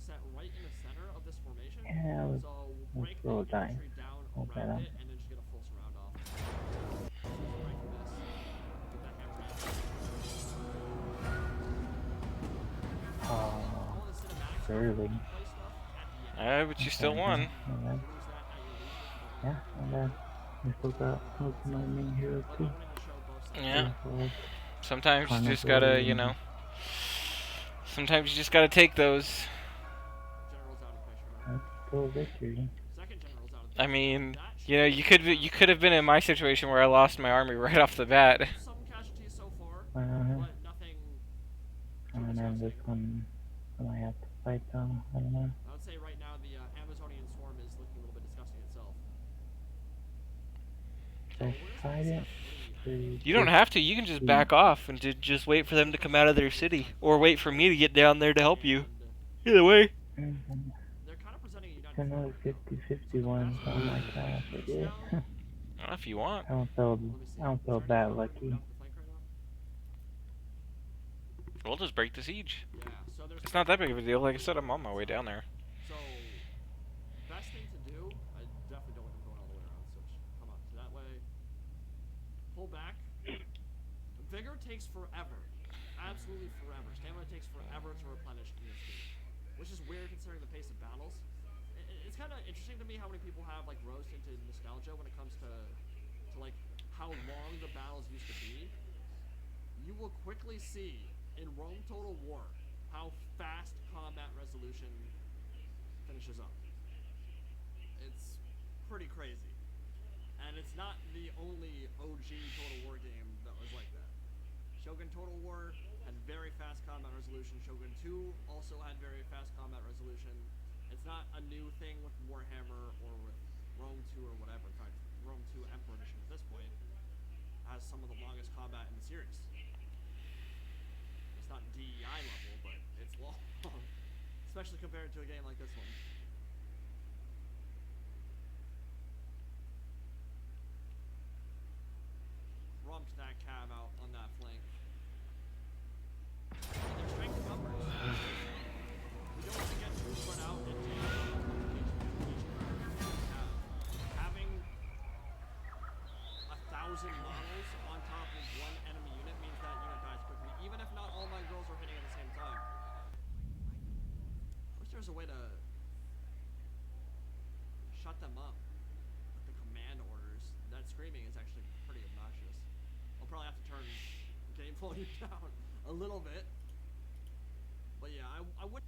set right in the center of this formation. Yeah, let's So we'll break the roll a die. infantry down Roll that around out. it and then just get a full surround off. So break this. Get that hammer in. Oh, All the cinematics barely. play stuff at the end. But you still won. Not bad. Lose that at your leisure. Yeah, not bad. We still got most of my main heroes But I too. wanted to show both sides. Yeah. So, Sometimes you just Carnival gotta, you and- know. Sometimes you just gotta take those. General's out of the picture now. That's still a victory. Second general's out of the I picture. mean, That you know, you could have been in my situation where I lost my army right off the bat. some casualties so far, Uh, but nothing I don't know, this one I might have to fight though. I don't know. I would say right now the Amazonian swarm is looking a little bit disgusting itself. Should I fight it? You don't have to. You can just back off and just wait for them to come out of their city, or wait for me to get down there to help you. Either way. They're kind of presenting a united Another front. 50-51, something like that. I forget. If you want. I don't feel that lucky. We'll just break the siege. Yeah, so there's It's not that big of a deal. Like I said, I'm on my way down there. so best thing to do, I definitely don't want them going all the way around, switch. Come on, so that way. Pull back. Vigor takes forever. Absolutely forever. Stamina takes forever to replenish in this game. Which is weird considering the pace of battles. It's kind of interesting to me how many people have like rose into nostalgia when it comes to like how long the battles used to be. You will quickly see in Rome Total War how fast combat resolution finishes up. It's pretty crazy. And it's not the only OG Total War game that was like that. Shogun Total War had very fast combat resolution. Shogun 2 also had very fast combat resolution. It's not a new thing with Warhammer or with Rome 2 or whatever. In fact, Rome 2 Emperor Edition at this point has some of the longest combat in the series. It's not DEI level, but it's long. Especially compared to a game like this one. Rumped that cab out on that flank. And their strength in numbers. We don't want to get too spread out and take having 1,000 models on top of one enemy unit means that unit dies quickly, even if not all my girls are hitting at the same time. I wish there was a way to shut them up with the command orders. That screaming is actually pretty obnoxious. I'll probably have to turn game volume down a little bit. But yeah, I would.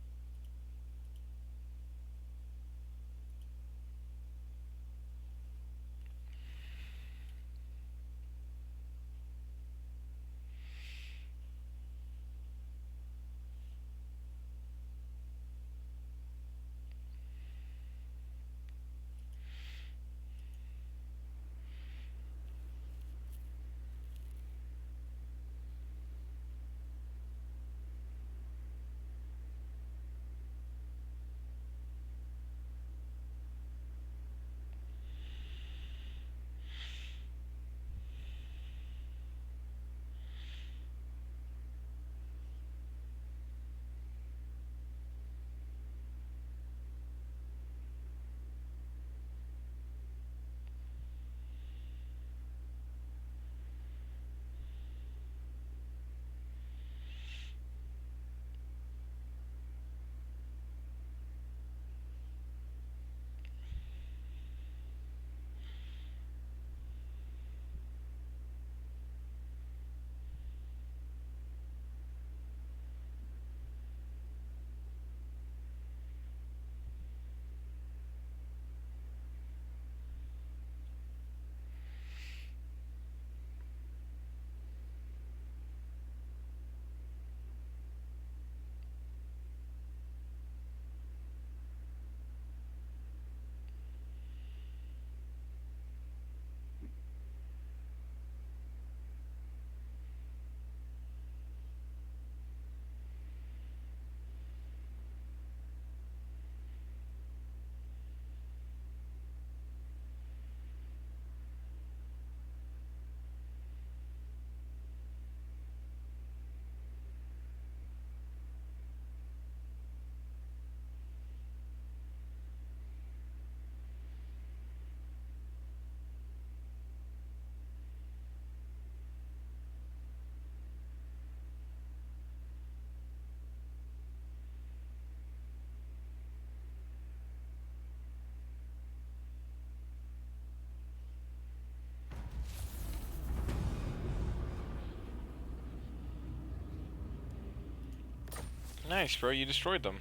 Nice, bro. You destroyed them.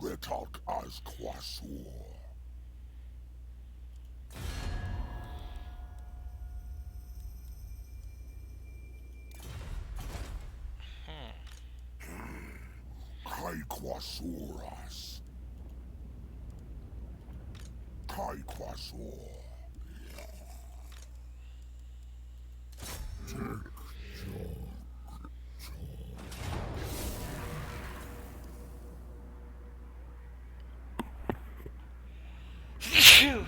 Retalk as Quasur. Kai Quasuras. Kai Quasur. Phew.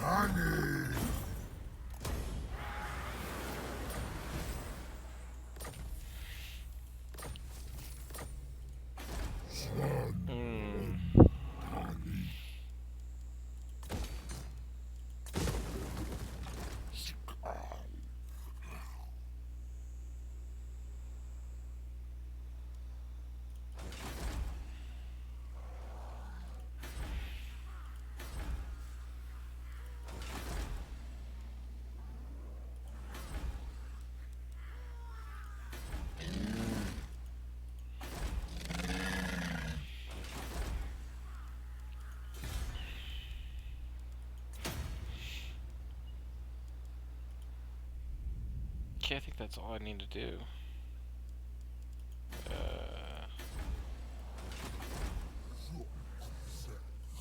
Uncanny. Okay, I think that's all I need to do.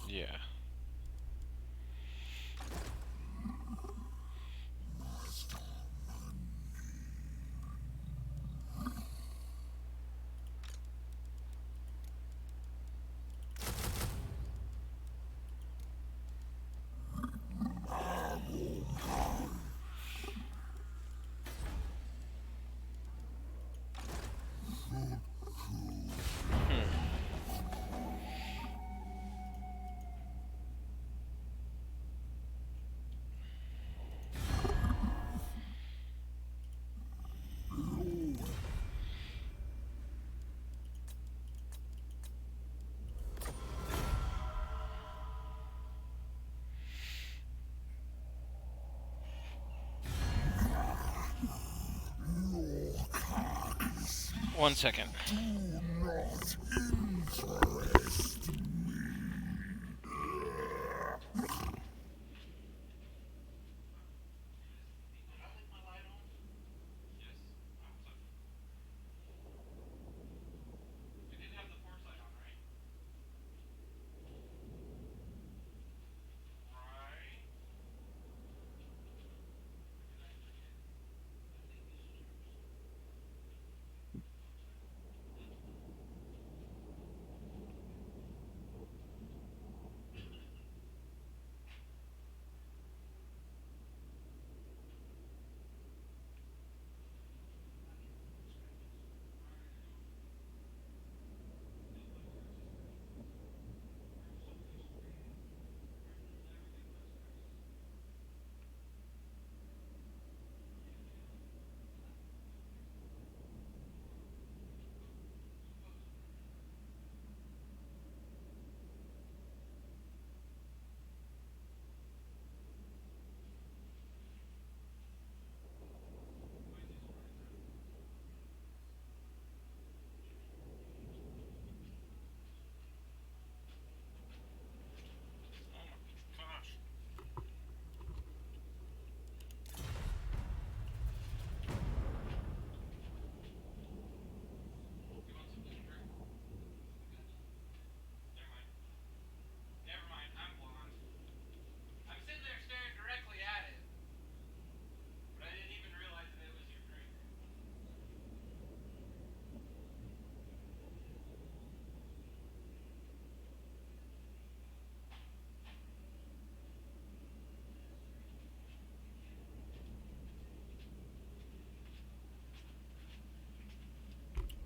Yeah. One second.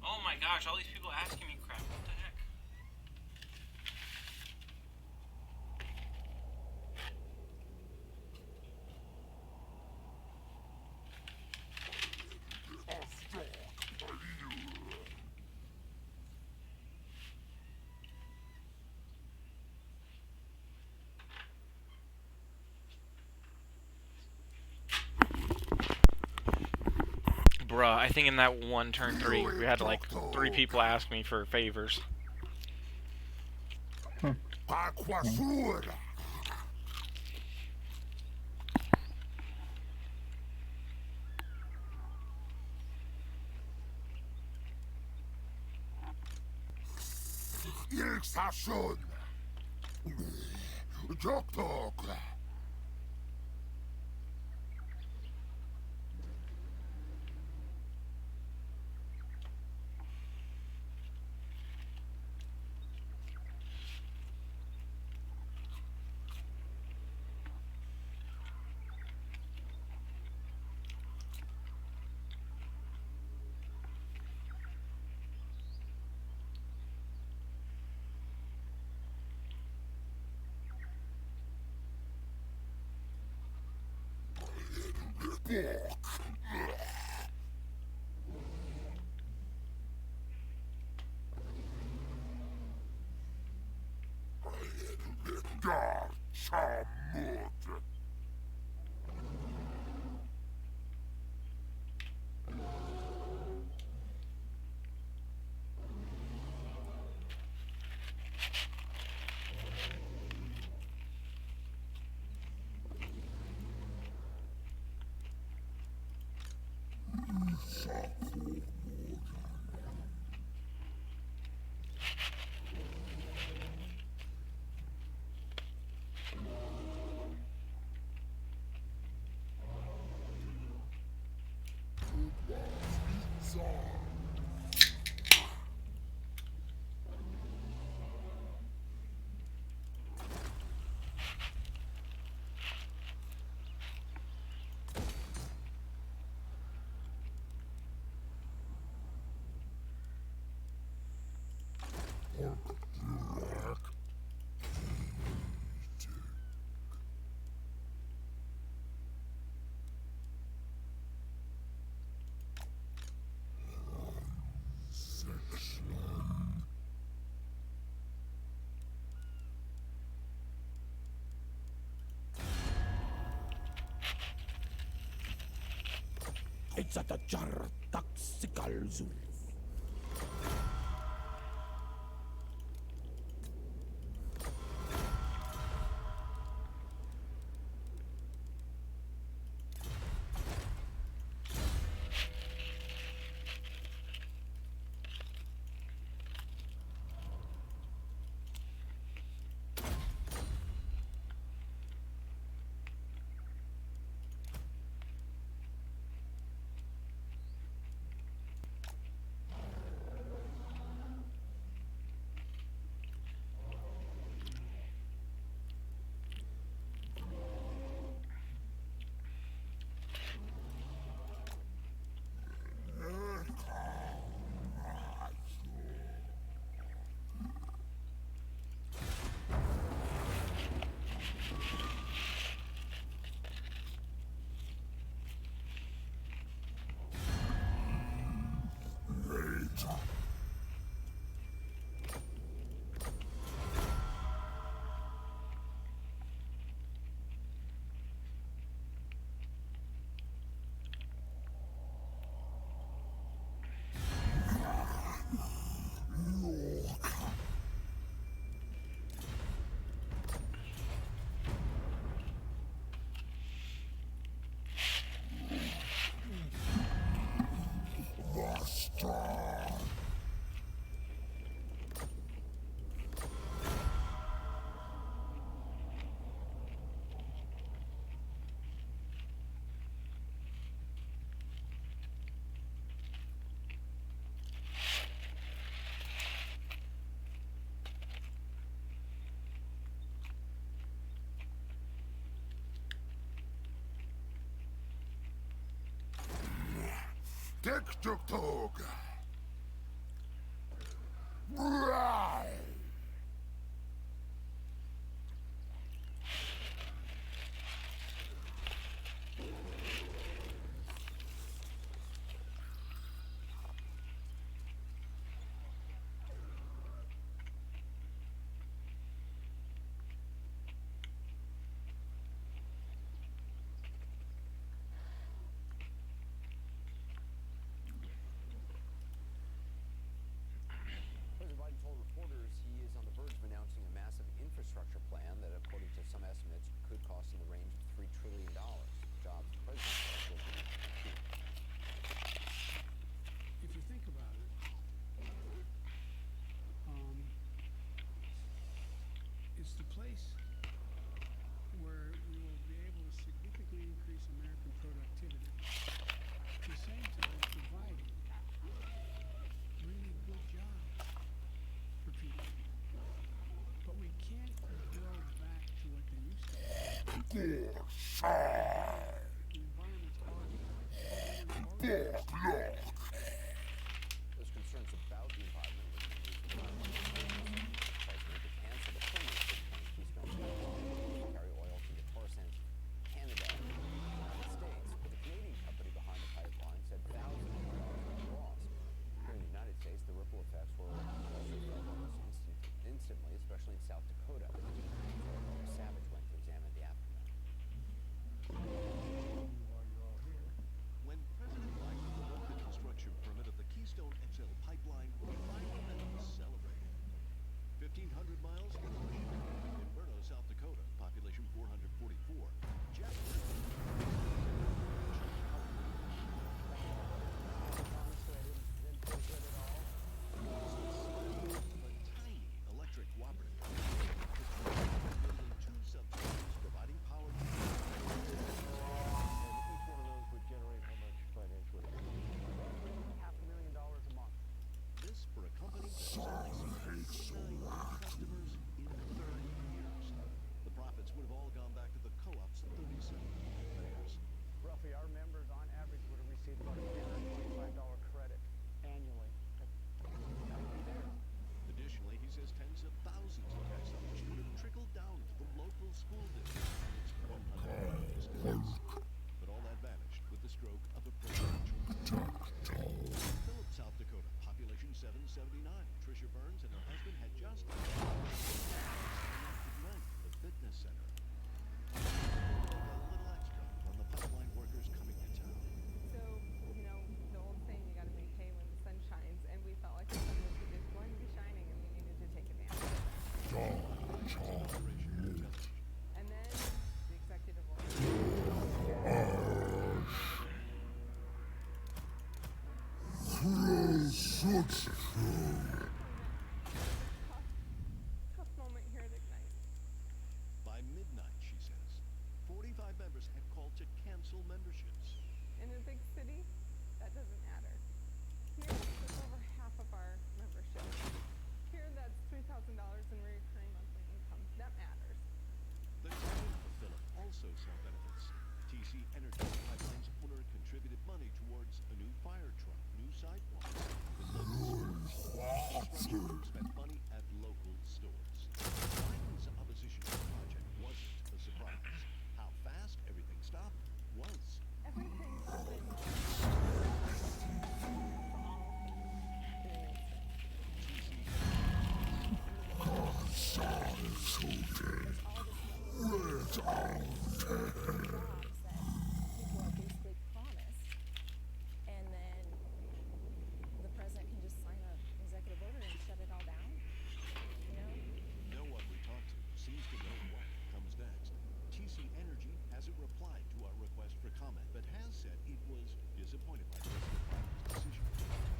Oh my gosh, all these people asking me crap. What the heck? Bruh, I think in that one turn 3, we had like 3 people ask me for favors. Aquasura. Ilksashun. Joktok. Dar Chamud. It's at the jar taxical zoo. Tuk-tuk-tuk. verge of announcing a massive infrastructure plan that, according to some estimates, could cost in the range of $3 trillion. Jobs the president says will be key. If you think about it, it's the place where we will be able to significantly increase American productivity, at the same time providing really good jobs for people. But we can't build back to what they used to be. The environment's already Those concerns about the environment were the reason why the president to cancel the permit for the Keystone pipeline to carry oil from the tar sands of Canada and the United States. But the Canadian company behind the pipeline said thousands of jobs were lost. Here in the United States, the ripple effects were also felt almost instantly, especially in South Dakota. Savage went to examine the aftermath. When President Biden revoked the construction permit of the Keystone XL pipeline, environmentalists celebrated. 1,500 miles from in Murdo, South Dakota, population 444. Jeff. Tiny electric cooperative. Building two substations providing power to And each one of those would generate how much financially? $500,000 a month. this for a company that's only seen 9 customers in 30 years. The profits would have all gone back to the co-op's 37 players. Roughly, our members on average would have received about a $325 credit annually. That would be theirs. Additionally, he says tens of thousands of tax dollars would have trickled down to the local school district and its 100 students. But all that vanished with the stroke of a presidential. Phillips, South Dakota, population 779. Tricia Burns and her husband had just the fitness center. A little extra on the pipeline workers coming to town. So, you know, the old saying, you got to make hay when the sun shines, and we felt like the sun was going to be shining, and we needed to take advantage of it. And then the executive order. Tough moment here at Ignite. By midnight, she says, 45 members had called to cancel memberships. In a big city, that doesn't matter. Here, that's over half of our membership. Here, that's $3,000 in recurring monthly income. That matters. The company of Philip also saw benefits. TC Energy Pipeline's owner contributed money towards a new fire truck, new sidewalks, with local construction groups spent money at local stores. Biden's opposition to the project wasn't a surprise. How fast everything stopped was. Everything people are basically promised, and then the president can just sign an executive order and shut it all down. You know? No one we talked to seems to know what comes next. TC Energy hasn't replied to our request for comment, but has said it was disappointed by President Biden's decision.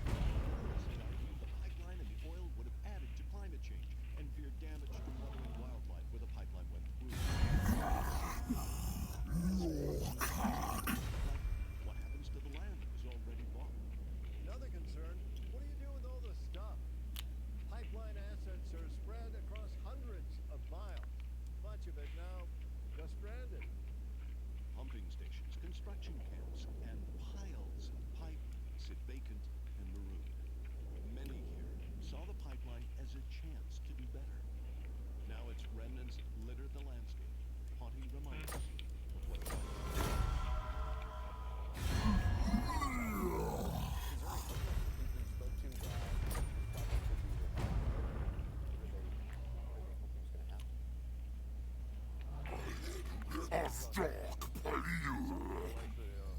Analysts argue the pipeline and the oil would have added to climate change and feared damage to wandering wildlife where the pipeline went through. What happens to the land that was already bought? Another concern, what do you do with all the stuff? Pipeline assets are spread across hundreds of miles. Much of it now just stranded. Pumping stations, construction camps, and piles of pipe sit vacant and marooned. Many here saw the pipeline as a chance to do better. Now its remnants litter the landscape, haunting reminders of what was.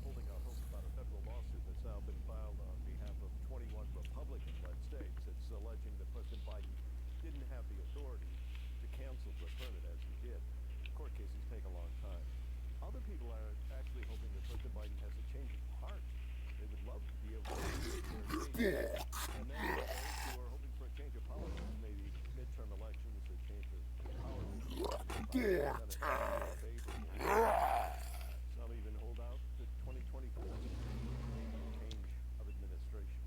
Holding out hope about a federal lawsuit that's now been filed on behalf of 21 Republican-led states. It's alleging that President Biden didn't have the authority Court cases take a long time. Other people are actually hoping that President Biden has a change of heart. They would love to be able to their case. And then there are those who are hoping for a change of politics, maybe midterm elections, a change of power. Some even hold out to 2024, change of administration.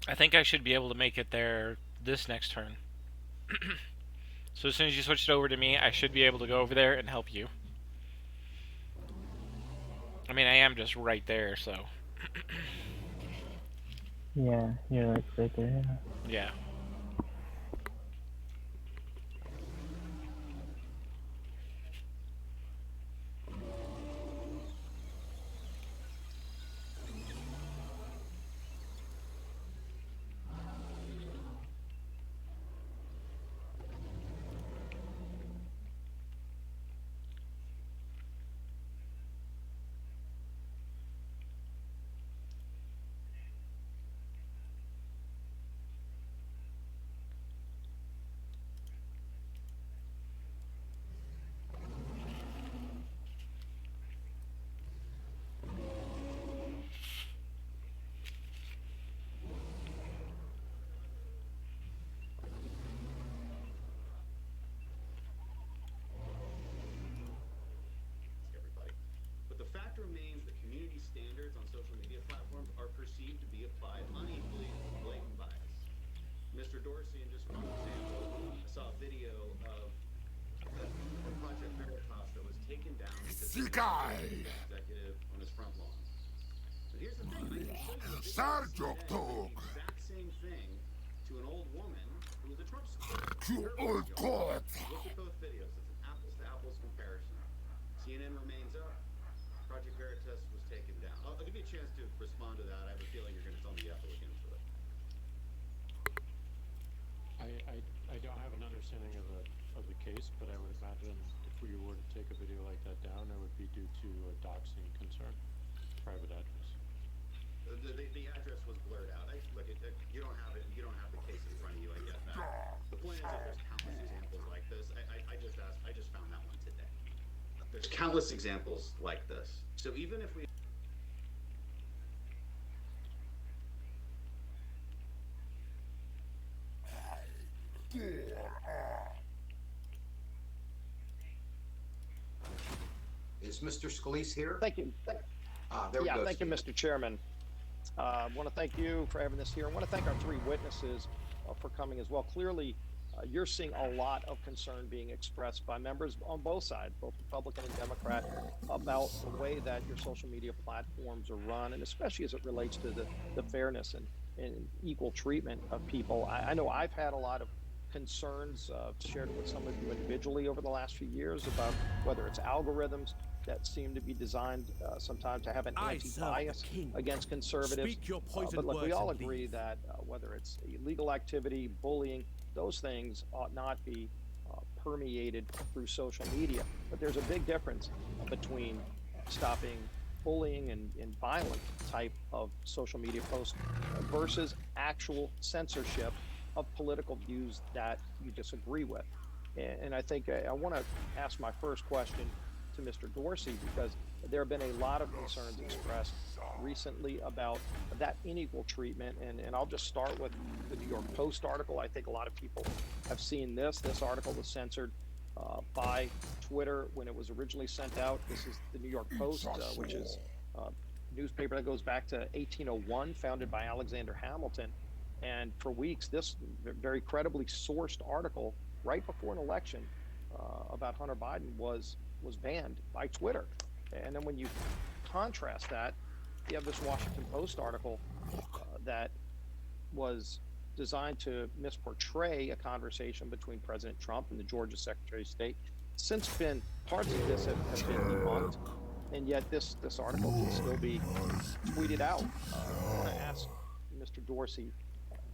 I think I should be able to make it there this next turn. So as soon as you switch it over to me, I should be able to go over there and help you. I mean, I am just right there, so. Yeah, you're like right there. Yeah. Everybody. But the fact remains that community standards on social media platforms are perceived to be applied unequally with blatant bias. Mr. Dorsey, and just one example, I saw a video of Project Veritas that was taken down because of an executive on his front lawn. But here's the thing, I can show you a video saying the exact same thing to an old woman who was a Trump supporter. Look at both videos. It's an apples-to-apples comparison. CNN remains up. Project Veritas was taken down. I'll give you a chance to respond to that. I have a feeling you're going to tell me you have to look into it. I don't have an understanding of the case, but I would imagine if we were to take a video like that down, it would be due to a doxing concern, private address. The address was blurred out. Look, you don't have it. You don't have the case in front of you. I get that. The point is that there's countless examples like this. I just found that one today. There's countless examples like this. So even if we Is Mr. Scalise here? Thank you. There we go, Thank you, Steve. Mr. Chairman. I want to thank you for having this here. I want to thank our three witnesses for coming as well. Clearly, you're seeing a lot of concern being expressed by members on both sides, both Republican and Democrat, about the way that your social media platforms are run, and especially as it relates to the fairness and equal treatment of people. I know I've had a lot of concerns shared with some of you individually over the last few years about whether it's algorithms that seem to be designed sometimes to have an anti-bias against conservatives. But look, we all agree that whether it's illegal activity, bullying, those things ought not be permeated through social media. But there's a big difference between stopping bullying and violent type of social media posts versus actual censorship of political views that you disagree with. And I think I want to ask my first question to Mr. Dorsey, because there have been a lot of concerns expressed recently about that unequal treatment. And I'll just start with the New York Post article. I think a lot of people have seen this. This article was censored by Twitter when it was originally sent out. This is the New York Post, which is a newspaper that goes back to 1801, founded by Alexander Hamilton. And for weeks, this very credibly sourced article right before an election about Hunter Biden was banned by Twitter. And then when you contrast that, you have this Washington Post article that was designed to misportray a conversation between President Trump and the Georgia Secretary of State. Since been, parts of this have been debunked, and yet this article can still be tweeted out. I want to ask Mr. Dorsey,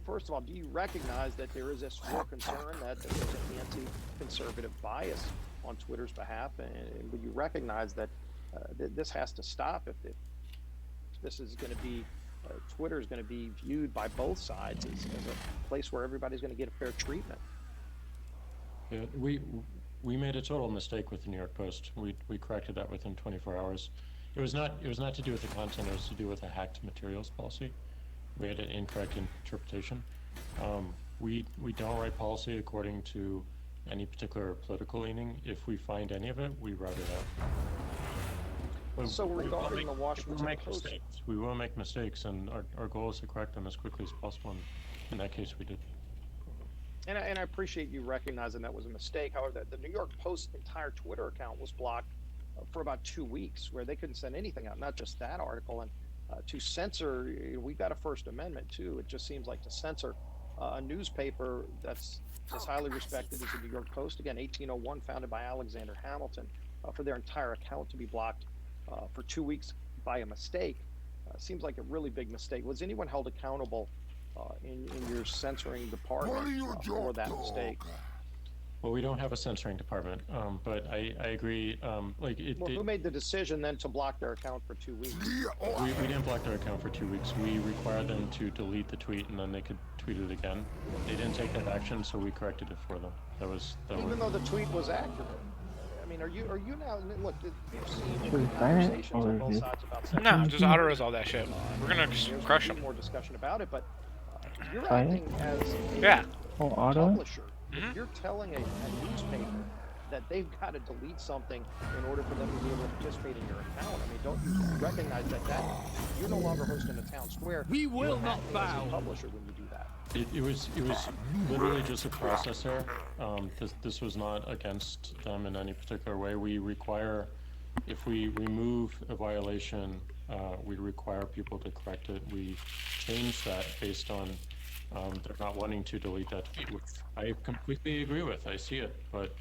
first of all, do you recognize that there is this real concern that there's an anti-conservative bias on Twitter's behalf, and would you recognize that this has to stop if this is going to be, Twitter is going to be viewed by both sides as a place where everybody's going to get a fair treatment. Yeah, we made a total mistake with the New York Post. We corrected that within 24 hours. It was not to do with the content. It was to do with a hacked materials policy. We had an incorrect interpretation. We don't write policy according to any particular political leaning. If we find any of it, we route it out. But So regarding the Washington Post, mistakes. We will make mistakes, and our goal is to correct them as quickly as possible. And in that case, we did. and I appreciate you recognizing that was a mistake. However, the New York Post's entire Twitter account was blocked for about 2 weeks, where they couldn't send anything out, not just that article. And to censor, we've got a First Amendment too. It just seems like to censor a newspaper that's as highly respected as the New York Post. Again, 1801, founded by Alexander Hamilton, for their entire account to be blocked for 2 weeks by a mistake seems like a really big mistake. Was anyone held accountable in your censoring department for that mistake? Well, we don't have a censoring department, but I agree. Who made the decision then to block their account for 2 weeks? We didn't block their account for 2 weeks. We required them to delete the tweet, and then they could tweet it again. They didn't take that action, so we corrected it for them. Even though the tweet was accurate. I mean, are you now look? You've seen Should we sign it, conversations or on both is it- sides about No, just auto resolve that shit. We're gonna crush them. More discussion about it, but you're Sign acting as a Yeah. Oh, auto? publisher. If you're telling a newspaper that they've got to delete something in order for them to be able to participate in your account, I mean, don't you recognize that you're no longer hosting a town square? We will You're not acting bow. as a publisher when you do that. It was literally just a process there. This was not against them in any particular way. We require, if we remove a violation, we require people to correct it. We changed that based on they're not wanting to delete that tweet, which I completely agree with. I see it, but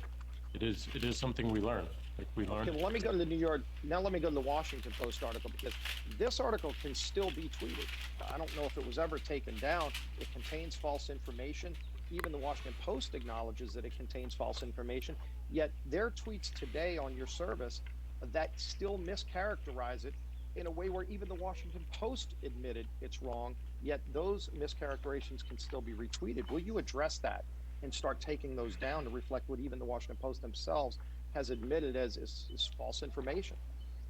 it is something we learn. Like we learned. Okay, let me go to the New York. Now let me go to the Washington Post article, because this article can still be tweeted. I don't know if it was ever taken down. It contains false information. Even the Washington Post acknowledges that it contains false information. Yet their tweets today on your service that still mischaracterize it in a way where even the Washington Post admitted it's wrong. Yet those mischaracterizations can still be retweeted. Will you address that and start taking those down to reflect what even the Washington Post themselves has admitted as false information?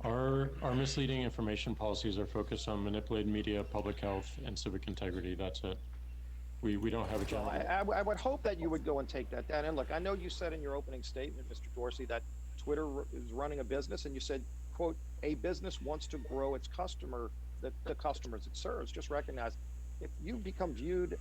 Our misleading information policies are focused on manipulated media, public health, and civic integrity. That's it. We don't have a general. I would hope that you would go and take that down. And look, I know you said in your opening statement, Mr. Dorsey, that Twitter is running a business, and you said, quote, a business wants to grow its customer, the customers it serves. Just recognize, if you become viewed,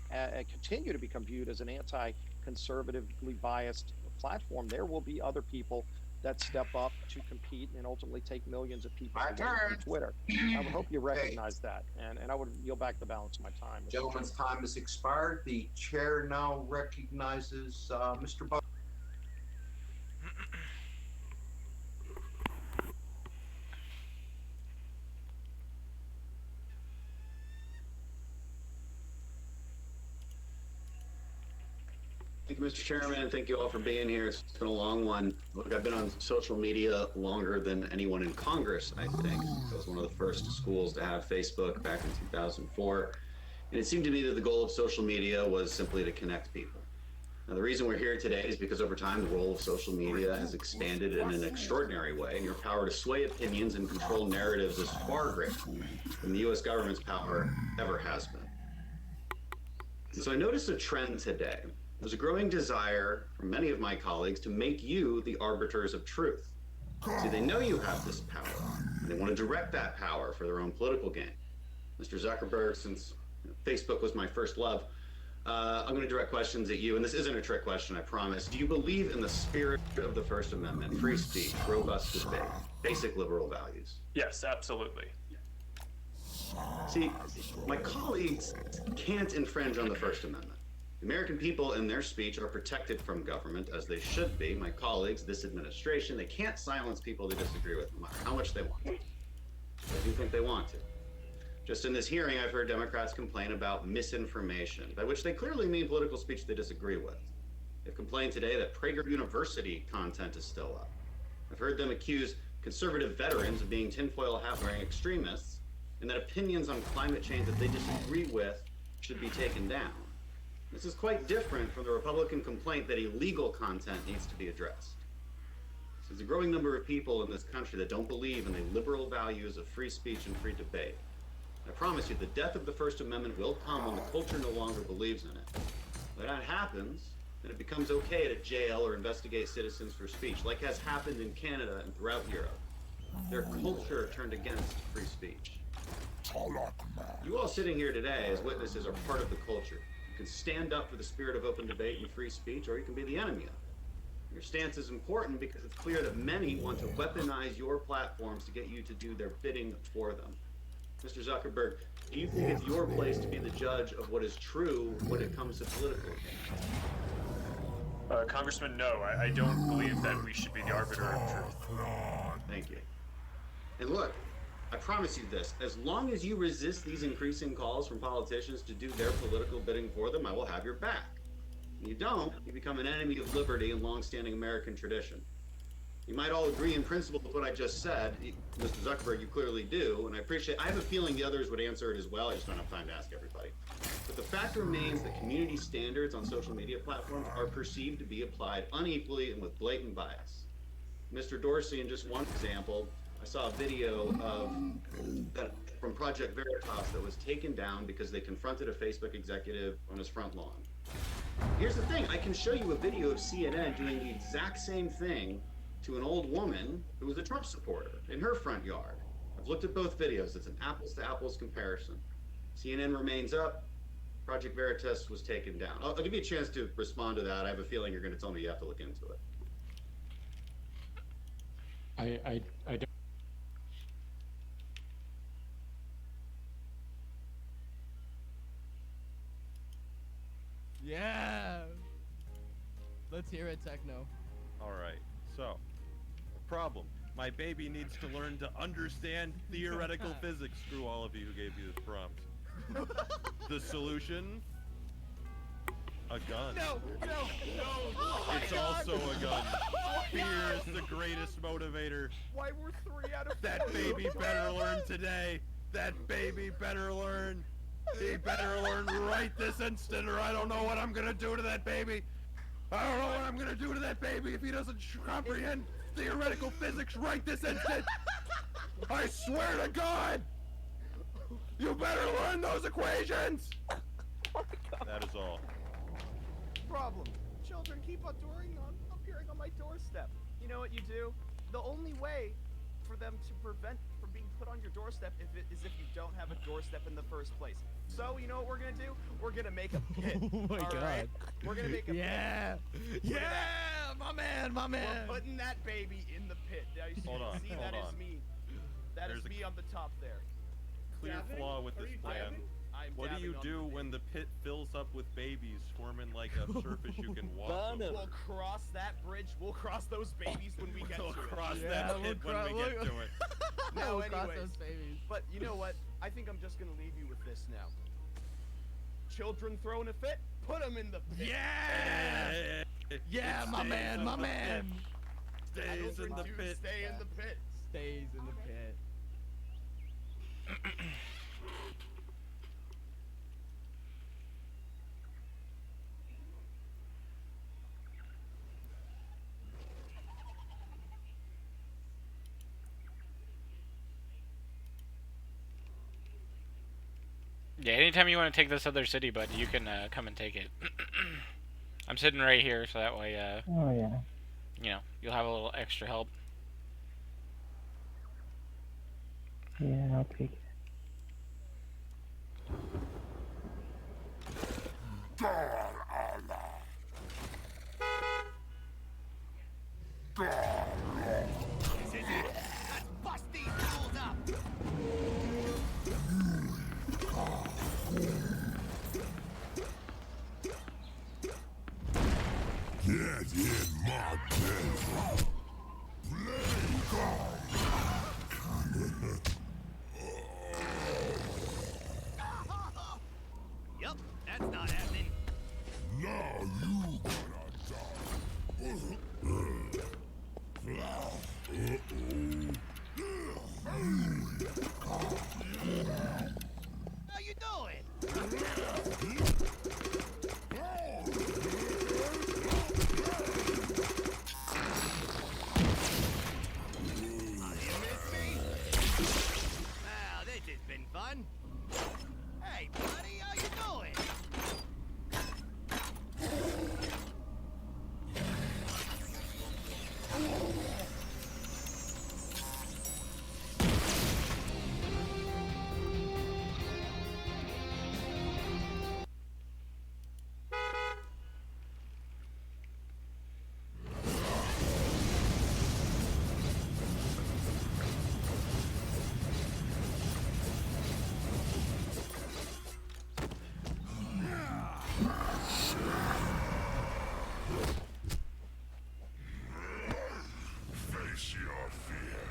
continue to become viewed as an anti-conservatively biased platform, there will be other people that step up to compete and ultimately take millions of people away from Twitter. I would hope you recognize that, and I would yield back the balance of my time. Mr. Gentleman's time has expired. The chair now recognizes Mr. Buck. Thank you, Mr. Chairman, and thank you all for being here. It's been a long one. Look, I've been on social media longer than anyone in Congress, I think. I was one of the first schools to have Facebook back in 2004. And it seemed to me that the goal of social media was simply to connect people. Now, the reason we're here today is because over time, the role of social media has expanded in an extraordinary way, and your power to sway opinions and control narratives is far greater than the U.S. government's power ever has been. And so I noticed a trend today. There's a growing desire from many of my colleagues to make you the arbiters of truth. See, they know you have this power, and they want to direct that power for their own political gain. Mr. Zuckerberg, since Facebook was my first love, I'm going to direct questions at you, and this isn't a trick question, I promise. Do you believe in the spirit of the First Amendment, free speech, robust debate, basic liberal values? Yes, absolutely. See, my colleagues can't infringe on the First Amendment. The American people in their speech are protected from government, as they should be. My colleagues, this administration, they can't silence people they disagree with, no matter how much they want. I do think they want to. Just in this hearing, I've heard Democrats complain about misinformation, by which they clearly mean political speech they disagree with. They've complained today that Prager University content is still up. I've heard them accuse conservative veterans of being tinfoil hat-wearing extremists, and that opinions on climate change that they disagree with should be taken down. This is quite different from the Republican complaint that illegal content needs to be addressed. There's a growing number of people in this country that don't believe in the liberal values of free speech and free debate. I promise you, the death of the First Amendment will come when the culture no longer believes in it. When that happens, then it becomes okay to jail or investigate citizens for speech, like has happened in Canada and throughout Europe. Their culture turned against free speech. You all sitting here today as witnesses are part of the culture. You can stand up for the spirit of open debate and free speech, or you can be the enemy of it. Your stance is important because it's clear that many want to weaponize your platforms to get you to do their bidding for them. Mr. Zuckerberg, do you think it's your place to be the judge of what is true when it comes to political opinion? Congressman, no, I don't believe that we should be the arbiter of truth. Thank you. And look, I promise you this, as long as you resist these increasing calls from politicians to do their political bidding for them, I will have your back. When you don't, you become an enemy of liberty and long-standing American tradition. You might all agree in principle with what I just said. Mr. Zuckerberg, you clearly do, and I have a feeling the others would answer it as well. I just don't have time to ask everybody. But the fact remains that community standards on social media platforms are perceived to be applied unequally and with blatant bias. Mr. Dorsey, in just one example, I saw a video from Project Veritas that was taken down because they confronted a Facebook executive on his front lawn. Here's the thing, I can show you a video of CNN doing the exact same thing to an old woman who was a Trump supporter in her front yard. I've looked at both videos. It's an apples to apples comparison. CNN remains up. Project Veritas was taken down. I'll give you a chance to respond to that. I have a feeling you're going to tell me you have to look into it. I don't. Yeah. Let's hear it, Techno. Alright, so, problem. My baby needs to learn to understand theoretical physics. Screw all of you who gave me this prompt. The solution? A gun. No! Oh It's also a gun. Fear is the greatest motivator. Why were 3 out of That baby better learn today. That baby better learn. He better learn right this instant, or I don't know what I'm gonna do to that baby. I don't know what I'm gonna do to that baby if he doesn't comprehend theoretical physics right this instant. I swear to God, you better learn those equations. That is all. Problem. Children keep appearing on my doorstep. You know what you do? The only way for them to prevent from being put on your doorstep is if you don't have a doorstep in the first place. So, you know what we're gonna do? We're gonna make a pit. Oh my God. Right? We're gonna make a pit. Yeah, my man. We're putting that baby in the pit. Now you Hold on, see hold that on. is me. That is me on the top there. Clear Dabbing? flaw with Are this you plan. dabbing? I'm What do dabbing you on do when the pit fills up with babies, forming like a surface you can walk over? We'll cross that bridge. We'll cross those babies when we get We'll to it. cross that pit when we get to it. No, We'll cross anyways. those babies. But you know what? I think I'm just gonna leave you with this now. Children throwing a fit, put them in the pit. Yeah! Yeah, my man, my man. Stays in the pit. Stay in the pit. Stays in the pit. Yeah, anytime you want to take this other city, bud, you can come and take it. I'm sitting right here, so that way, Oh yeah. you know, you'll have a little extra help. Yeah, I'll take it. This is it. Let's bust these fools up. Get in my bed. Play God. on. Hey, buddy, how you doing? Face your fear.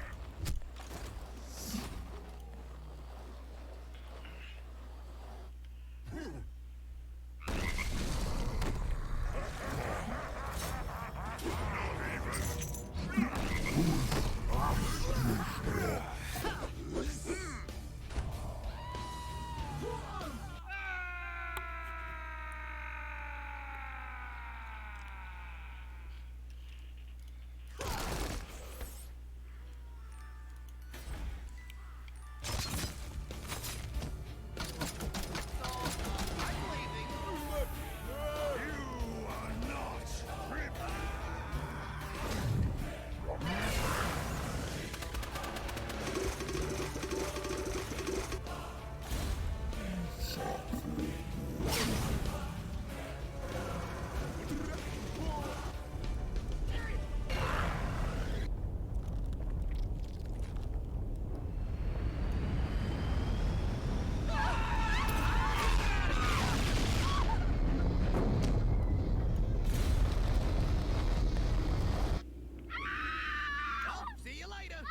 See you later.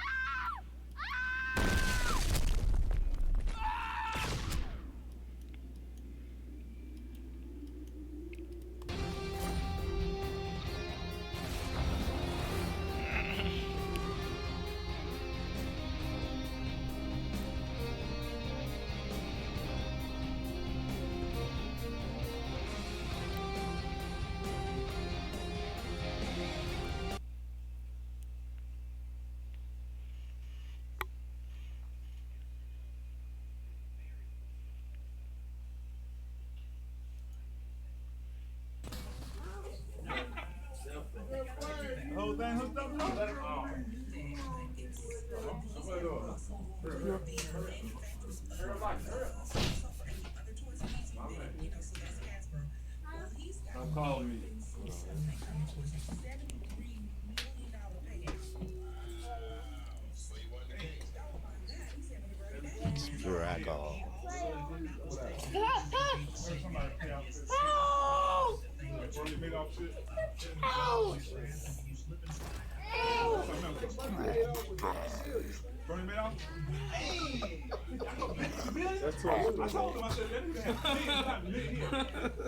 The whole thing hooked up now? Let him off. Don't call me. Draggle. That's too much. I told him, I said,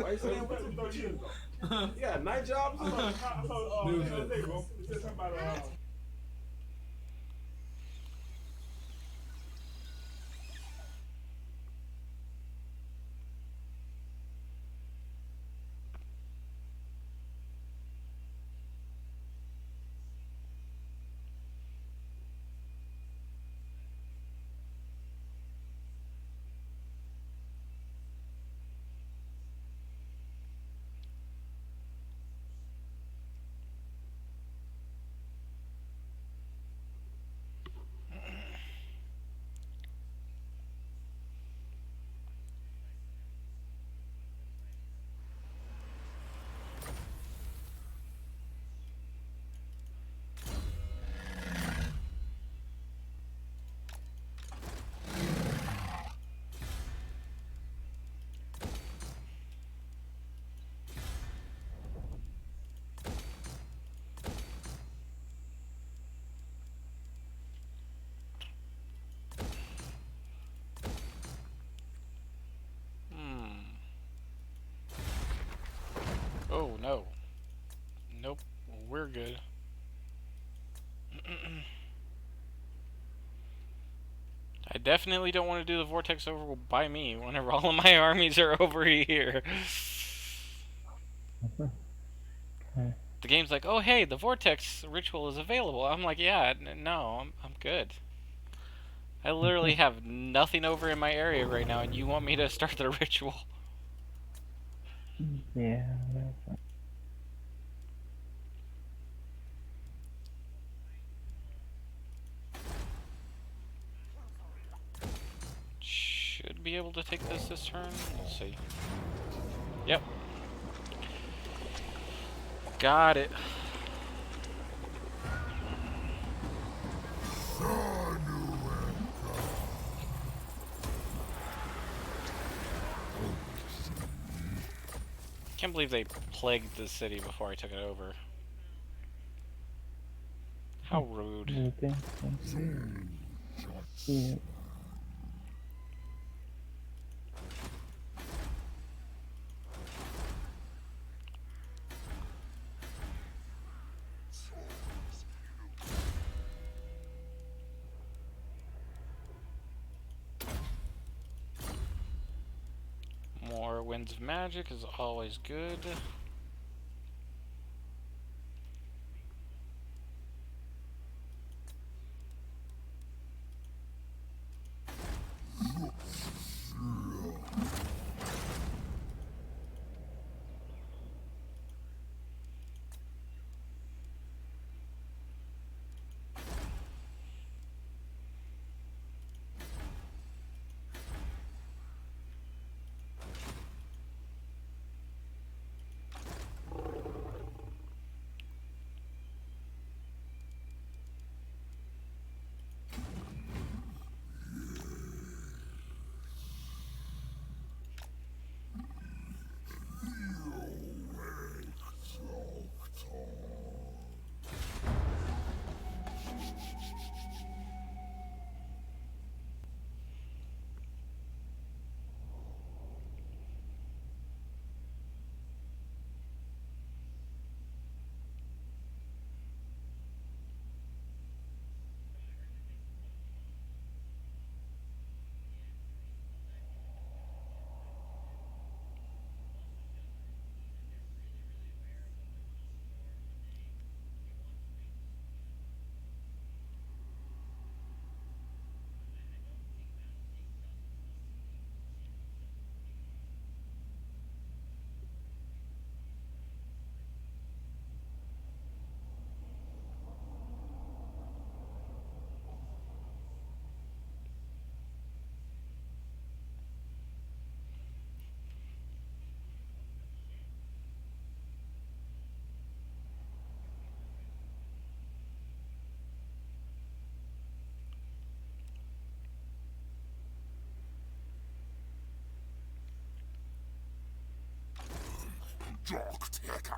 why you saying what? 30 years ago. Yeah, night jobs. I told he said something about Oh no. Nope. We're good. I definitely don't want to do the vortex over by me whenever all of my armies are over here. Okay. The game's like, oh hey, the vortex ritual is available. I'm like, yeah, no, I'm good. I literally have nothing over in my area right now, and you want me to start the ritual? Yeah, that's fine. Should be able to take this turn. Let's see. Yep. Got it. Can't believe they plagued the city before I took it over. How rude. Okay. Yeah. More Winds of Magic is always good. Dog Taker.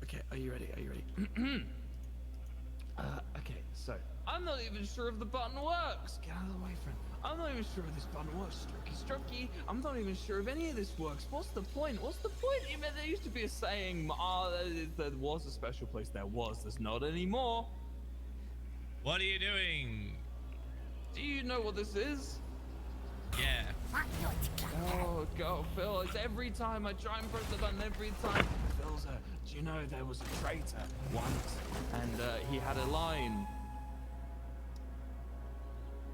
Okay, are you ready? Are you ready? Okay, so I'm not even sure if the button works. Get out of the way, friend. I'm not even sure if this button works. Strokey. I'm not even sure if any of this works. What's the point? What's the point? Even there used to be a saying, there was a special place. There's not anymore. What are you doing? Do you know what this is? Yeah. Oh God, Phil! It's every time I try and press the button. Every time. Phil's do you know there was a traitor once, and he had a line.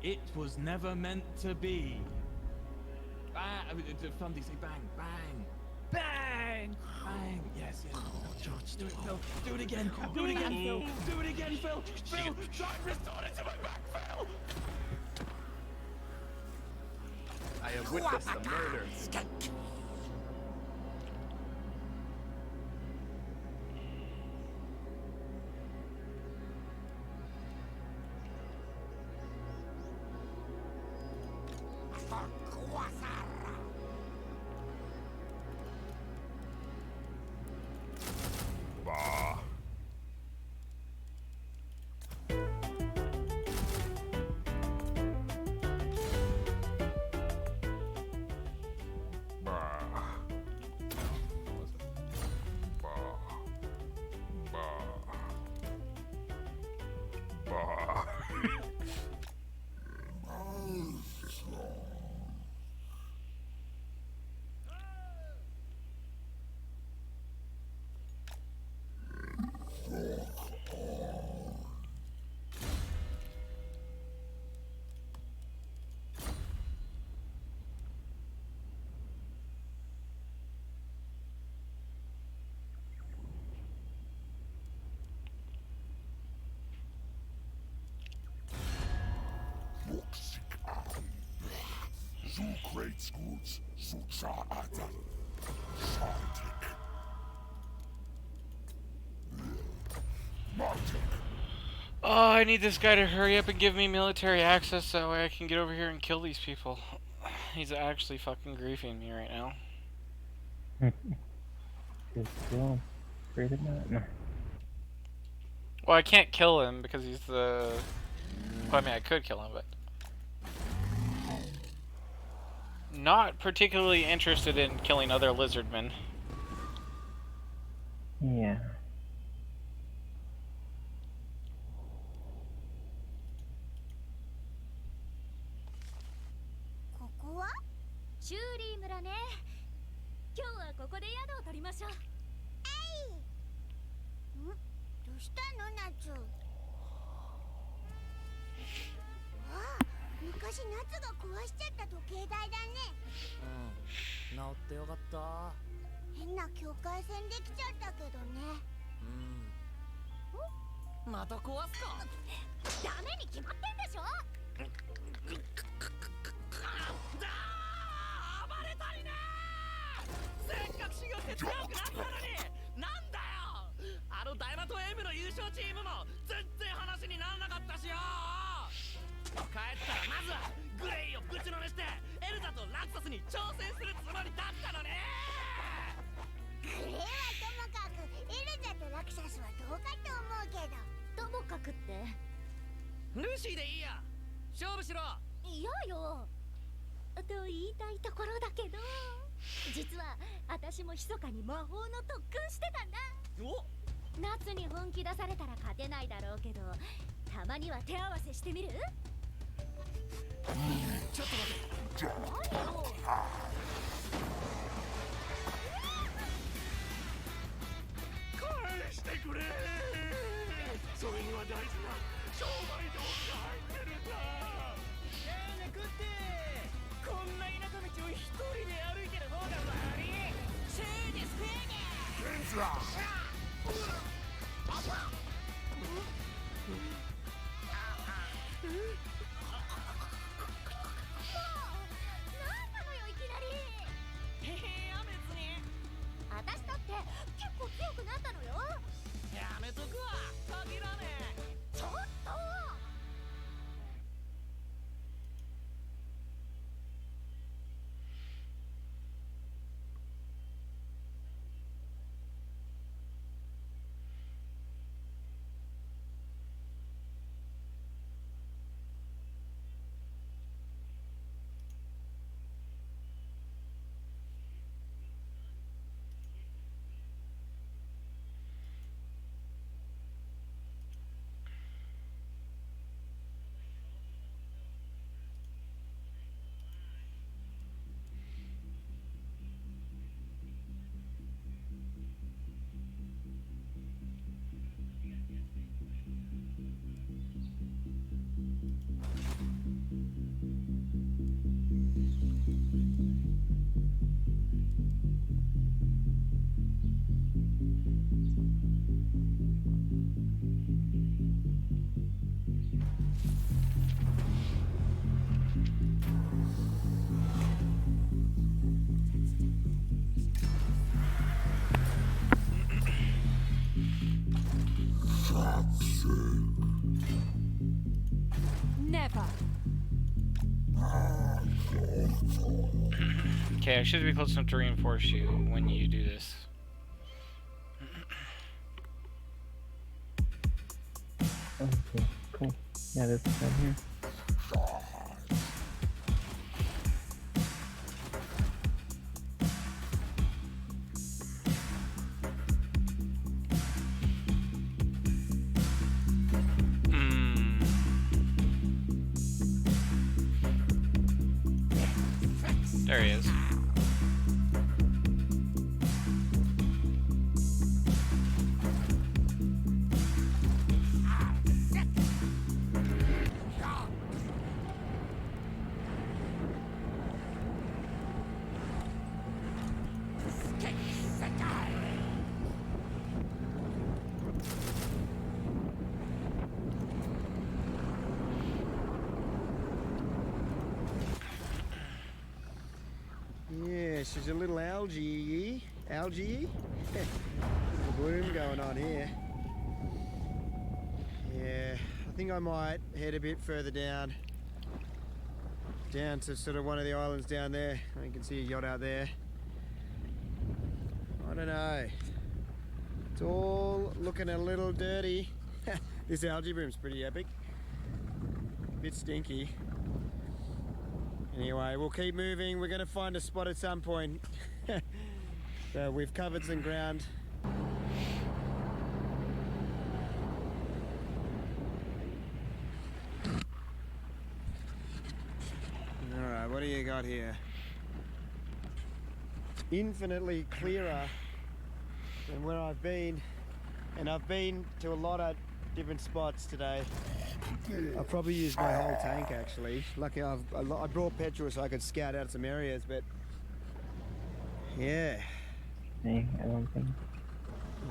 It was never meant to be. Bang! Fundy, say bang, bang, bang, bang. Yes, yes. George, do it, Phil. Do it again. Do it again, Phil. Do it again, Phil. Phil, try and restore it to my back, Phil. I have witnessed the murder. Great schools, Sucha Ata. Shartik. Martik. Oh, I need this guy to hurry up and give me military access so I can get over here and kill these people. He's actually fucking griefing me right now. Just kill him. Afraid of that? No. Well, I can't kill him because he's the... Well, I mean, I could kill him, but... Not particularly interested in killing other lizardmen. Yeah. Never. Okay, I should be close enough to reinforce you when you do this. Okay, cool. Yeah, that's right here. There he is. she's a little algae. Little bloom going on here. Yeah, I think I might head a bit further down to sort of one of the islands down there. You can see a yacht out there. I don't know. It's all looking a little dirty. This algae bloom's pretty epic. A bit stinky. Anyway, we'll keep moving. We're going to find a spot at some point. So we've covered some ground. Alright, what do you got here? Infinitely clearer than where I've been. And I've been to a lot of different spots today. I've probably used my whole tank actually. Lucky I brought petrol so I could scout out some areas, but yeah. Hey, I don't think.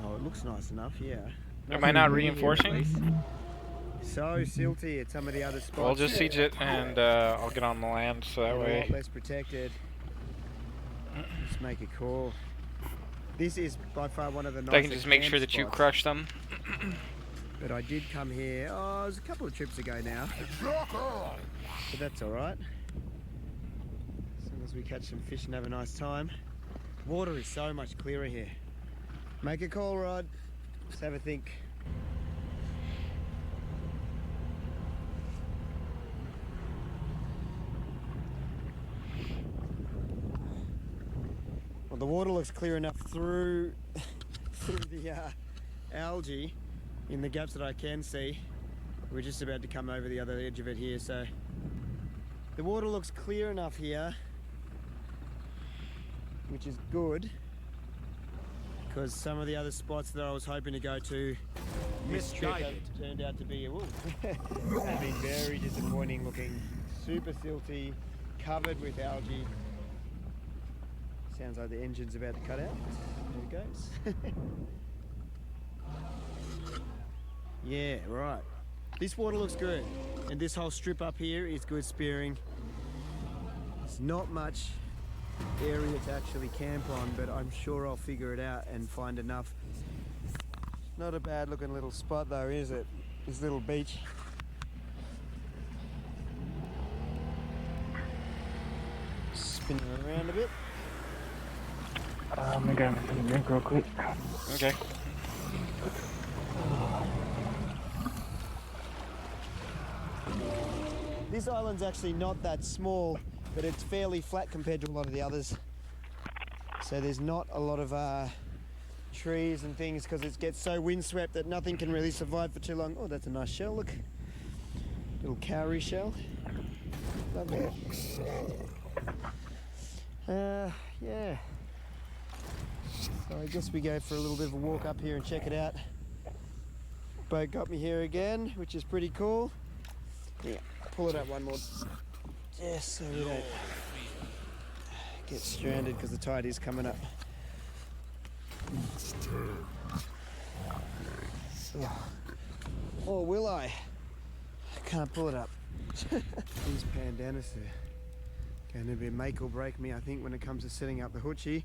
Oh, it looks nice enough, yeah. Am I not reinforcing? So silty at some of the other spots. Well, I'll just siege it and I'll get on the land so that A way. lot less protected. Let's make a call. This is by far one of the nicest. I can just make sure that you crush them. But I did come here, oh, it was a couple of trips ago now. But that's alright. As long as we catch some fish and have a nice time. Water is so much clearer here. Make a call, Rod. Just have a think. Well, the water looks clear enough through the algae in the gaps that I can see. We're just about to come over the other edge of it here, so the water looks clear enough here, which is good, because some of the other spots that I was hoping to go to this trip have turned out to be have been very disappointing looking. Super silty, covered with algae. Sounds like the engine's about to cut out. There it goes. Yeah, right. This water looks good, and this whole strip up here is good spearing. There's not much area to actually camp on, but I'm sure I'll figure it out and find enough. Not a bad looking little spot though, is it? This little beach. Spinning around a bit. I'm gonna grab a drink real quick. Okay. This island's actually not that small, but it's fairly flat compared to a lot of the others. So there's not a lot of trees and things because it gets so windswept that nothing can really survive for too long. Oh, that's a nice shell, look. Little cowrie shell. Lovely. Yeah. So I guess we go for a little bit of a walk up here and check it out. Boat got me here again, which is pretty cool. Yeah, pull it up one more. Just so we don't get stranded because the tide is coming up. Oh, will I? I can't pull it up. These pandanus are going to be make or break me, I think, when it comes to setting up the hoochie.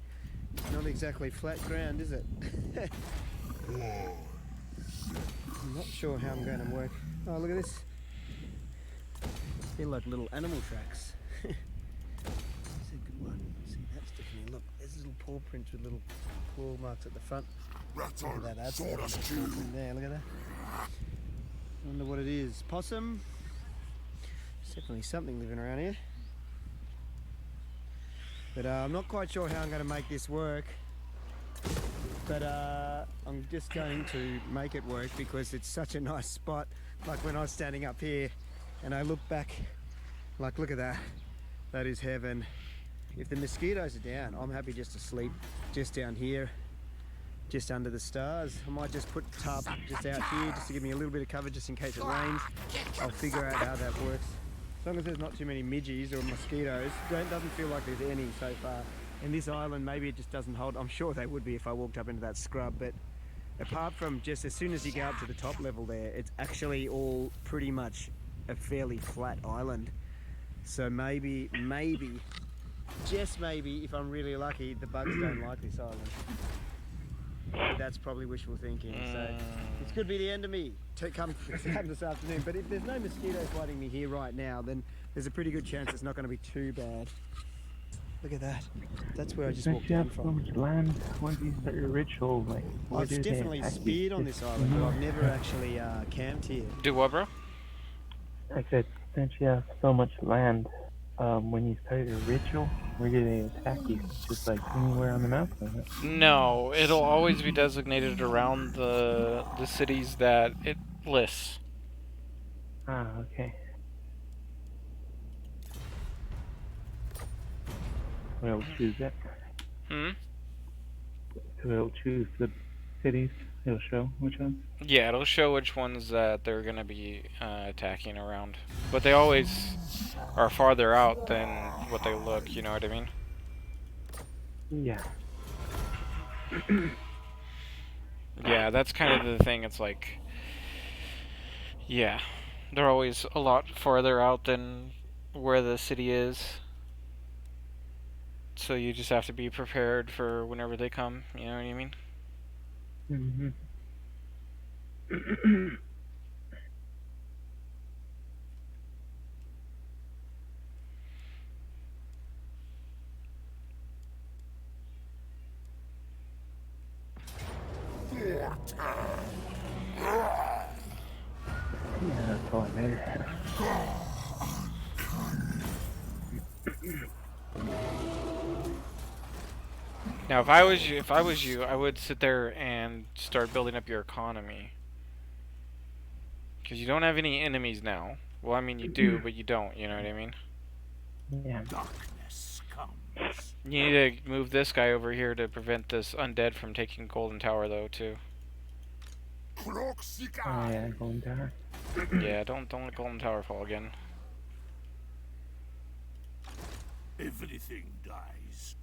It's not exactly flat ground, is it? I'm not sure how I'm going to work. Oh, look at this. They're like little animal tracks. That's a good one. See, that's definitely, look, there's little paw prints with little claw marks at the front. Look at that, that's in there, look at that. Wonder what it is. Possum? There's definitely something living around here. But I'm not quite sure how I'm going to make this work. But I'm just going to make it work because it's such a nice spot. Like when I was standing up here and I look back, like look at that. That is heaven. If the mosquitoes are down, I'm happy just to sleep just down here, just under the stars. I might just put the tarp just out here just to give me a little bit of cover just in case it rains. I'll figure out how that works. As long as there's not too many midges or mosquitoes, doesn't feel like there's any so far. And this island, maybe it just doesn't hold. I'm sure they would be if I walked up into that scrub, but apart from just as soon as you go up to the top level there, it's actually all pretty much a fairly flat island. So maybe just maybe, if I'm really lucky, the bugs don't like this island. But that's probably wishful thinking. So this could be the end of me to come this afternoon. But if there's no mosquitoes biting me here right now, then there's a pretty good chance it's not going to be too bad. Look at that. That's where I just Since walked you down have so from. much land, when do you start your ritual? Like, where I've do they definitely attack you? speared on this island, but I've never actually camped here. Do what, bro? I said, since you have so much land, when you start your ritual, where do they attack you? Just like anywhere on the map? Or what? No, it'll always be designated around the cities that it lists. Ah, okay. So it'll choose it. Hmm? So it'll choose the cities. It'll show which ones. Yeah, it'll show which ones that they're gonna be attacking around. But they always are farther out than what they look, you know what I mean? Yeah. Yeah, that's kind of the thing. It's like, yeah, they're always a lot farther out than where the city is. So you just have to be prepared for whenever they come, you know what I mean? Mm-hmm. Yeah, that's all I made. Now, if I was you, I would sit there and start building up your economy. Because you don't have any enemies now. Well, I mean, you do, but you don't, you know what I mean? Yeah. Darkness comes. You need to move this guy over here to prevent this undead from taking Golden Tower, though, too. Oh yeah, Golden Tower. Yeah, don't let Golden Tower fall again. Everything dies.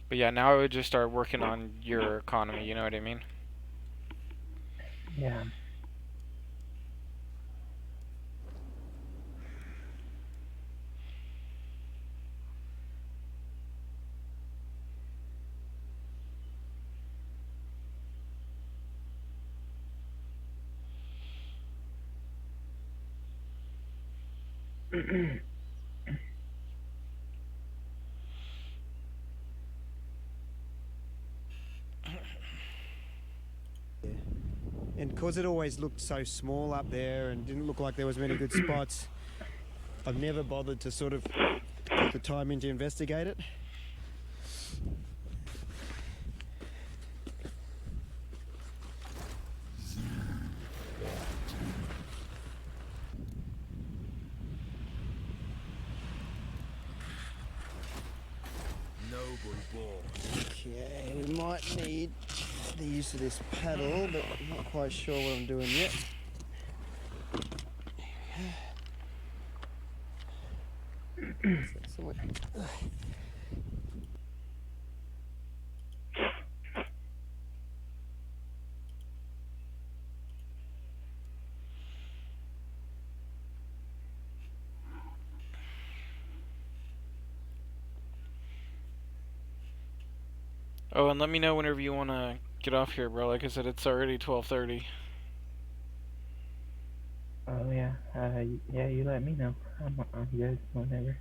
But yeah, now I would just start working on your economy, you know what I mean? Yeah. And because it always looked so small up there and didn't look like there was many good spots, I've never bothered to sort of put the time in to investigate it. Noble born. Okay, we might need the use of this paddle, but I'm not quite sure what I'm doing yet. Oh, and let me know whenever you want to get off here, bro. Like I said, it's already 12:30. Oh yeah. Yeah, you let me know. I'm on you guys whenever.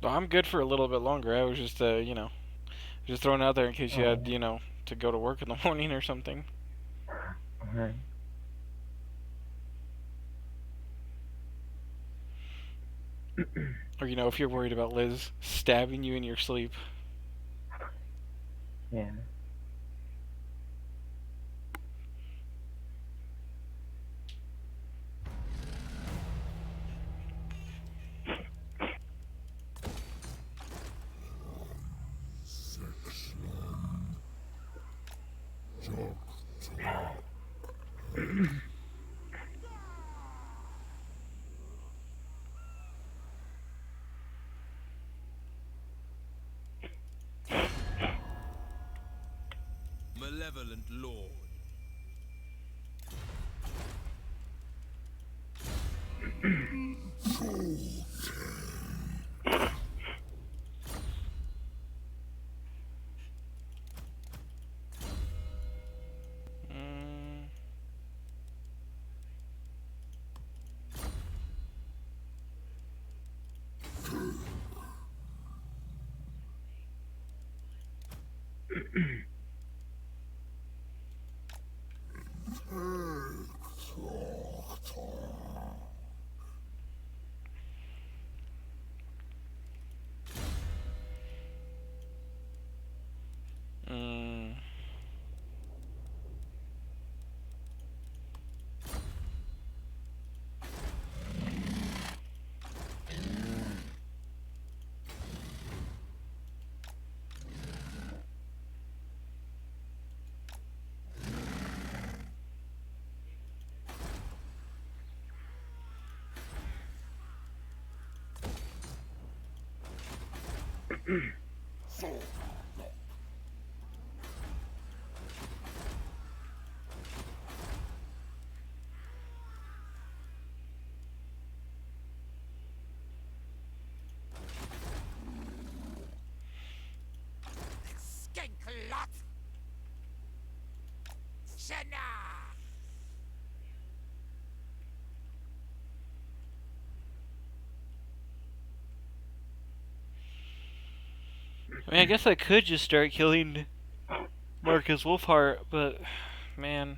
I'm good for a little bit longer. I was just, you know, just throwing it out there in case you Oh, had, you know, to go to work in the morning or something. Alright. Or, you know, if you're worried about Liz stabbing you in your sleep. Yeah. Malevolent Lord. Mm. Mm. Skinklot! Senna! I mean, I guess I could just start killing Marcus Wolfheart, but man,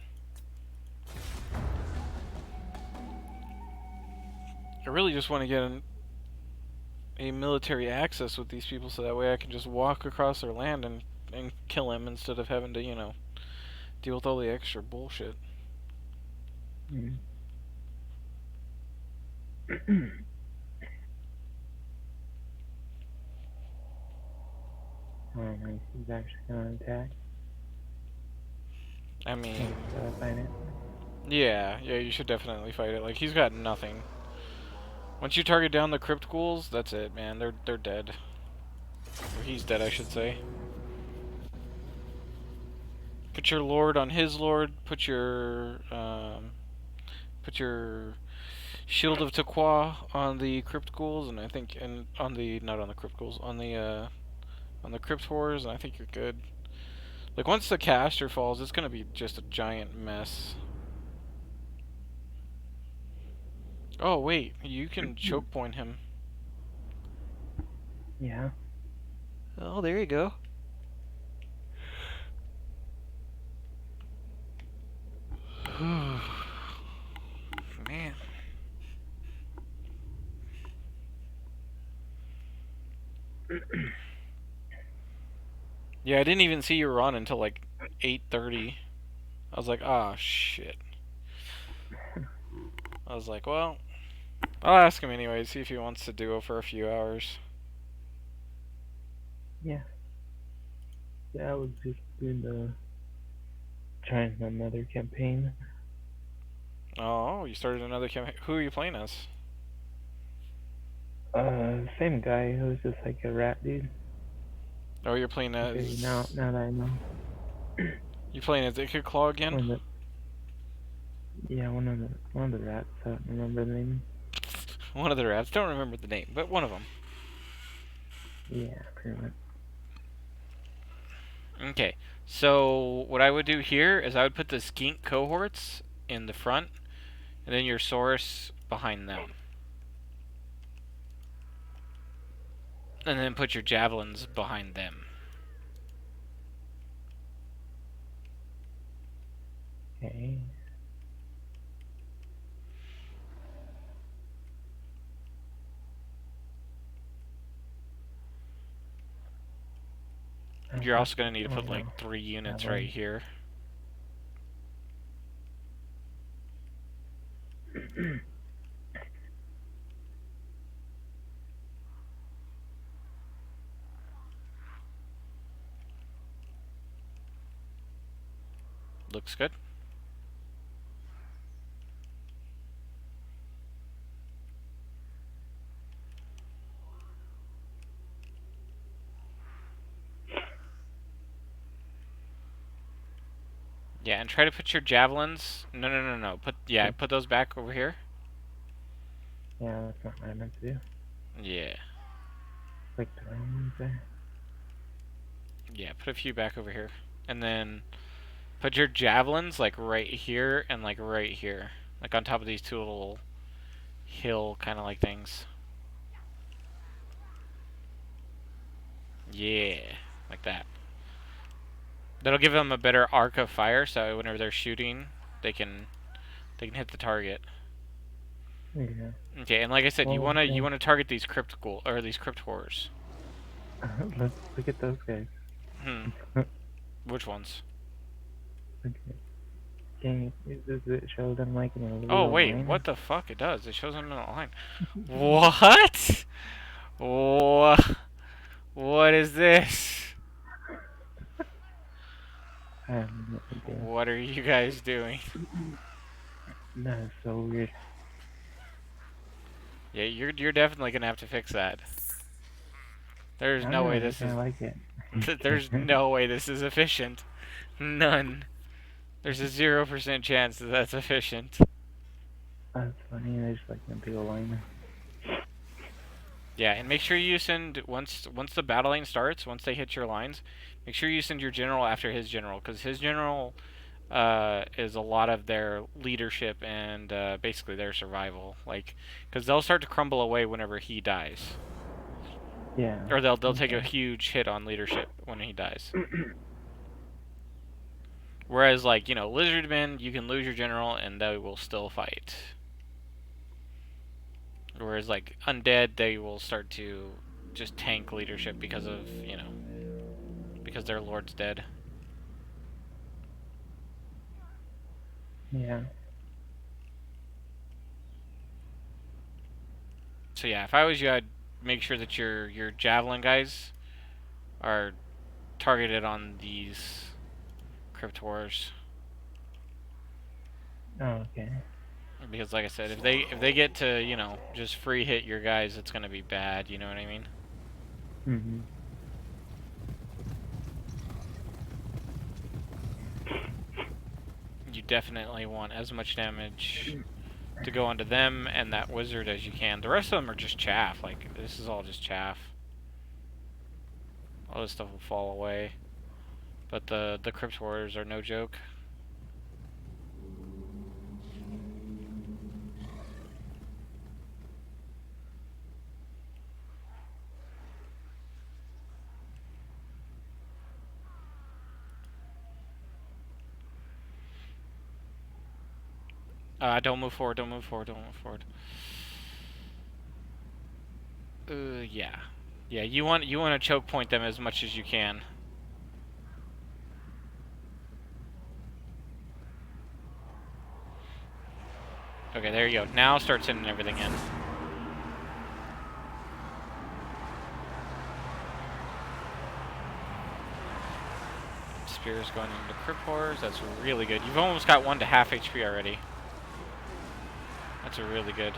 I really just want to get a military access with these people so that way I can just walk across their land and kill him instead of having to, you know, deal with all the extra bullshit. Mm. Oh, nice. He's actually gonna attack. I mean, Fight it. yeah, you should definitely fight it. Like, he's got nothing. Once you target down the crypt ghouls, that's it, man. They're dead. Or he's dead, I should say. Put your lord on his lord. Put your shield of Taqua on the crypt ghouls, and I think, and on the not on the crypt ghouls, on the crypt horrors, and I think you're good. Like, once the caster falls, it's gonna be just a giant mess. Oh wait, you can choke point him. Yeah. Oh, there you go. Man. Yeah, I didn't even see you were on until like 8:30. I was like, ah, shit. I was like, well, I'll ask him anyway, see if he wants to duo for a few hours. Yeah. Yeah, I was just doing trying another campaign. Oh, you started another campaign. Who are you playing as? Same guy who was just like a rat dude. Oh, you're playing as... Okay, now that I know. You playing as Ica Claw again? Yeah, one of the rats. I don't remember the name. One of the rats. Don't remember the name, but one of them. Yeah, pretty much. Okay, so what I would do here is I would put the skink cohorts in the front, and then your Saurus behind them. And then put your javelins behind them. Okay. You're also going to need to put like 3 units right here. Looks good. Yeah, and try to put your javelins... No. Put those back over here. Yeah, that's not what I meant to do. Yeah. Like the ring there. Yeah, put a few back over here. And then put your javelins like right here and like right here. Like on top of these two little hill kind of like things. Yeah, like that. That'll give them a better arc of fire, so whenever they're shooting, they can hit the target. Yeah. Okay, and like I said, you Well, wanna target these cryptical or these crypt horrors. let's look at those guys. Which ones? Okay. Does it show them like in a Oh little wait, line? what the fuck? It does. It shows them in a line. What? What is this? I have no idea. What are you guys doing? That is so weird. Yeah, you're definitely gonna have to fix that. There's I no way don't this know, is. I like it. There's no way this is efficient. None. There's a 0% chance that that's efficient. That's funny. They just like a big old line. Yeah, and make sure you send once the battle lane starts. Once they hit your lines, make sure you send your general after his general, because his general is a lot of their leadership and basically their survival. Like, because they'll start to crumble away whenever he dies. Yeah. Or they'll take a huge hit on leadership when he dies. Whereas, like, you know, lizardmen, you can lose your general and they will still fight. Whereas, like, undead, they will start to just tank leadership because of, you know, because their lord's dead. Yeah. So yeah, if I was you, I'd make sure that your javelin guys are targeted on these crypt horrors. Oh, okay. Because like I said, if they get to, you know, just free hit your guys, it's gonna be bad, you know what I mean? Mm-hmm. You definitely want as much damage to go onto them and that wizard as you can. The rest of them are just chaff, like, this is all just chaff. All this stuff will fall away. But the crypt horrors are no joke. Don't move forward, don't move forward, don't move forward. Yeah. Yeah, you want to choke point them as much as you can. Okay, there you go. Now start sending everything in. Spears going into crypt horrors. That's really good. You've almost got one to half HP already. That's really good.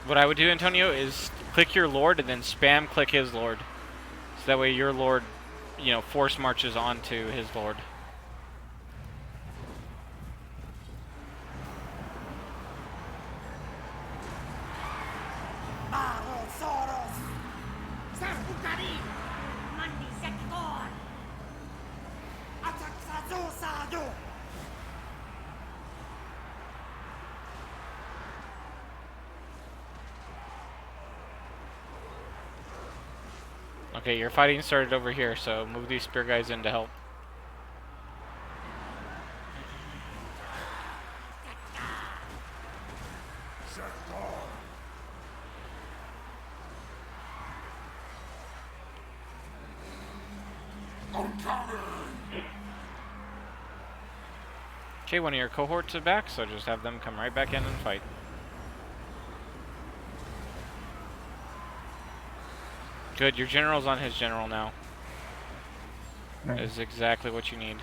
What I would do, Antonio, is click your lord and then spam click his lord. So that way your lord, you know, force marches onto his lord. Okay, your fighting started over here, so move these spear guys in to help. Okay, one of your cohorts are back, so just have them come right back in and fight. Good, your general's on his general now. That is exactly what you need.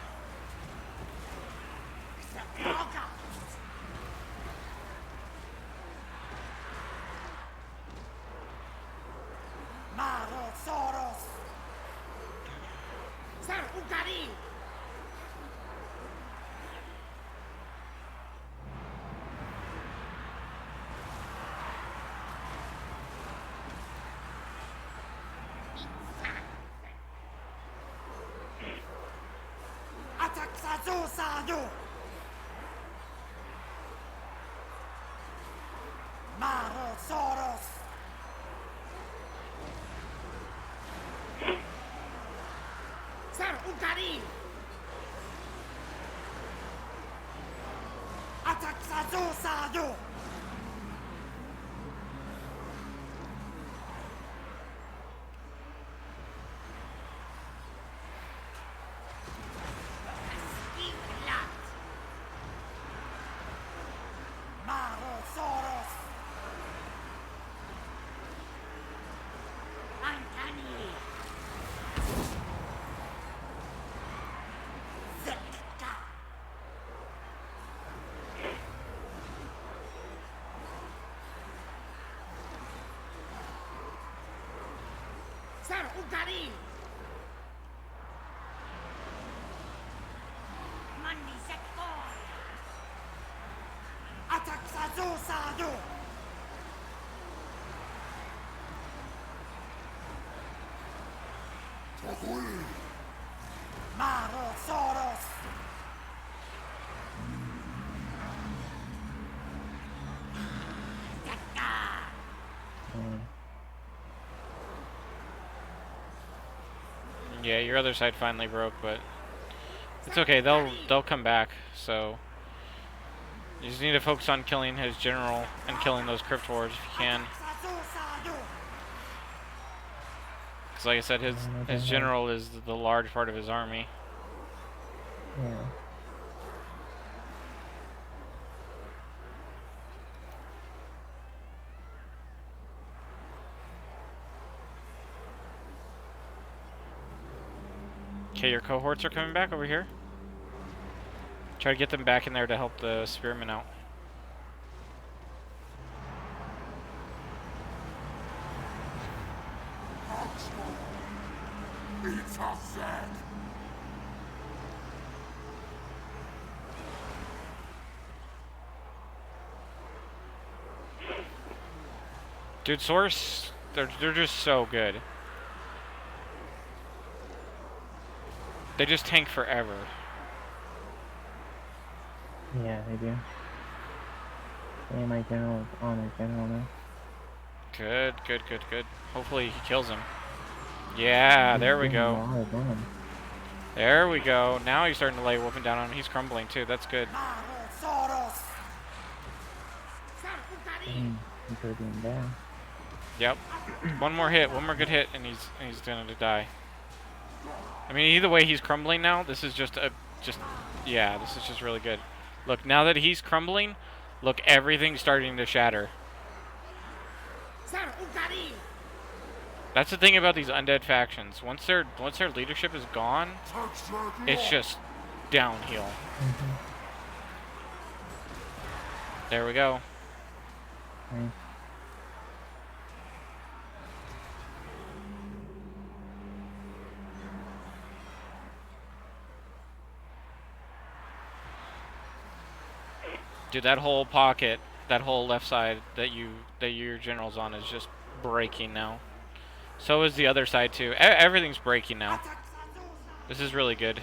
Yeah, your other side finally broke, but it's okay. They'll come back. So you just need to focus on killing his general and killing those crypt wars if you can. Because like I said, his general is the large part of his army. Yeah. Okay, your cohorts are coming back over here. Try to get them back in there to help the spearmen out. Dude, Source, they're just so good. They just tank forever. Yeah, they do. Hey, my general is on his general now. Good, good, good, good. Hopefully he kills him. Yeah, there we go. There we go. Now he's starting to lay whooping down on him. He's crumbling too. That's good. He's already down. Yep. One more hit, one more good hit, and he's gonna die. I mean, either way, he's crumbling now. This is yeah, this is just really good. Look, now that he's crumbling, look, everything's starting to shatter. That's the thing about these undead factions. Once their leadership is gone, it's just downhill. There we go. Nice. Dude, that whole pocket, that whole left side that your general's on is just breaking now. So is the other side too. Everything's breaking now. This is really good.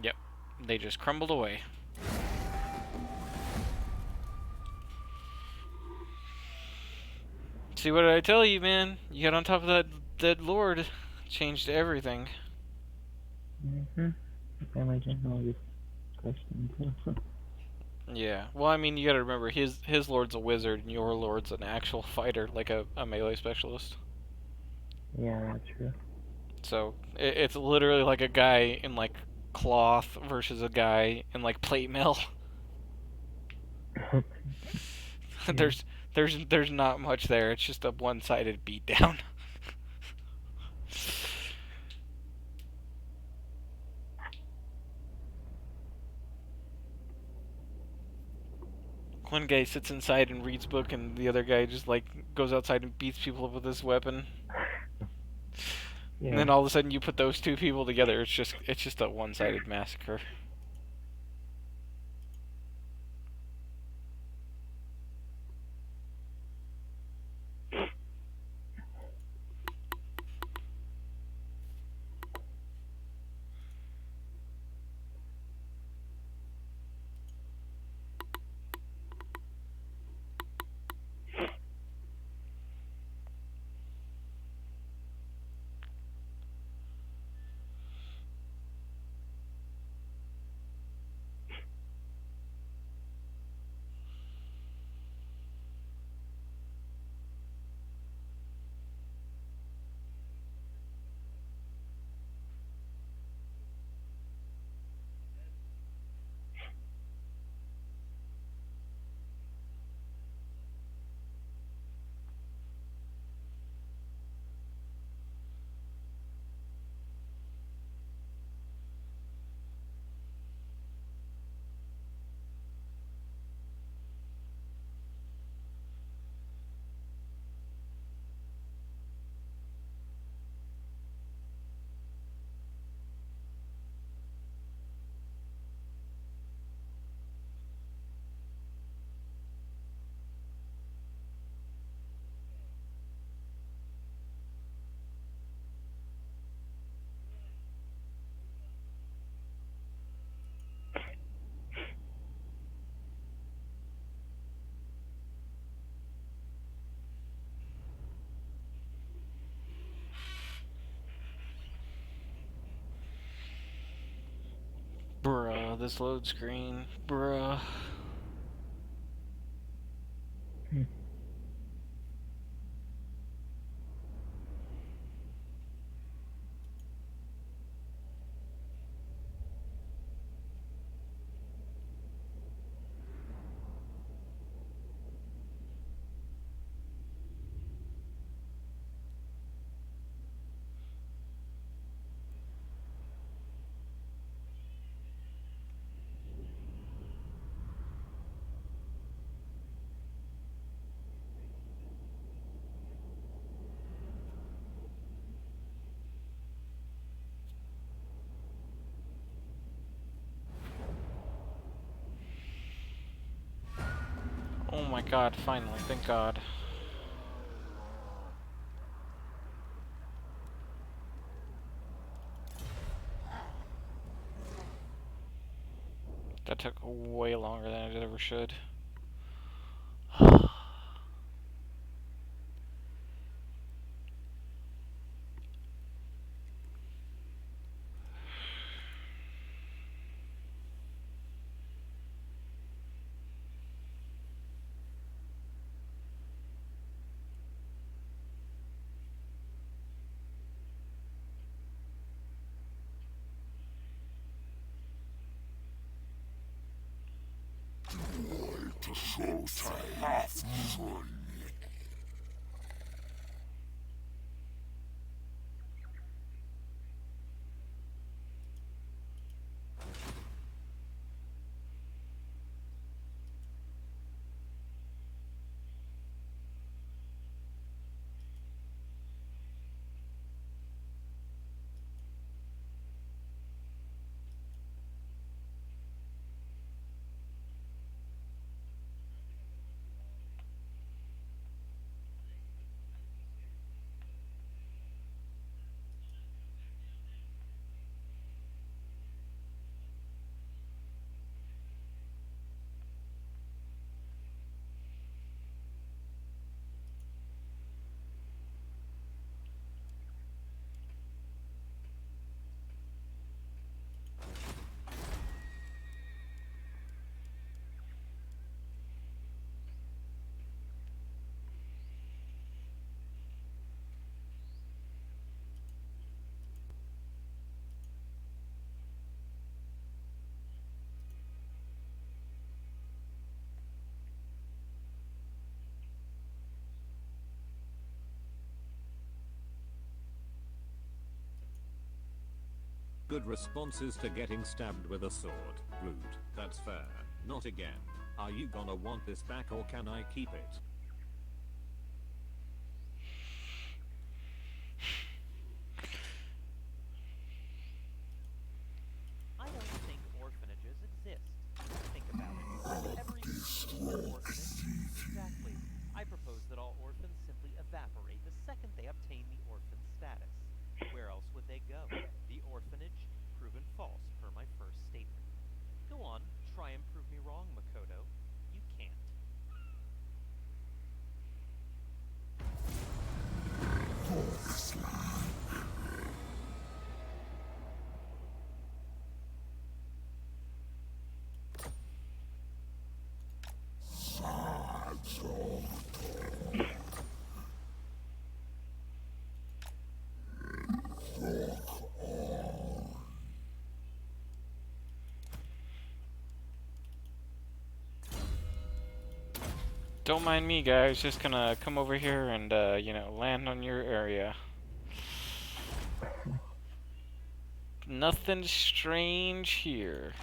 Yep, they just crumbled away. See, what did I tell you, man? You got on top of that lord, changed everything. Yeah, my general is questioning too. Yeah. Well, I mean, you gotta remember, his lord's a wizard, and your lord's an actual fighter, like a melee specialist. Yeah, true. So it's literally like a guy in like cloth versus a guy in like plate mail. there's there's not much there. It's just a one-sided beatdown. One guy sits inside and reads book, and the other guy just like goes outside and beats people up with his weapon. Yeah. And then all of a sudden, you put those two people together. It's just a one-sided massacre. Bruh, this load screen. Bruh. Oh my god, finally, thank god. That took way longer than it ever should. Good responses to getting stabbed with a sword. Rude. That's fair. Not again. Are you gonna want this back or can I keep it? I don't think orphanages exist. Think about it. Every orphanage. Exactly. I propose that all orphans simply evaporate the second they obtain the orphan status. Where else would they go? The orphanage? Proven false, per my first statement. Go on, try and prove me wrong, Makoto. You can't. Don't mind me, guys. Just gonna come over here and, you know, land on your area. Nothing strange here.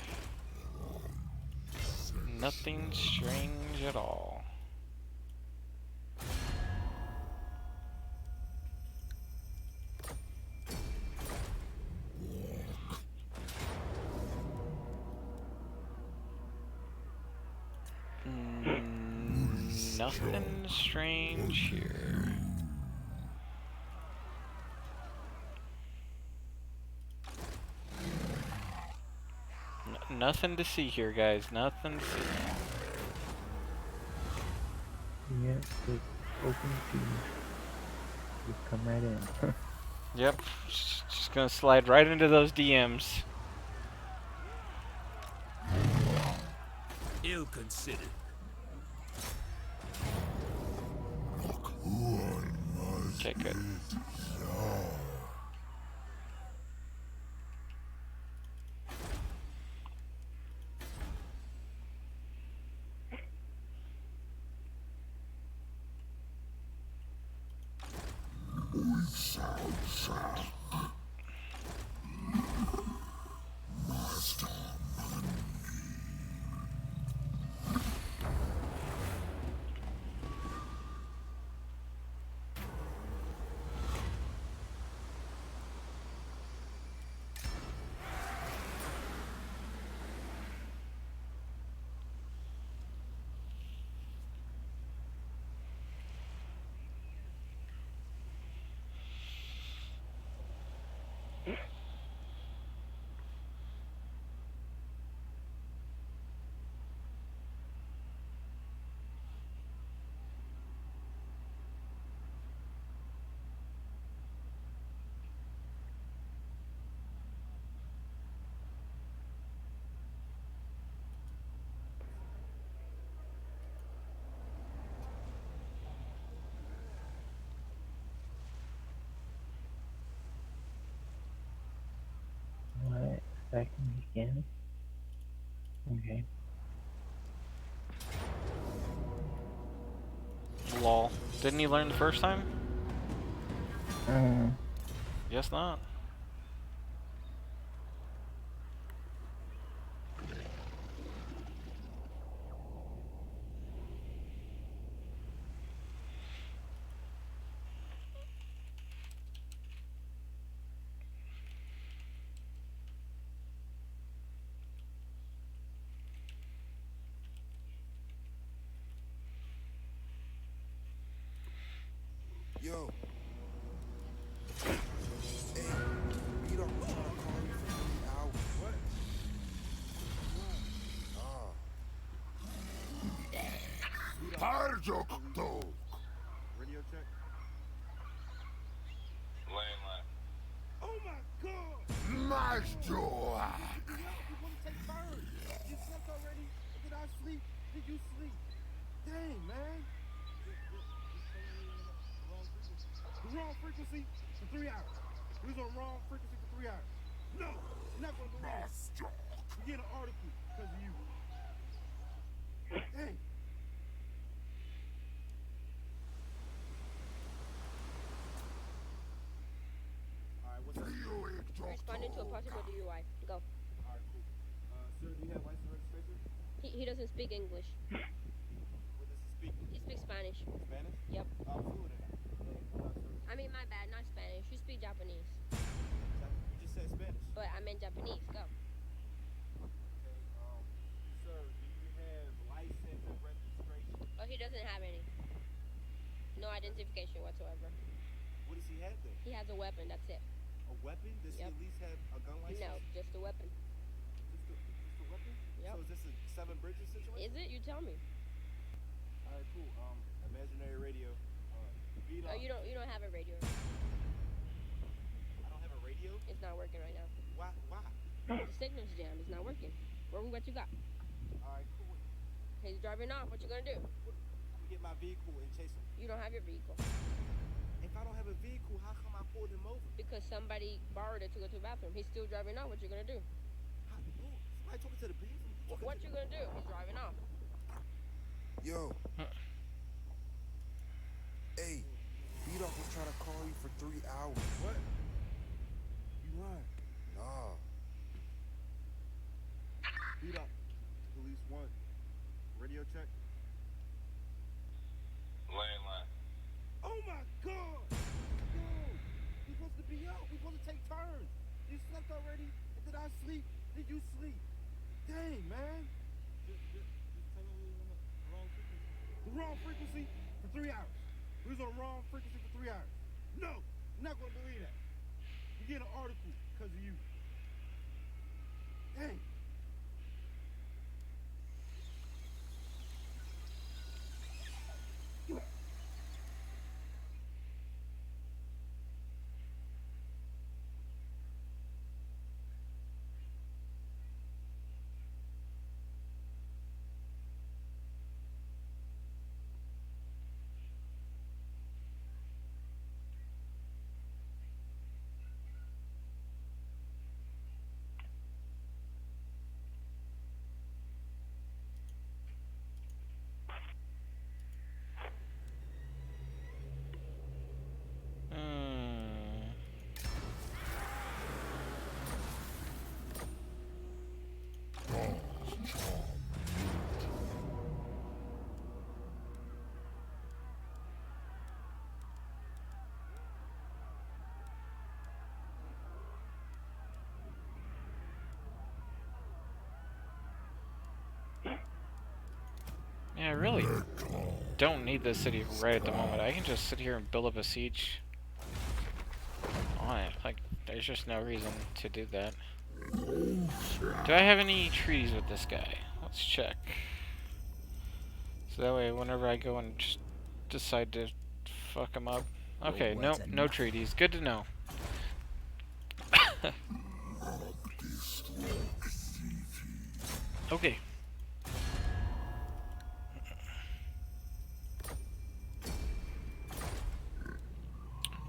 Nothing strange at all. Nothing strange here. Nothing to see here, guys. Nothing to see. Yeah, just open seas. Just come right in. Yep, just gonna slide right into those DMs. Ill considered. Okay, good. What? Second again? Okay. Lol. Didn't he learn the first time? Uh, Guess not. Yo. Hey, Peter was trying to call you for 3 hours. What? Radio check. Lane. Oh my god! Nice job! You want to take turns? You slept already? Did I sleep? Did you sleep? Dang, man. The wrong frequency for 3 hours. We was on the wrong frequency for 3 hours. No, you're not gonna believe it. We get an article because of you. Dang. Responded to a possible DUI. Go. Alright, cool. Sir, do you have license registration? He doesn't speak English. What does he speak? He speaks Spanish. Spanish? Yep. Fluent in that. I mean, my bad, not Spanish. You speak Japanese. You just said Spanish. But I meant Japanese. Go. Okay, sir, do you have license and registration? Oh, he doesn't have any. No identification whatsoever. What does he have then? He has a weapon, that's it. A weapon? Does he at least have a gun license? No, just a weapon. Just a weapon? Yep. So is this a Seven Bridges situation? Is it? You tell me. Alright, cool. Imaginary radio. Beat Oh, up. you don't have a radio. I don't have a radio? It's not working right now. Why? The signal's jammed. It's not working. What you got? Alright, cool. He's driving off. What you gonna do? We get my vehicle and chase him. You don't have your vehicle. If I don't have a vehicle, how come I pulled him over? Because somebody borrowed it to go to the bathroom. He's still driving off. What you gonna do? Somebody talking to the bathroom? What you gonna do? He's driving off. Yo. Hey, B-Dog was trying to call you for 3 hours. What? You lying? Nah. Beat up. Police 1. Radio check. Landline. Oh my God! Yo, we supposed to be out. We supposed to take turns. You slept already? Did I sleep? Did you sleep? Dang, man. Just tell them we were on the wrong frequency. The wrong frequency for 3 hours. We was on the wrong frequency for 3 hours. No, I'm not gonna believe that. You get an article because of you. Dang. Yeah, I really don't need this city right at the moment. I can just sit here and build up a siege on it. Like, there's just no reason to do that. Do I have any treaties with this guy? Let's check. So that way, whenever I go and just decide to fuck him up. Okay, no treaties. Good to know. Okay.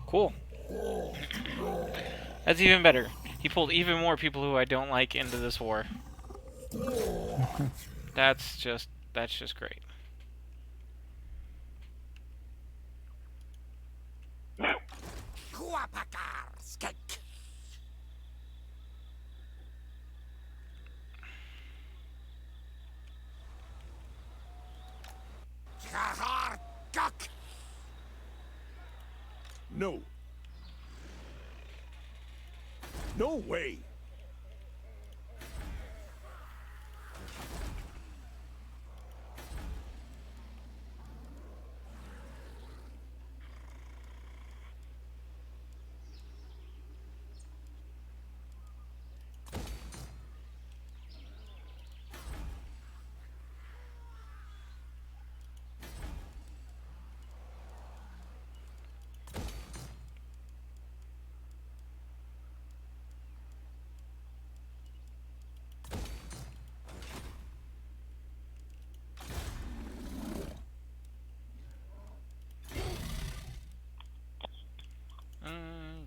Cool. That's even better. He pulled even more people who I don't like into this war. That's just great. No. No way.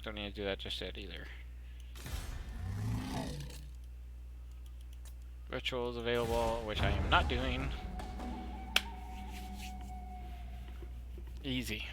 Don't need to do that just yet either. Rituals available, which I am not doing. Easy.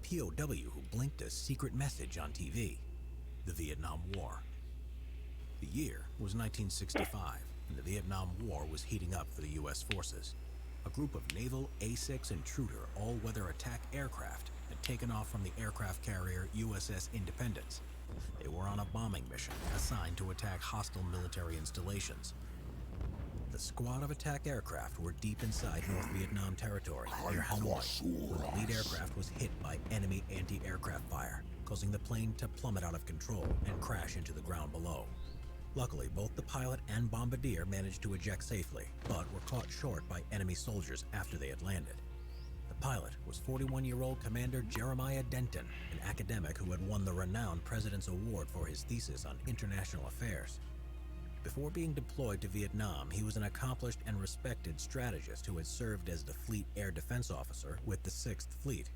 POW who blinked a secret message on TV. The Vietnam War. The year was 1965, and the Vietnam War was heating up for the U.S. forces. A group of naval A-6 intruder all-weather attack aircraft had taken off from the aircraft carrier USS Independence. They were on a bombing mission assigned to attack hostile military installations. The squad of attack aircraft were deep inside North Vietnam territory, near Hanoi, when the lead aircraft was hit by enemy anti-aircraft fire, causing the plane to plummet out of control and crash into the ground below. Luckily, both the pilot and bombardier managed to eject safely, but were caught short by enemy soldiers after they had landed. The pilot was 41-year-old Commander Jeremiah Denton, an academic who had won the renowned President's Award for his thesis on international affairs. Before being deployed to Vietnam, he was an accomplished and respected strategist who had served as the Fleet Air Defense Officer with the 6th Fleet.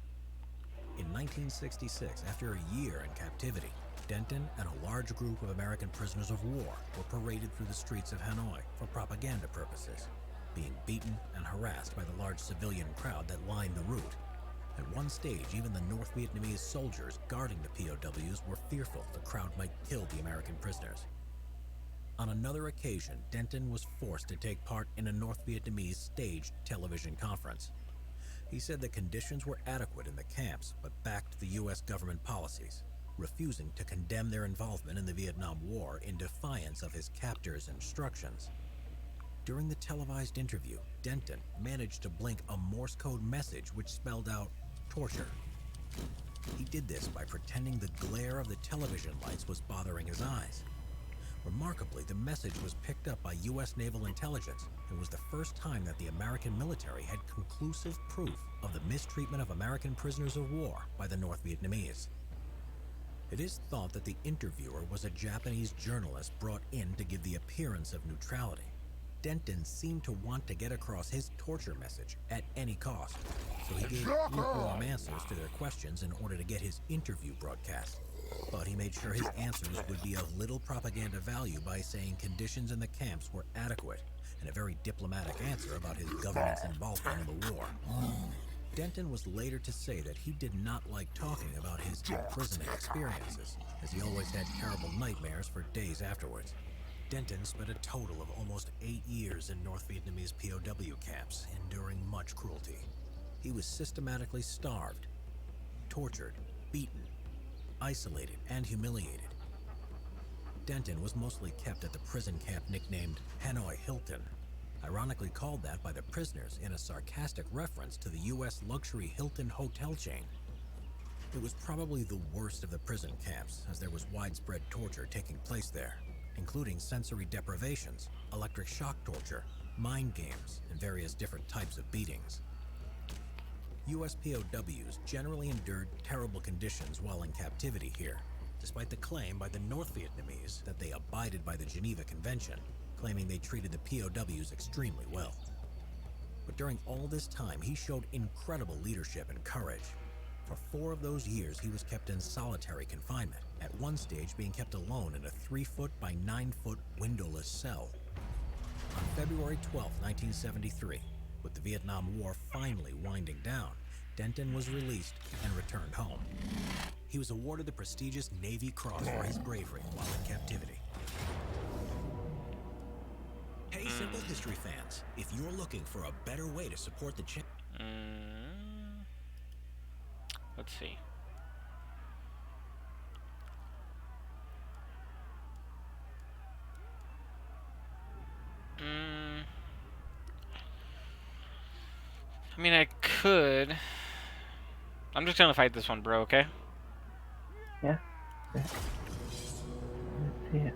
In 1966, after a year in captivity, Denton and a large group of American prisoners of war were paraded through the streets of Hanoi for propaganda purposes, being beaten and harassed by the large civilian crowd that lined the route. At one stage, even the North Vietnamese soldiers guarding the POWs were fearful the crowd might kill the American prisoners. On another occasion, Denton was forced to take part in a North Vietnamese staged television conference. He said the conditions were adequate in the camps, but backed the U.S. government policies, refusing to condemn their involvement in the Vietnam War in defiance of his captors' instructions. During the televised interview, Denton managed to blink a Morse code message which spelled out torture. He did this by pretending the glare of the television lights was bothering his eyes. Remarkably, the message was picked up by U.S. naval intelligence and was the first time that the American military had conclusive proof of the mistreatment of American prisoners of war by the North Vietnamese. It is thought that the interviewer was a Japanese journalist brought in to give the appearance of neutrality. Denton seemed to want to get across his torture message at any cost, so he gave lukewarm answers to their questions in order to get his interview broadcast. But he made sure his answers would be of little propaganda value by saying conditions in the camps were adequate, and a very diplomatic answer about his government's involvement in the war. Denton was later to say that he did not like talking about his imprisonment experiences, as he always had terrible nightmares for days afterwards. Denton spent a total of almost 8 years in North Vietnamese POW camps, enduring much cruelty. He was systematically starved, tortured, beaten, isolated, and humiliated. Denton was mostly kept at the prison camp nicknamed Hanoi Hilton, ironically called that by the prisoners in a sarcastic reference to the U.S. luxury Hilton hotel chain. It was probably the worst of the prison camps, as there was widespread torture taking place there, including sensory deprivations, electric shock torture, mind games, and various different types of beatings. U.S. POWs generally endured terrible conditions while in captivity here, despite the claim by the North Vietnamese that they abided by the Geneva Convention, claiming they treated the POWs extremely well. But during all this time, he showed incredible leadership and courage. For 4 of those years, he was kept in solitary confinement, at one stage being kept alone in a 3-foot by 9-foot windowless cell. On February 12, 1973, with the Vietnam War finally winding down, Denton was released and returned home. He was awarded the prestigious Navy Cross for his bravery while in captivity. Hey, Simple History fans, if you're looking for a better way to support the channel... Let's see. I mean, I could. I'm just gonna fight this one, bro, okay? Yeah. Let's see it.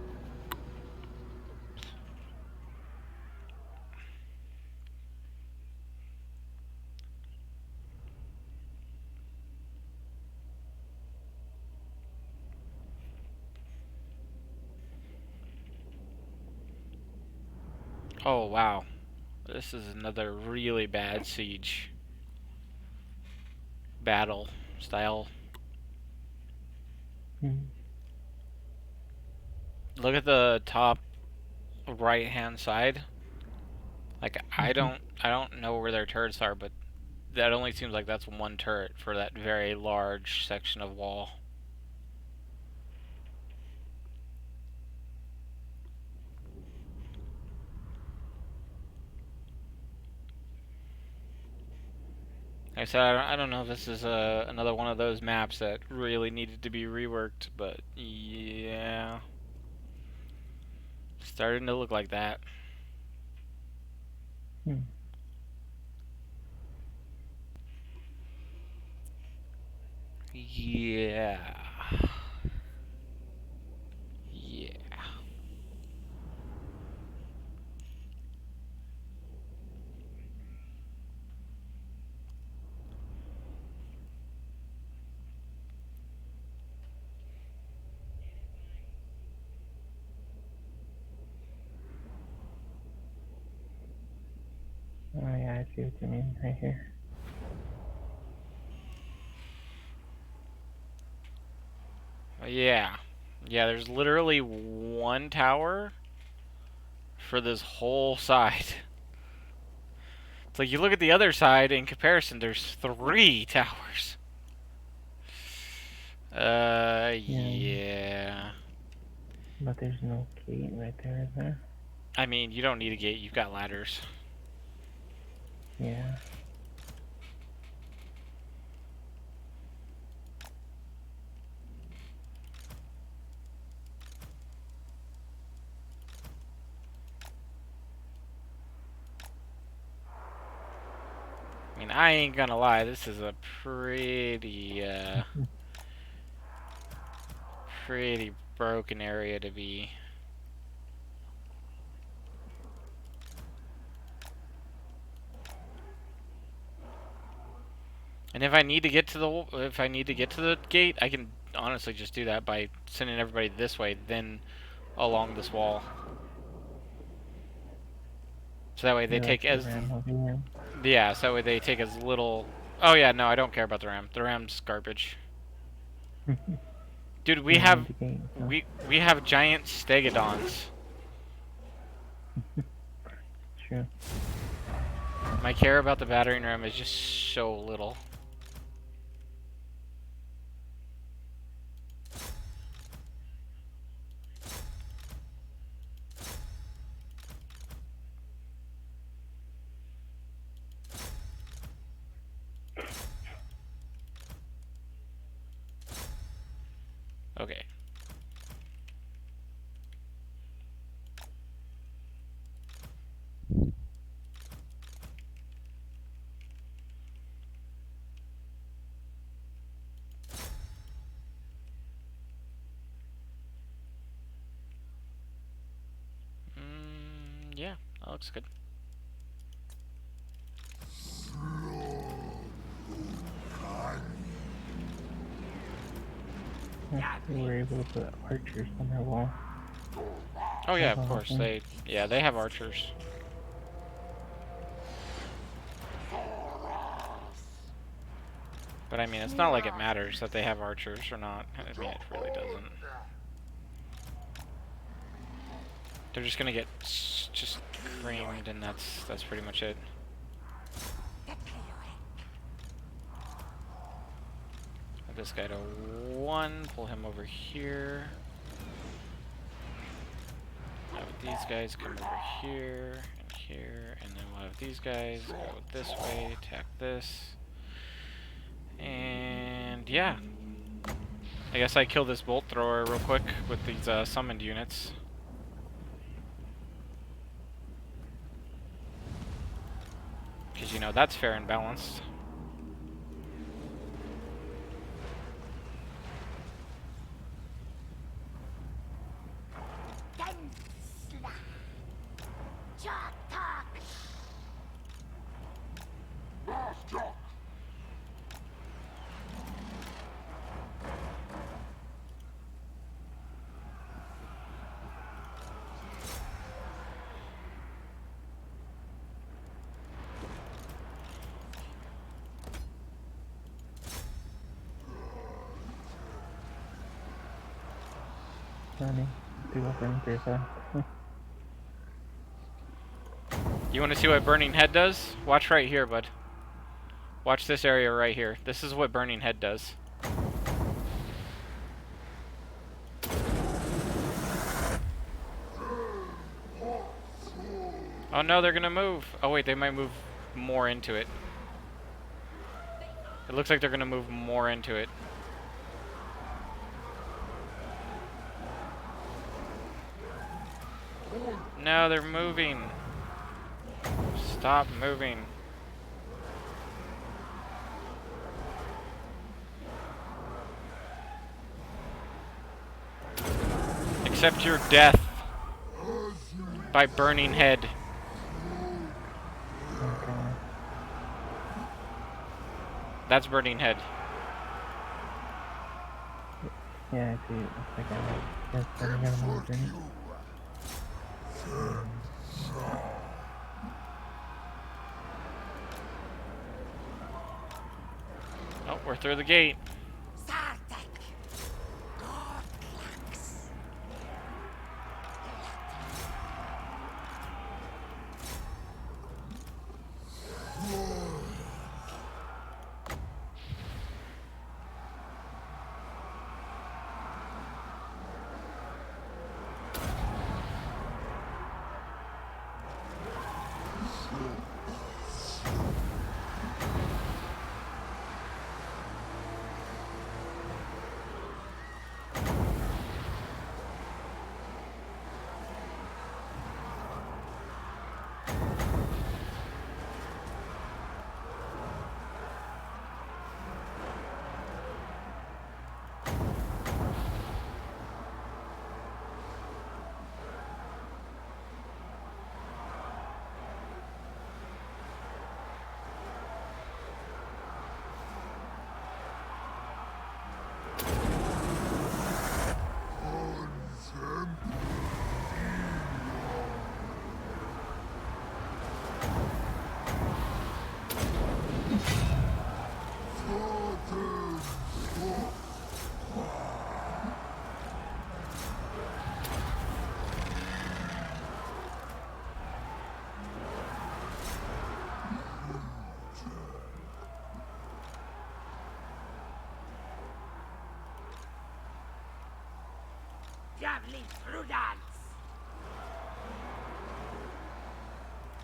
Oh, wow. This is another really bad siege battle style. Look at the top right hand side. Like I don't know where their turrets are, but that only seems like that's one turret for that very large section of wall. Like I said, I don't know if this is another one of those maps that really needed to be reworked, but yeah, starting to look like that. Yeah. Yeah. Oh yeah, I see what you mean right here. Yeah. Yeah, there's literally one tower for this whole side. It's like you look at the other side, in comparison, there's 3 towers. Yeah. But there's no gate right there, is there? I mean, you don't need a gate, you've got ladders. Yeah. I mean, I ain't gonna lie, this is a pretty, pretty broken area to be. And if I need to get to the gate, I can honestly just do that by sending everybody this way, then along this wall. So that way they take as yeah, so that way they take as little. Oh yeah, no, I don't care about the ram. The ram's garbage. Dude, we have giant stegodons. True. My care about the battering ram is just so little. Okay. Yeah, that looks good. We were able to put archers on their wall. Oh yeah, of course. They have archers. But I mean, it's not like it matters that they have archers or not. I mean, it really doesn't. They're just gonna get just creamed, and that's pretty much it. Put this guy to 1. Pull him over here. Have these guys come over here and here, and then we'll have these guys go this way, attack this. And yeah, I guess I kill this bolt thrower real quick with these summoned units. Because, you know, that's fair and balanced. Running. Do a burn pretty fast. You want to see what Burning Head does? Watch right here, bud. Watch this area right here. This is what Burning Head does. Oh no, they're gonna move. Oh wait, they might move more into it. It looks like they're gonna move more into it. No, they're moving. Stop moving. Accept your death by Burning Head. That's Burning Head. Yeah, I see. Looks like I might just better get him on the journey. Oh, we're through the gate.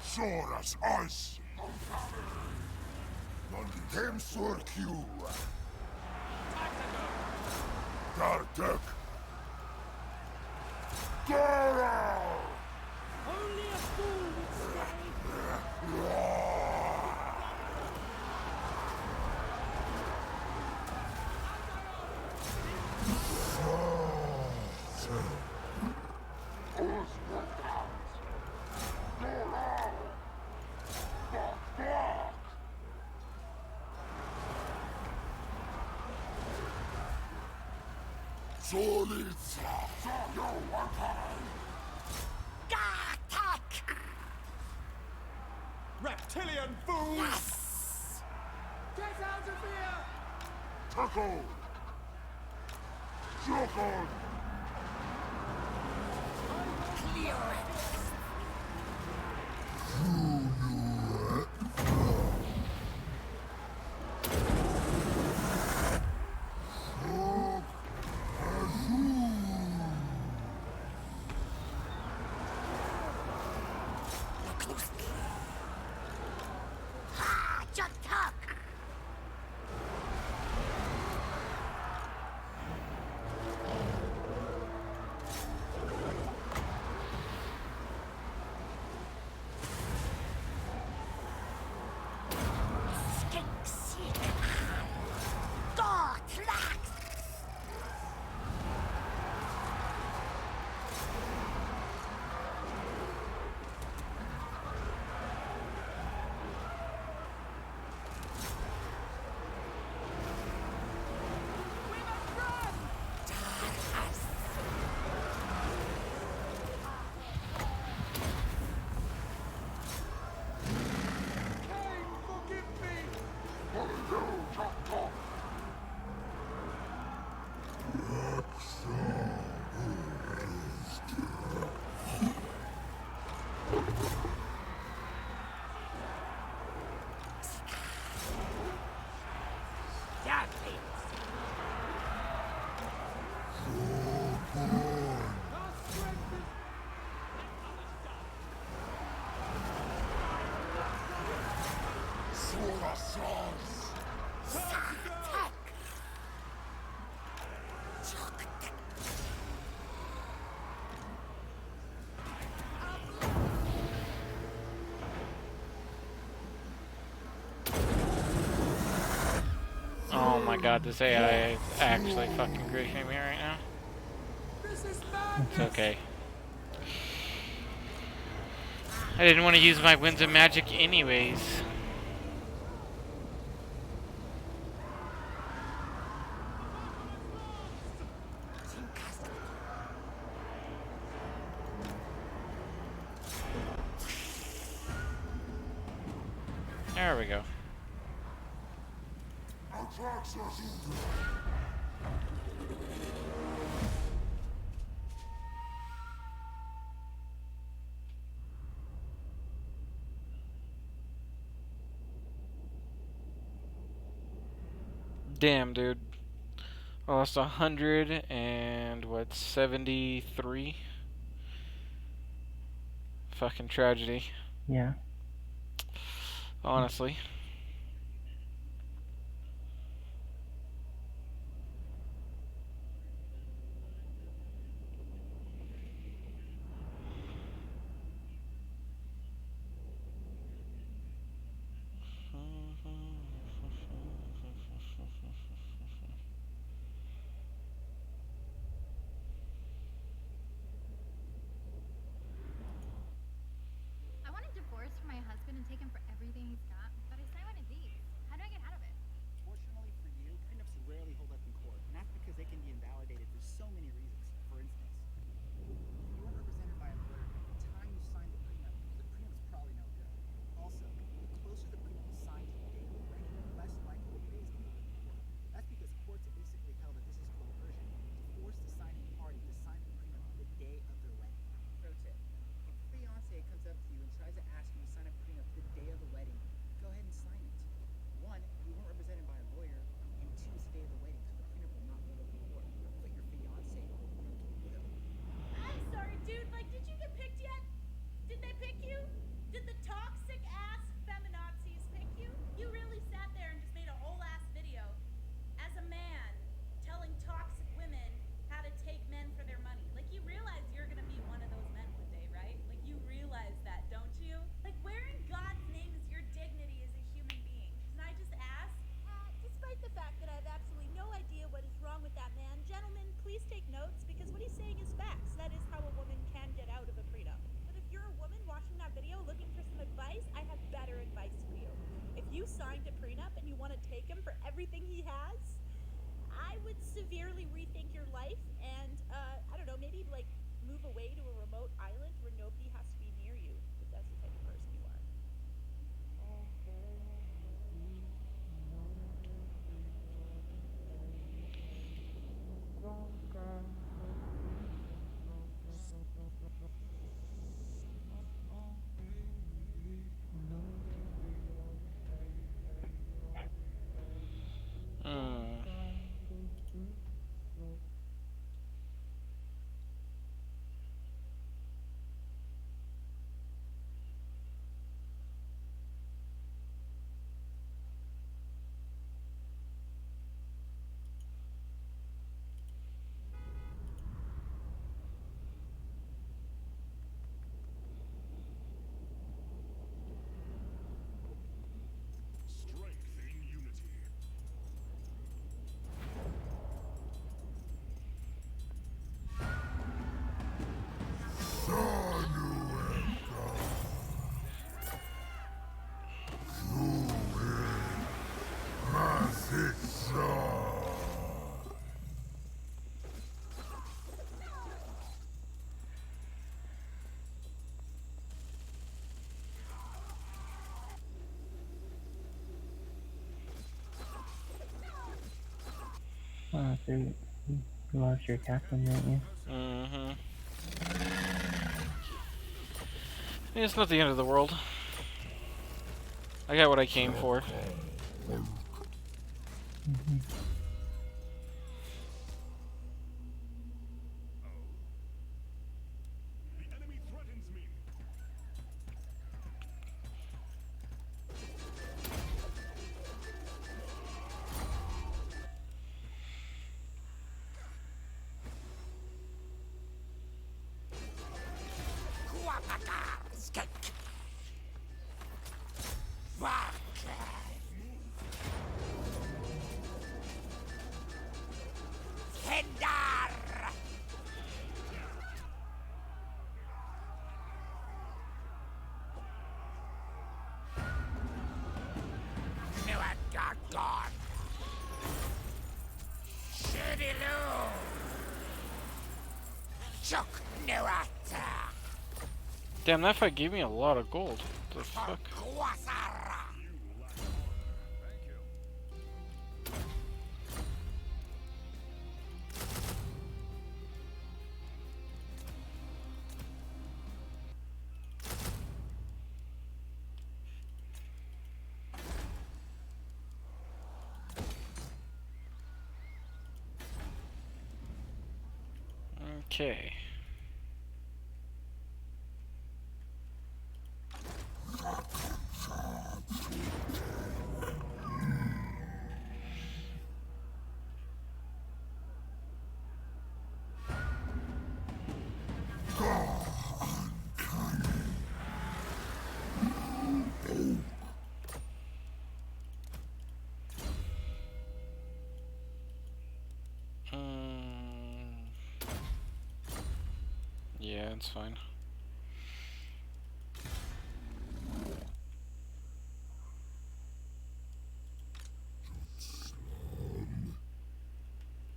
Soras ois. Non tem surkiu. Dartek. Dora! Only a fool would stay. Solitza. Yo, Reptilian fools! Yes! Get out of here! Taco. Jokon. Clear it! my god, this AI is actually fucking griefing me right now. It's okay. I didn't want to use my Winds of Magic anyways. There we go. Damn, dude. I lost 100 and what, 73? Fucking tragedy. Yeah. Honestly. I want a divorce from my husband and take him for everything he's got, but I signed one of these. How do I get out of it? Fortunately for you, prenups rarely hold up in court, and that's because they can be invalidated for so many reasons. For instance, if you weren't represented by a lawyer at the time you signed the prenup's probably no good. Also, the closer the prenup is signed to the day of the wedding, the less likely it is to hold up in court. That's because courts have basically held that this is coercion to force the signing party to sign the prenup the day of their wedding. Pro tip: if your fiance comes up to you and tries to ask you to sign a prenup the day of the wedding, go ahead and sign it. One, you weren't represented by a lawyer, and two, it's the day of the wedding, so the prenup will not hold up in court. But your fiance will. I'm sorry, dude. Like, did you get picked yet? Did they pick you? Did the toxic ass feminazis pick you? You really sat there and just made a whole ass video as a man telling toxic women how to take men for their money. Like, you realize you're gonna be one of those men one day, right? Like, you realize that, don't you? Like, where in God's name is your dignity as a human being? Can I just ask? Despite the fact that I have absolutely no idea what is wrong with that man, gentlemen, please take notes, because what he's saying is facts. That is how a woman can get out of a prenup. But if you're a woman watching that video looking for some advice, I have better advice for you. If you signed a prenup and you want to take him for everything he has, I would severely rethink your life and, I don't know, maybe like move away to a remote island where nobody has to be near you, if that's the type of person you are. Strength in unity. Oh, so you lost your captain, didn't you? Mm-hmm. It's not the end of the world. I got what I came for. Mm-hmm. The enemy threatens me. Damn, that fight gave me a lot of gold. The fuck? Okay. Yeah, it's fine.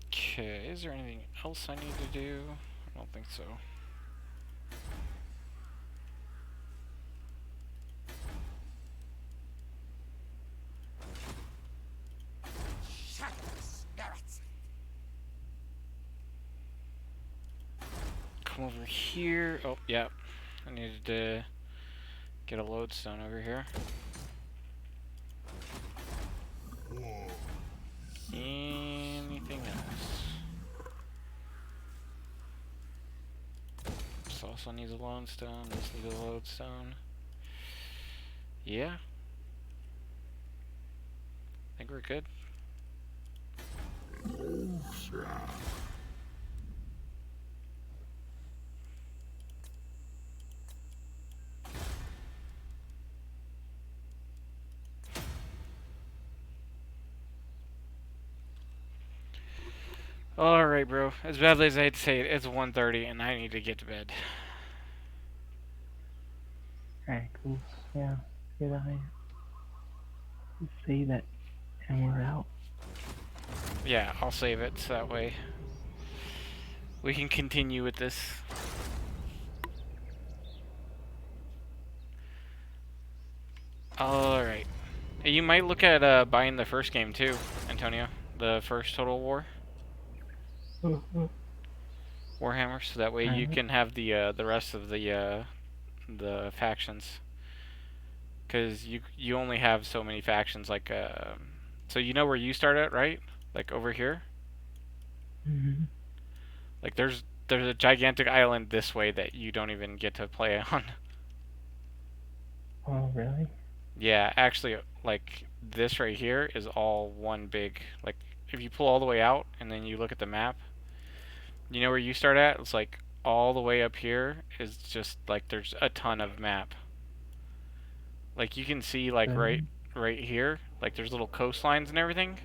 Okay, is there anything else I need to do? I don't think so. Come over here. Oh, yeah. I needed to get a lodestone over here. Anything else? This also needs a lodestone. This needs a lodestone. Yeah. I think we're good. Alright, bro. As badly as I hate to say it, it's 1:30 and I need to get to bed. Alright, cool. Yeah, get out here. Just save it, and we're out. Yeah, I'll save it so that way we can continue with this. Alright. You might look at buying the first game too, Antonio. The first Total War. Warhammer, so that way you can have the rest of the factions. Because you only have so many factions, like, so you know where you start at, right? Like, over here? Mm-hmm. Like, there's a gigantic island this way that you don't even get to play on. Oh, really? Yeah, actually, like, this right here is all one big, like, if you pull all the way out, and then you look at the map, you know where you start at? It's like, all the way up here is just, like, there's a ton of map. Like, you can see, like, right here, like, there's little coastlines and everything.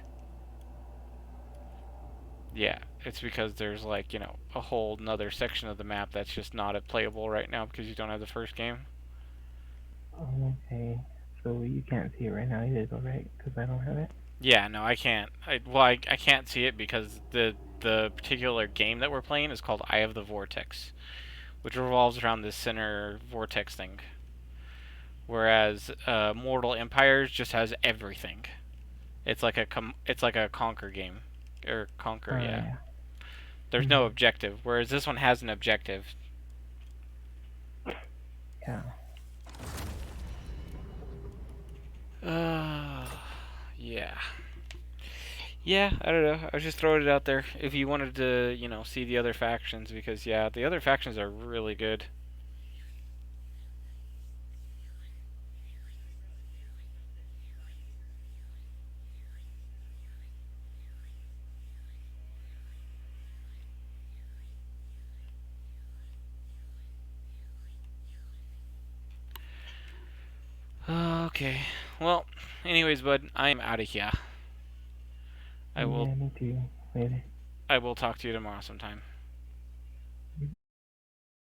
Yeah, it's because there's, like, you know, a whole nother section of the map that's just not playable right now because you don't have the first game. Okay, so you can't see it right now either, though, right? Because I don't have it. Yeah, no, I can't. I can't see it because the particular game that we're playing is called Eye of the Vortex, which revolves around this center vortex thing. Whereas Mortal Empires just has everything. It's like a Conquer game, or Conquer, yeah. There's no objective, whereas this one has an objective. Yeah. Yeah. Yeah, I don't know. I was just throwing it out there if you wanted to, you know, see the other factions, because yeah, the other factions are really good. Okay. Well, anyways, bud, I am out of here. Yeah, me too. Later. I will talk to you tomorrow sometime.